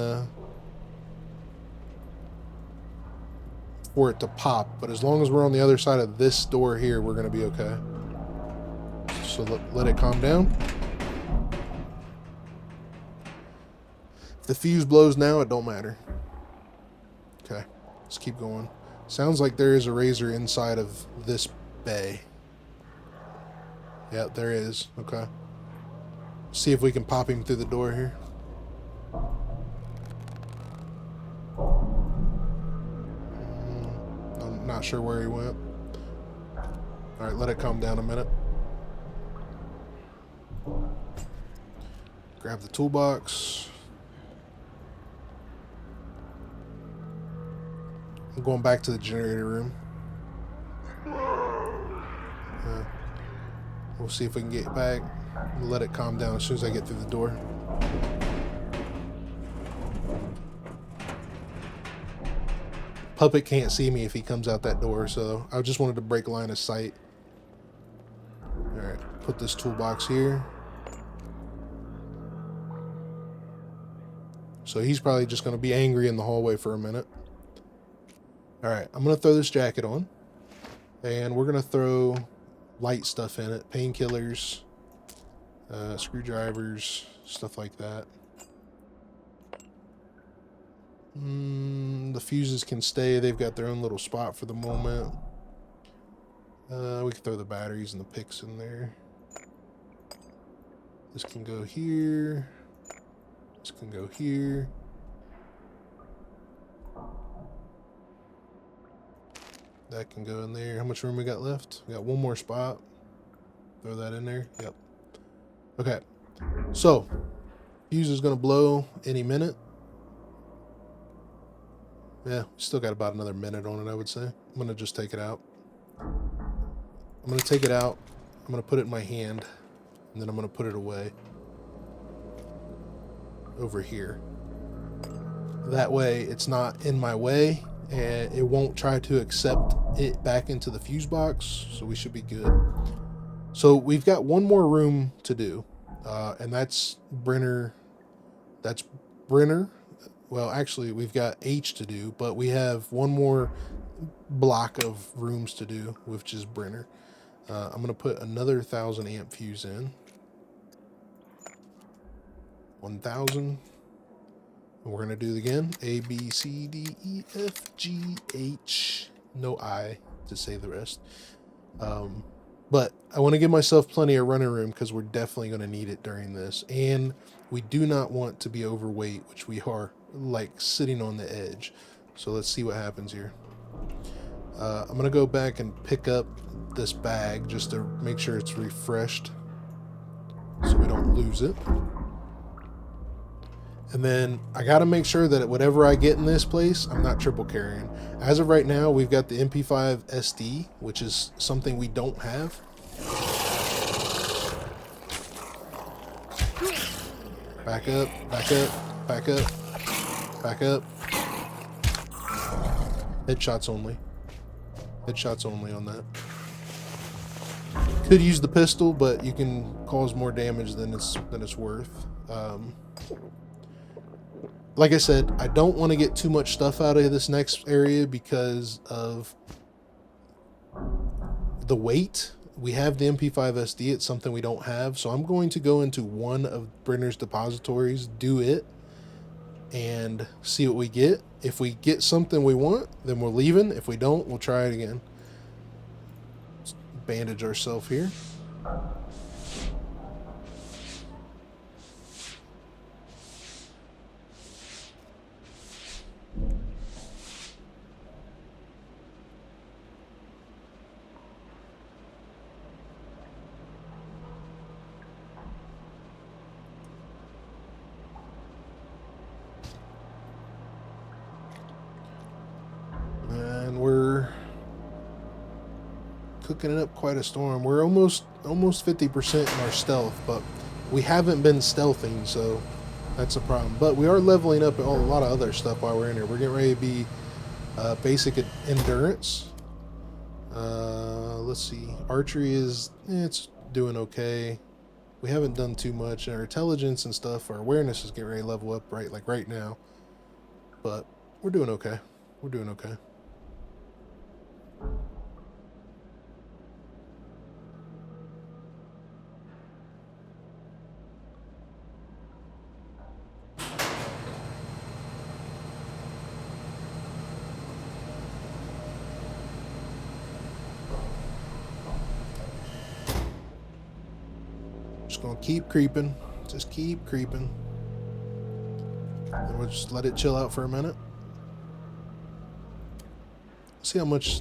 for it to pop, but as long as we're on the other side of this door here, we're going to be okay. So let it calm down. If the fuse blows now, it don't matter. Okay, let's keep going. Sounds like there is a razor inside of this bay. Yeah, there is. Okay. See if we can pop him through the door here. I'm not sure where he went. Alright, let it calm down a minute. Grab the toolbox. I'm going back to the generator room. We'll see if we can get back. Let it calm down as soon as I get through the door. Puppet can't see me if he comes out that door, so I just wanted to break line of sight. Alright, put this toolbox here. So he's probably just going to be angry in the hallway for a minute. Alright, I'm going to throw this jacket on. And we're going to throw light stuff in it. Painkillers, screwdrivers, stuff like that. The fuses can stay. They've got their own little spot for the moment. We can throw the batteries and the picks in there. This can go here. This can go here. That can go in there. How much room we got left? We got one more spot. Throw that in there. Yep. Okay. So, fuse is going to blow any minute. Yeah, still got about another minute on it, I would say. I'm going to just take it out. I'm going to take it out. I'm going to put it in my hand. And then I'm going to put it away. Over here. That way, it's not in my way. And it won't try to accept it back into the fuse box, so we should be good. So we've got one more room to do, and that's Brenner. That's Brenner. Well, actually, we've got H to do, but we have one more block of rooms to do, which is Brenner. I'm going to put another 1000 amp fuse in. 1000. And we're going to do it again. A, B, C, D, E, F, G, H. No I to say the rest. But I want to give myself plenty of running room because we're definitely going to need it during this. And we do not want to be overweight, which we are, like sitting on the edge. So let's see what happens here. I'm going to go back and pick up this bag just to make sure it's refreshed so we don't lose it. And then I got to make sure that whatever I get in this place, I'm not triple carrying. As of right now, we've got the MP5 SD, which is something we don't have. Back up, back up, back up, back up. Headshots only. Headshots only on that. Could use the pistol, but you can cause more damage than it's worth. Like I said, I don't want to get too much stuff out of this next area because of the weight. We have the MP5 SD. It's something we don't have, so I'm going to go into one of Brenner's depositories, do it, and see what we get. If we get something we want, then we're leaving. If we don't, we'll try it again. Let's bandage ourselves here. And we're cooking it up quite a storm. We're almost 50% in our stealth, but we haven't been stealthing, so that's a problem. But we are leveling up a lot of other stuff while we're in here. We're getting ready to be basic endurance. Let's see. Archery is it's doing okay. We haven't done too much. Our intelligence and stuff, our awareness is getting ready to level up right now. But we're doing okay. We're doing okay. Just gonna keep creeping. Just keep creeping. And we'll just let it chill out for a minute. See how much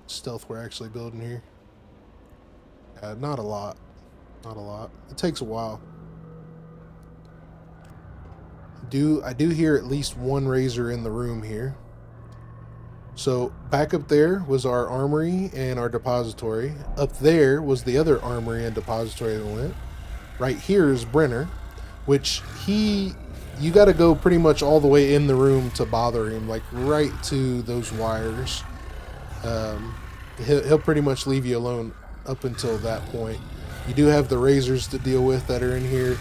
stealth we're actually building here. Not a lot. Not a lot. It takes a while. I do hear at least one razor in the room here. So back up there was our armory and our depository. Up there was the other armory and depository that went. Right here is Brenner, which you got to go pretty much all the way in the room to bother him, like right to those wires. He'll pretty much leave you alone up until that point. You do have the razors to deal with that are in here,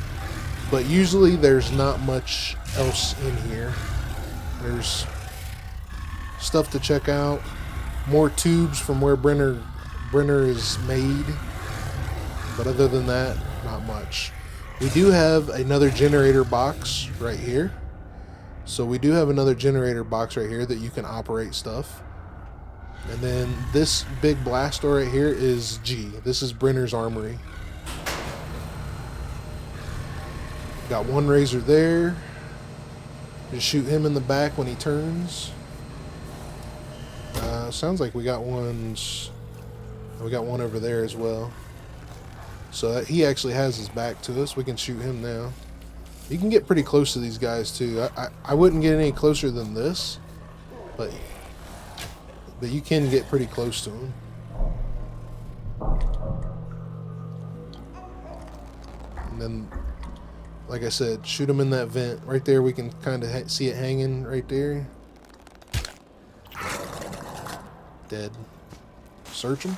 but usually there's not much else in here. There's stuff to check out, more tubes from where Brenner is made, but other than that, not much. We do have another generator box right here. So we do have another generator box right here that you can operate stuff. And then this big blast door right here is G. This is Brenner's armory. Got one razor there. Just shoot him in the back when he turns. Sounds like we got one over there as well. So he actually has his back to us. We can shoot him now. You can get pretty close to these guys too. I wouldn't get any closer than this, but you can get pretty close to them. And then, like I said, shoot them in that vent right there. We can kind of see it hanging right there. Dead. Search them.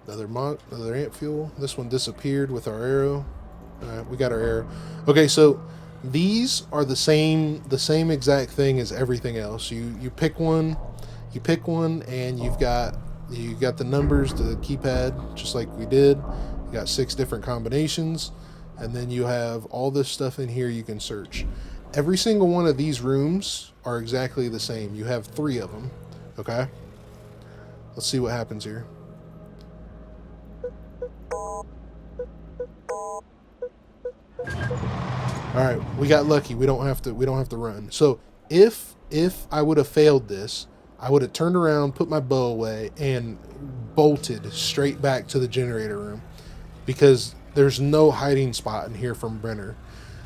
Another amp fuel. This one disappeared with our arrow. Alright, we got our arrow. Okay, so these are the same exact thing as everything else. You pick one, and you've got the numbers, the keypad, just like we did. You got 6 different combinations, and then you have all this stuff in here you can search. Every single one of these rooms are exactly the same. You have 3 of them. Okay? Let's see what happens here. All right, we got lucky. We don't have to run. So if I would have failed this, I would have turned around, put my bow away, and bolted straight back to the generator room, because there's no hiding spot in here from Brenner.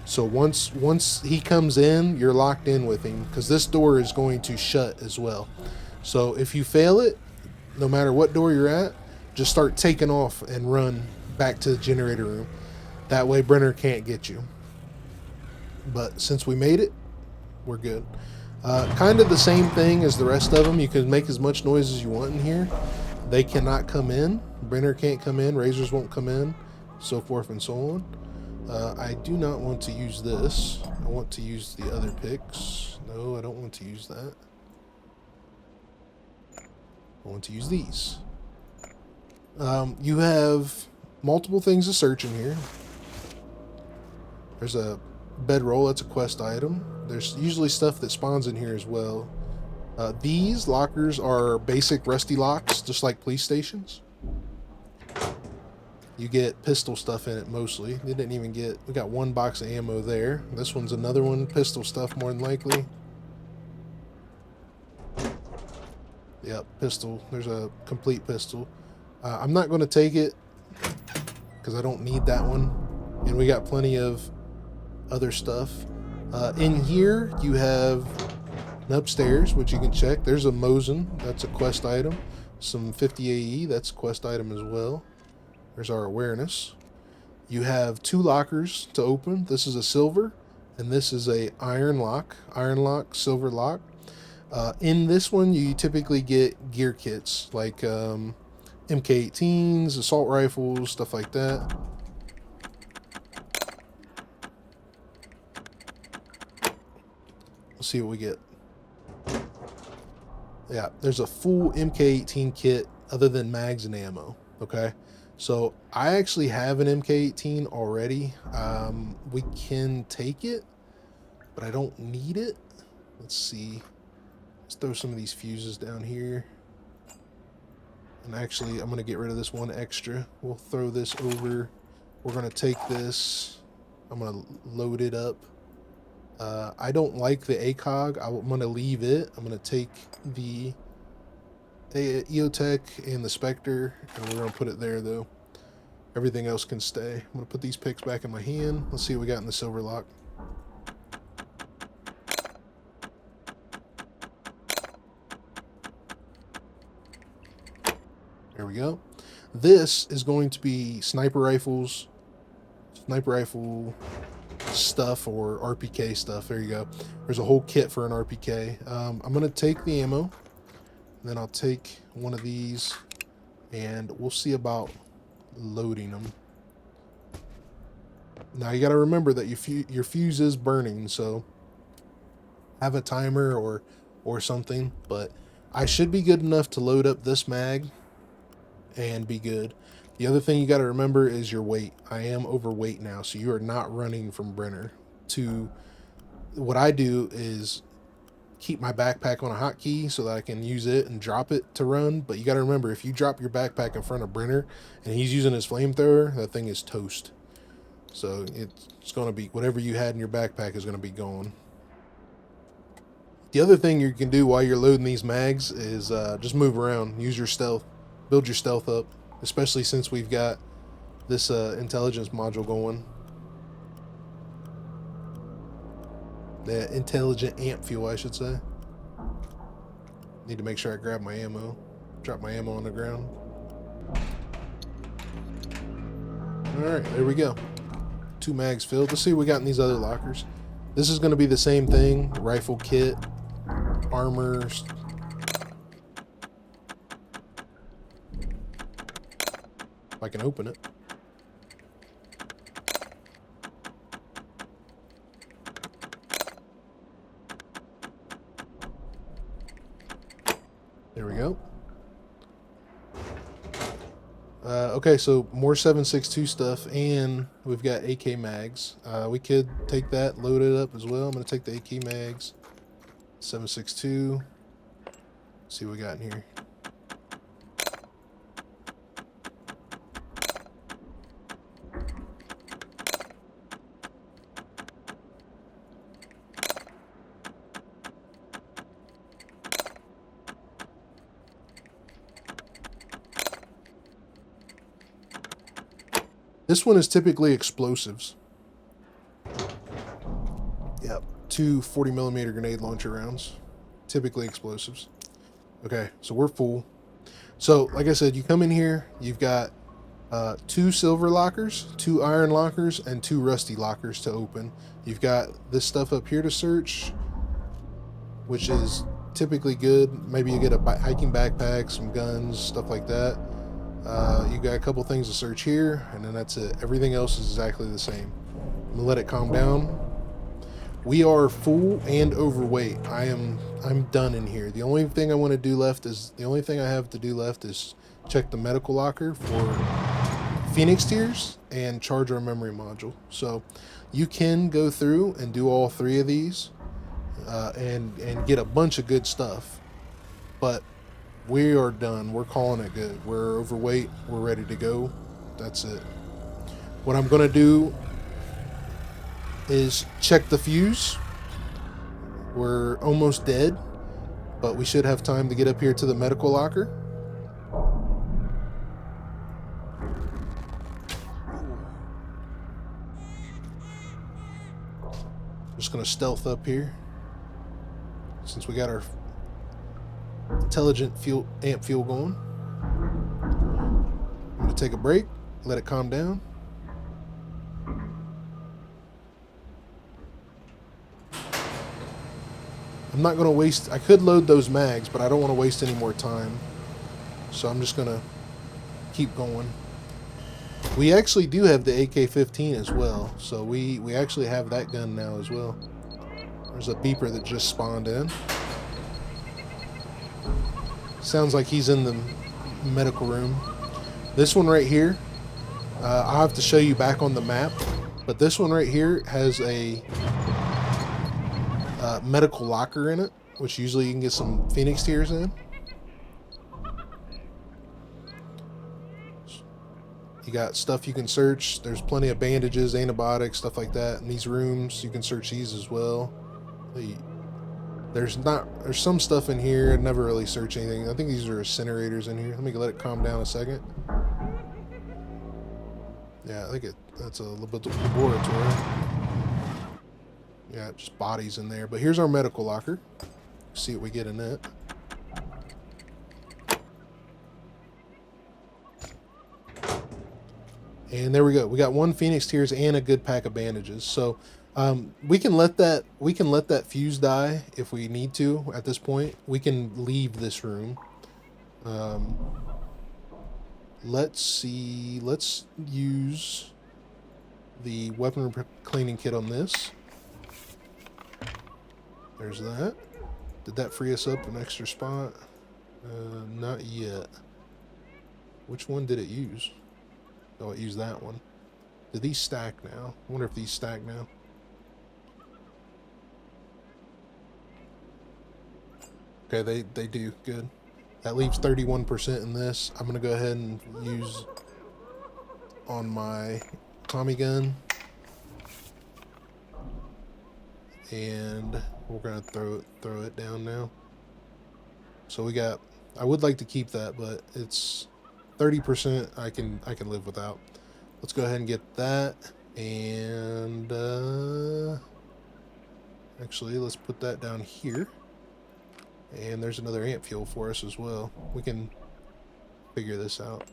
So once he comes in, you're locked in with him, because this door is going to shut as well. So if you fail it, no matter what door you're at, just start taking off and run back to the generator room. That way Brenner can't get you. But since we made it, we're good. Kind of the same thing as the rest of them. You can make as much noise as you want in here. They cannot come in. Brenner can't come in. Razors won't come in. So forth and so on. I do not want to use this. I want to use the other picks. No, I don't want to use that. I want to use these. You have multiple things to search in here. There's a bedroll. That's a quest item. There's usually stuff that spawns in here as well. These lockers are basic rusty locks, just like police stations. You get pistol stuff in it mostly. They didn't even get... We got one box of ammo there. This one's another one. Pistol stuff more than likely. Yep, pistol. There's a complete pistol. I'm not going to take it because I don't need that one. And we got plenty of other stuff. In here, you have an upstairs, which you can check. There's a Mosin. That's a quest item. Some 50 AE. That's a quest item as well. There's our awareness. You have two lockers to open. This is a silver, and this is a iron lock. Iron lock, silver lock. In this one, you typically get gear kits, like MK18s, assault rifles, stuff like that. Let's see what we get. Yeah, there's a full MK18 kit other than mags and ammo, okay? So I actually have an MK18 already. We can take it, but I don't need it. Let's see. Let's throw some of these fuses down here. And actually, I'm going to get rid of this one extra. We'll throw this over. We're going to take this. I'm going to load it up. I don't like the ACOG. I'm going to leave it. I'm going to take the EOTech and the Spectre, and we're going to put it there, though. Everything else can stay. I'm going to put these picks back in my hand. Let's see what we got in the silver lock. There we go. This is going to be sniper rifles, sniper rifle stuff, or RPK stuff. There you go. There's a whole kit for an RPK. I'm going to take the ammo. Then I'll take one of these, and we'll see about loading them. Now you got to remember that your fuse is burning, so have a timer or something. But I should be good enough to load up this mag and be good. The other thing you got to remember is your weight. I am overweight now, so you are not running from Brenner. What I do is keep my backpack on a hotkey so that I can use it and drop it to run. But you got to remember, if you drop your backpack in front of Brenner and he's using his flamethrower, that thing is toast. So it's going to be, whatever you had in your backpack is going to be gone. The other thing you can do while you're loading these mags is just move around, use your stealth, build your stealth up, especially since we've got this intelligence module going. The intelligent amp fuel, I should say. Need to make sure I grab my ammo. Drop my ammo on the ground. Alright, there we go. 2 mags filled. Let's see what we got in these other lockers. This is going to be the same thing. Rifle kit, armor. If I can open it. There we go. Okay, so more 7.62 stuff, and we've got AK mags. We could take that, load it up as well. I'm going to take the AK mags. 7.62. See what we got in here. This one is typically explosives. Yep, 2 40mm grenade launcher rounds. Typically explosives. Okay, so we're full. So, like I said, you come in here, you've got 2 silver lockers, 2 iron lockers, and 2 rusty lockers to open. You've got this stuff up here to search, which is typically good. Maybe you get a hiking backpack, some guns, stuff like that. You got a couple things to search here, and then that's it. Everything else is exactly the same. I'm gonna let it calm down. We are full and overweight. I'm done in here. The only thing I want to do left is check the medical locker for Phoenix tiers and charge our memory module. So you can go through and do all 3 of these and get a bunch of good stuff, but we are done. We're calling it good. We're overweight. We're ready to go. That's it. What I'm gonna do is check the fuse. We're almost dead, but we should have time to get up here to the medical locker. Just gonna stealth up here since we got our intelligent amp fuel going. I'm gonna take a break, let it calm down. I'm not gonna waste, I could load those mags, but I don't want to waste any more time. So I'm just gonna keep going. We actually do have the AK-15 as well, so we actually have that gun now as well. There's a beeper that just spawned in. Sounds like he's in the medical room. This one right here, I'll have to show you back on the map, but this one right here has a medical locker in it, which usually you can get some Phoenix tiers in. You got stuff you can search. There's plenty of bandages, antibiotics, stuff like that. In these rooms, you can search these as well. There's some stuff in here. I never really search anything. I think these are incinerators in here. Let me let it calm down a second. Yeah, I think that's a little bit of laboratory. Yeah, just bodies in there. But here's our medical locker. See what we get in it. And there we go. We got 1 Phoenix tiers and a good pack of bandages. So we can let that fuse die if we need to. At this point, we can leave this room. Let's see. Let's use the weapon cleaning kit on this. There's that. Did that free us up an extra spot? Not yet. Which one did it use? Oh, it used that one. Did these stack now? I wonder if these stack now. Okay, they do. Good. That leaves 31% in this. I'm going to go ahead and use on my Tommy gun. And we're going to throw it down now. So we got, I would like to keep that, but it's 30% I can live without. Let's go ahead and get that, and actually let's put that down here. And there's another amp fuel for us as well. We can figure this out.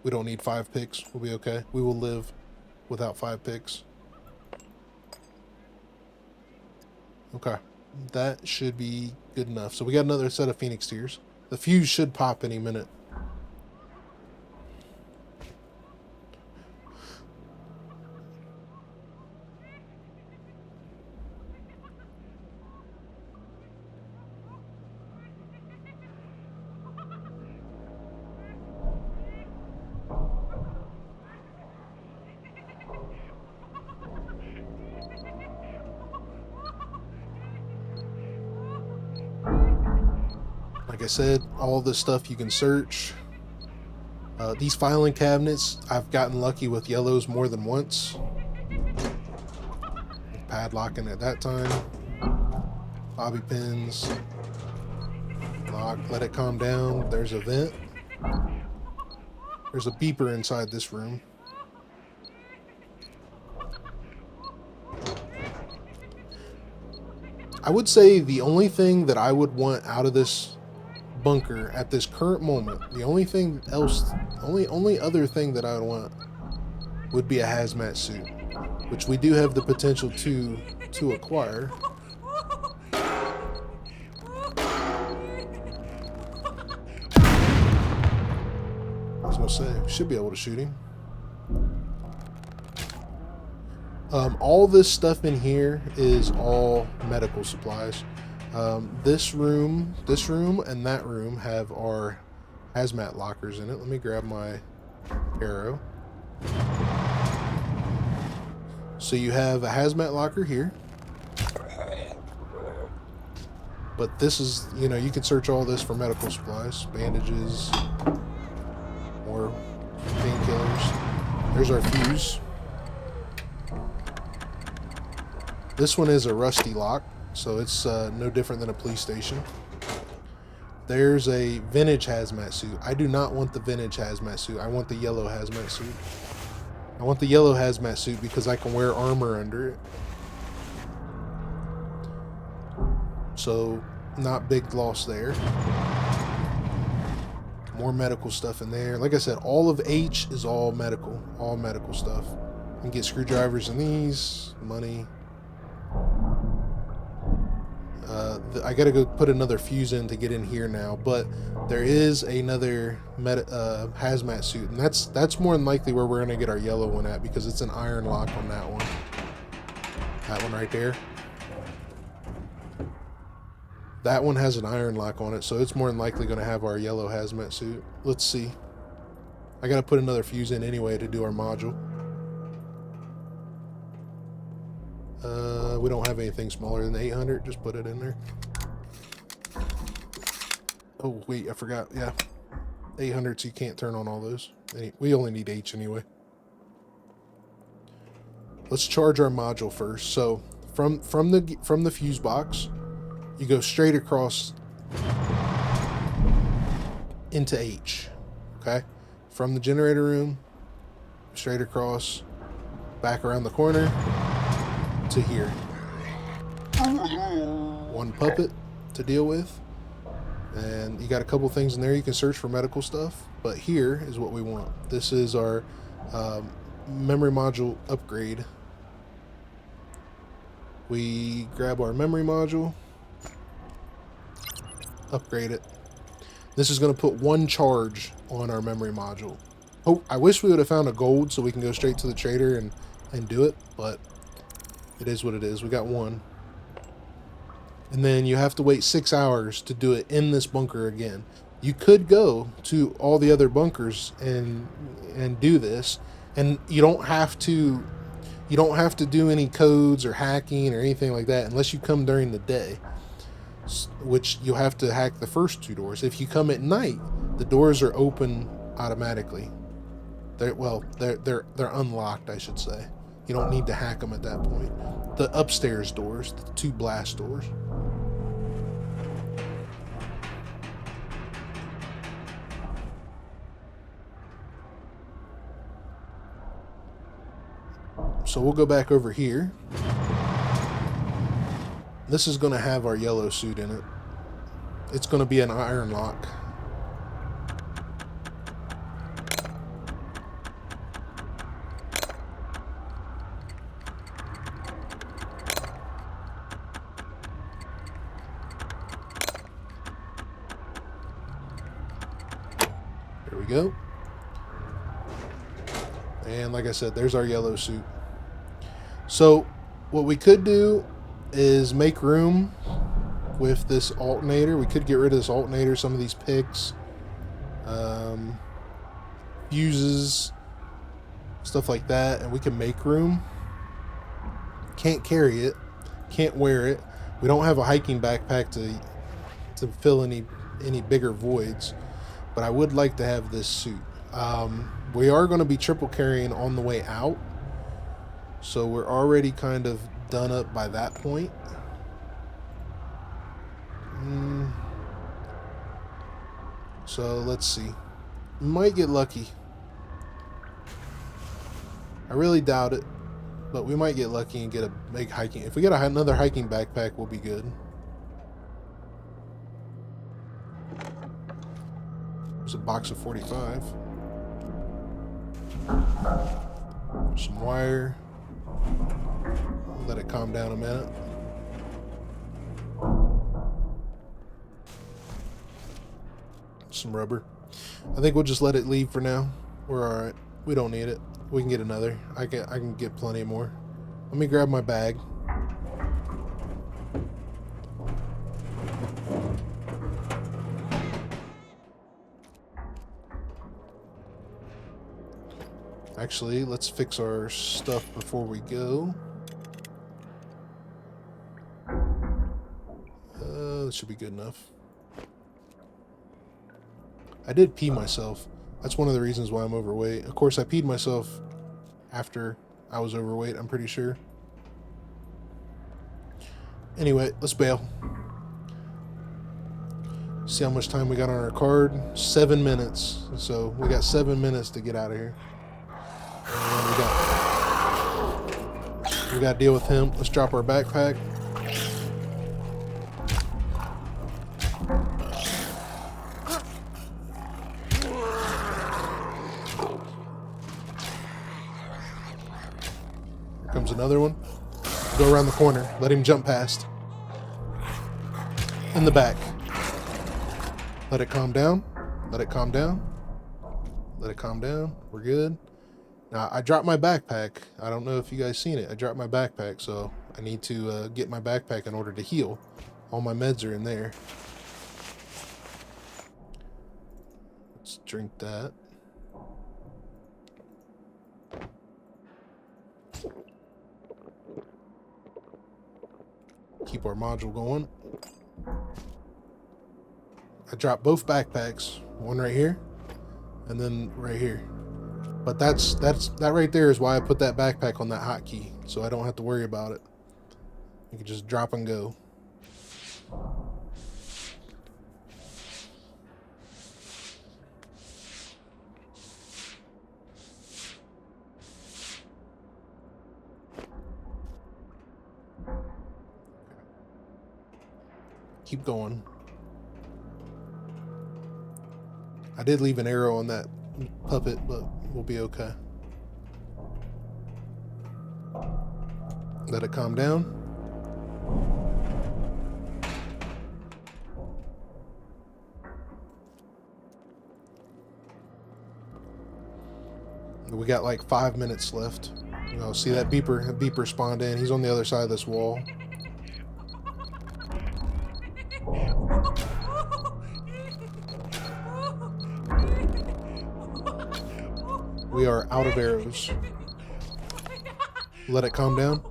We don't need 5 picks. We'll be okay. We will live without 5 picks. Okay, that should be good enough. So we got another set of Phoenix tiers. The fuse should pop any minute. Like I said, all this stuff you can search. These filing cabinets, I've gotten lucky with yellows more than once. Padlocking at that time. Bobby pins. Lock, let it calm down. There's a vent. There's a beeper inside this room. I would say the only thing that I would want out of this bunker at this current moment, the only thing else, only other thing that I would want would be a hazmat suit, which we do have the potential to acquire. I was gonna say, we should be able to shoot him. All this stuff in here is all medical supplies. This room, and that room have our hazmat lockers in it. Let me grab my AIRO. So you have a hazmat locker here. But this is, you know, you can search all this for medical supplies, bandages, more painkillers. There's our fuse. This one is a rusty lock, so it's no different than a police station. There's a vintage hazmat suit. I do not want the vintage hazmat suit. I want the yellow hazmat suit. I want the yellow hazmat suit because I can wear armor under it. So, not big loss there. More medical stuff in there. Like I said, all of H is all medical stuff. You can get screwdrivers in these, money. I gotta go put another fuse in to get in here now, but there is another hazmat suit, and that's more than likely where we're gonna get our yellow one at, because it's an iron lock on that one. That one right there. That one has an iron lock on it, so it's more than likely gonna have our yellow hazmat suit. Let's see. I gotta put another fuse in anyway to do our module. We don't have anything smaller than 800. Just put it in there. Oh, wait, I forgot. Yeah. 800, so you can't turn on all those. We only need H anyway. Let's charge our module first. So, from the fuse box, you go straight across into H. Okay? From the generator room, straight across, back around the corner to here. One puppet to deal with, and you got a couple things in there you can search for medical stuff, but here is what we want. This is our memory module upgrade. We grab our memory module, upgrade it. This is going to put one charge on our memory module. Oh, I wish we would have found a gold so we can go straight to the trader and do it, but it is what it is. We got one. And then you have to wait 6 hours to do it in this bunker again. You could go to all the other bunkers and do this, and you don't have to do any codes or hacking or anything like that unless you come during the day, which you'll have to hack the first 2 doors. If you come at night, the doors are open automatically. They're unlocked, I should say. You don't need to hack them at that point. The upstairs doors, the 2 blast doors. So we'll go back over here. This is going to have our yellow suit in it. It's going to be an iron lock. There we go. And like I said, there's our yellow suit. So what we could do is make room with this alternator. We could get rid of this alternator, some of these picks, fuses, stuff like that, and we can make room. Can't carry it, can't wear it. We don't have a hiking backpack to fill any bigger voids, but I would like to have this suit. We are going to be triple carrying on the way out, so we're already kind of done up by that point. So let's see. We might get lucky. I really doubt it, but we might get lucky and get a big hiking. If we get another hiking backpack, we'll be good. box of 45. Some wire. Let it calm down a minute. Some rubber. I think we'll just let it leave for now. We're alright. We don't need it. We can get another. I can get plenty more. Let me grab my bag. Actually, let's fix our stuff before we go. That should be good enough. I did pee myself. That's one of the reasons why I'm overweight. Of course, I peed myself after I was overweight, I'm pretty sure. Anyway, let's bail. See how much time we got on our card. 7 minutes. So we got 7 minutes to get out of here. And we got to deal with him. Let's drop our backpack. Here comes another one. Go around the corner. Let him jump past. In the back. Let it calm down. Let it calm down. Let it calm down. We're good. Now, I dropped my backpack. I don't know if you guys seen it. I dropped my backpack, so I need to get my backpack in order to heal. All my meds are in there. Let's drink that. Keep our module going. I dropped both backpacks. One right here, and then right here. But that right there is why I put that backpack on that hotkey, so I don't have to worry about it. You can just drop and go. Keep going. I did leave an arrow on that puppet, but we'll be okay. Let it calm down. We got like 5 minutes left. You know, see that beeper? That beeper spawned in. He's on the other side of this wall. We are out of arrows. Let it calm down.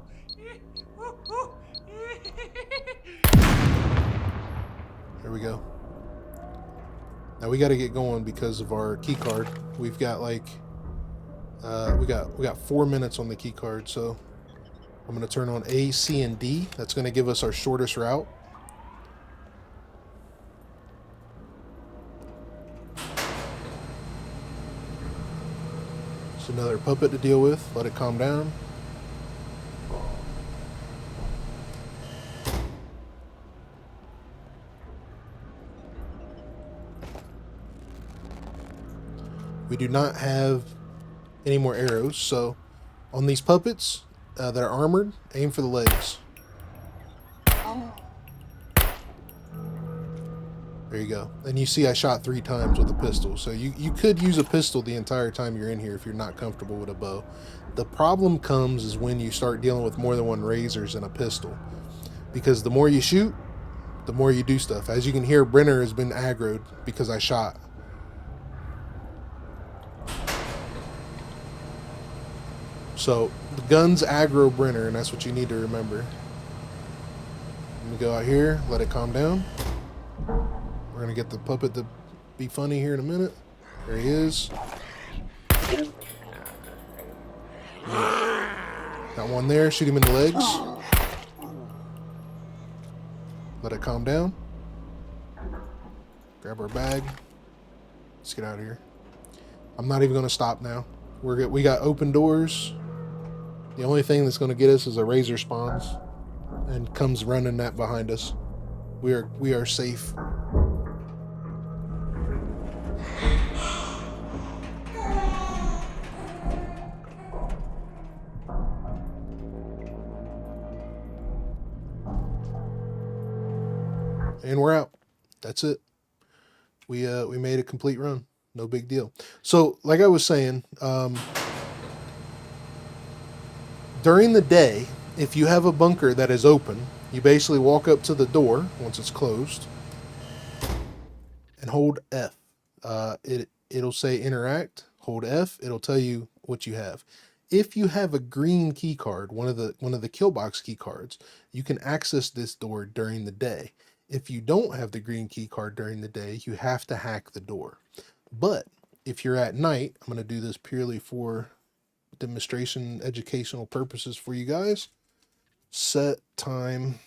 There we go. Now we got to get going because of our key card. We've got like we got 4 minutes on the key card, so I'm going to turn on A, C, and D. That's going to give us our shortest route. It's another puppet to deal with. Let it calm down. We do not have any more arrows, so on these puppets that are armored, aim for the legs. There you go. And you see I shot 3 times with a pistol. So you could use a pistol the entire time you're in here if you're not comfortable with a bow. The problem comes is when you start dealing with more than one razors and a pistol. Because the more you shoot, the more you do stuff. As you can hear, Brenner has been aggroed because I shot. So the guns aggro Brenner, and that's what you need to remember. Let me go out here, let it calm down. We're gonna get the puppet to be funny here in a minute. There he is. Got one there, shoot him in the legs. Let it calm down. Grab our bag. Let's get out of here. I'm not even gonna stop now. We got open doors. The only thing that's gonna get us is a razor spawns and comes running that behind us. We are safe. and we're out. That's it. We made a complete run. No big deal. So like I was saying, during the day, if you have a bunker that is open, you basically walk up to the door once it's closed and hold F. It'll say interact. Hold F. It'll tell you what you have. If you have a green key card, one of the Killbox key cards, you can access this door during the day. If you don't have the green key card during the day, you have to hack the door. But if you're at night, I'm going to do this purely for demonstration, educational purposes for you guys. Set time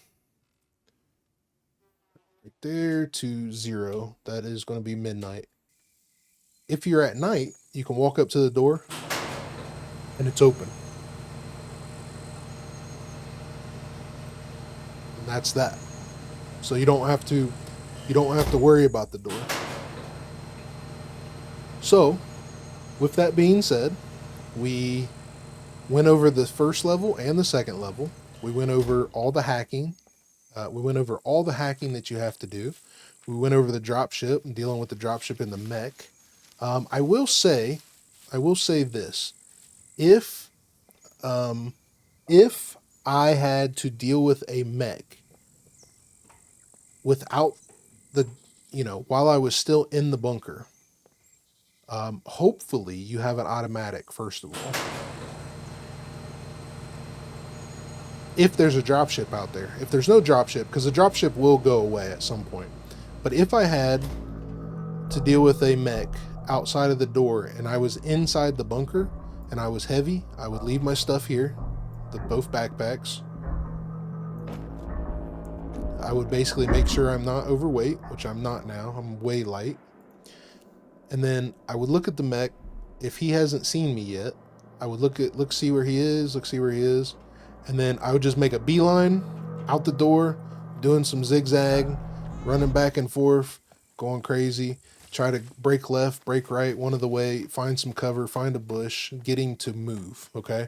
right there to 0. That is going to be midnight. If you're at night, you can walk up to the door and it's open. And that's that. So you don't have to worry about the door. So, with that being said, we went over the first level and the second level. We went over all the hacking. We went over all the hacking that you have to do. We went over the dropship and dealing with the dropship in the mech. I will say this: if I had to deal with a mech without the, while I was still in the bunker, hopefully you have an automatic first of all. If there's a dropship out there. If there's no dropship, because the dropship will go away at some point. But if I had to deal with a mech outside of the door and I was inside the bunker and I was heavy, I would leave my stuff here, both backpacks. I would basically make sure I'm not overweight, which I'm not now. I'm way light. And then I would look at the mech. If he hasn't seen me yet, I would see where he is. And then I would just make a beeline out the door, doing some zigzag, running back and forth, going crazy, try to break left, break right, one of the way, find some cover, find a bush, get him to move, okay?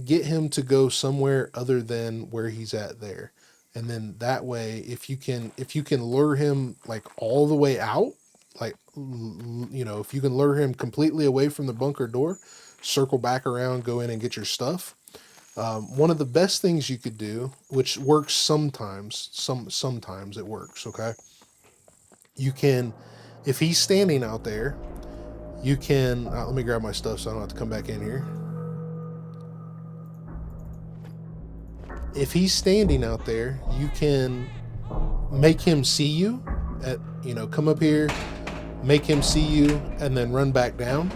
Get him to go somewhere other than where he's at there. And then that way, if you can lure him like all the way out, like, if you can lure him completely away from the bunker door, circle back around, go in and get your stuff. One of the best things you could do, which works sometimes, sometimes it works, okay? You can, if he's standing out there, you can, let me grab my stuff so I don't have to come back in here. If he's standing out there, you can make him see you come up here, make him see you, and then run back down.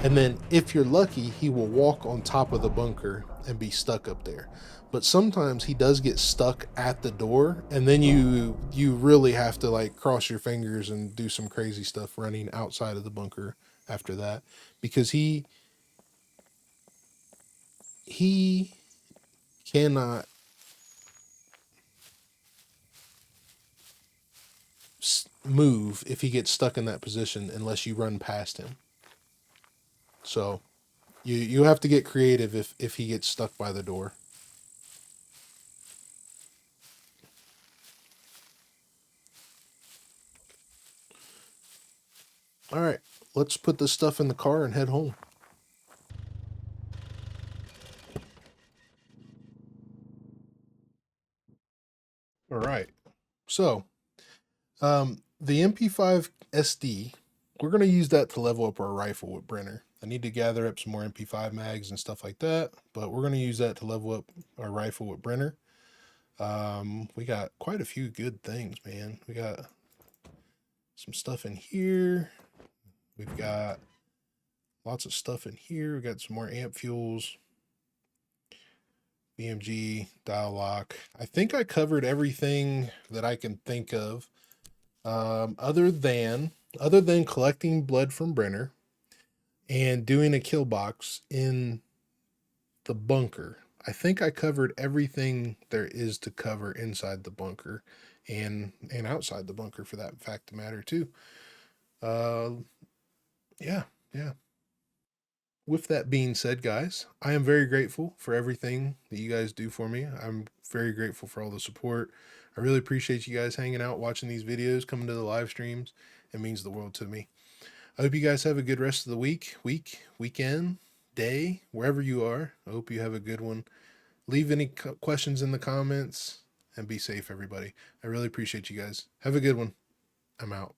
And then if you're lucky, he will walk on top of the bunker and be stuck up there. But sometimes he does get stuck at the door, and then you really have to like cross your fingers and do some crazy stuff running outside of the bunker after that, because he cannot move if he gets stuck in that position unless you run past him. So you have to get creative if he gets stuck by the door. All right, let's put this stuff in the car and head home. All right, so the MP5 SD, we're going to use that to level up our rifle with Brenner. I need to gather up some more MP5 mags and stuff like that, but we're going to use that to level up our rifle with Brenner. We got quite a few good things, man. We got some stuff in here. We've got lots of stuff in here. We got some more amp fuels, BMG, dial lock. I think I covered everything that I can think of, other than collecting blood from Brenner and doing a kill box in the bunker. I think I covered everything there is to cover inside the bunker and outside the bunker, for that fact of the matter too. Yeah. With that being said, guys, I am very grateful for everything that you guys do for me. I'm very grateful for all the support. I really appreciate you guys hanging out, watching these videos, coming to the live streams. It means the world to me. I hope you guys have a good rest of the weekend, day, wherever you are. I hope you have a good one. Leave any questions in the comments and be safe, everybody. I really appreciate you guys. Have a good one. I'm out.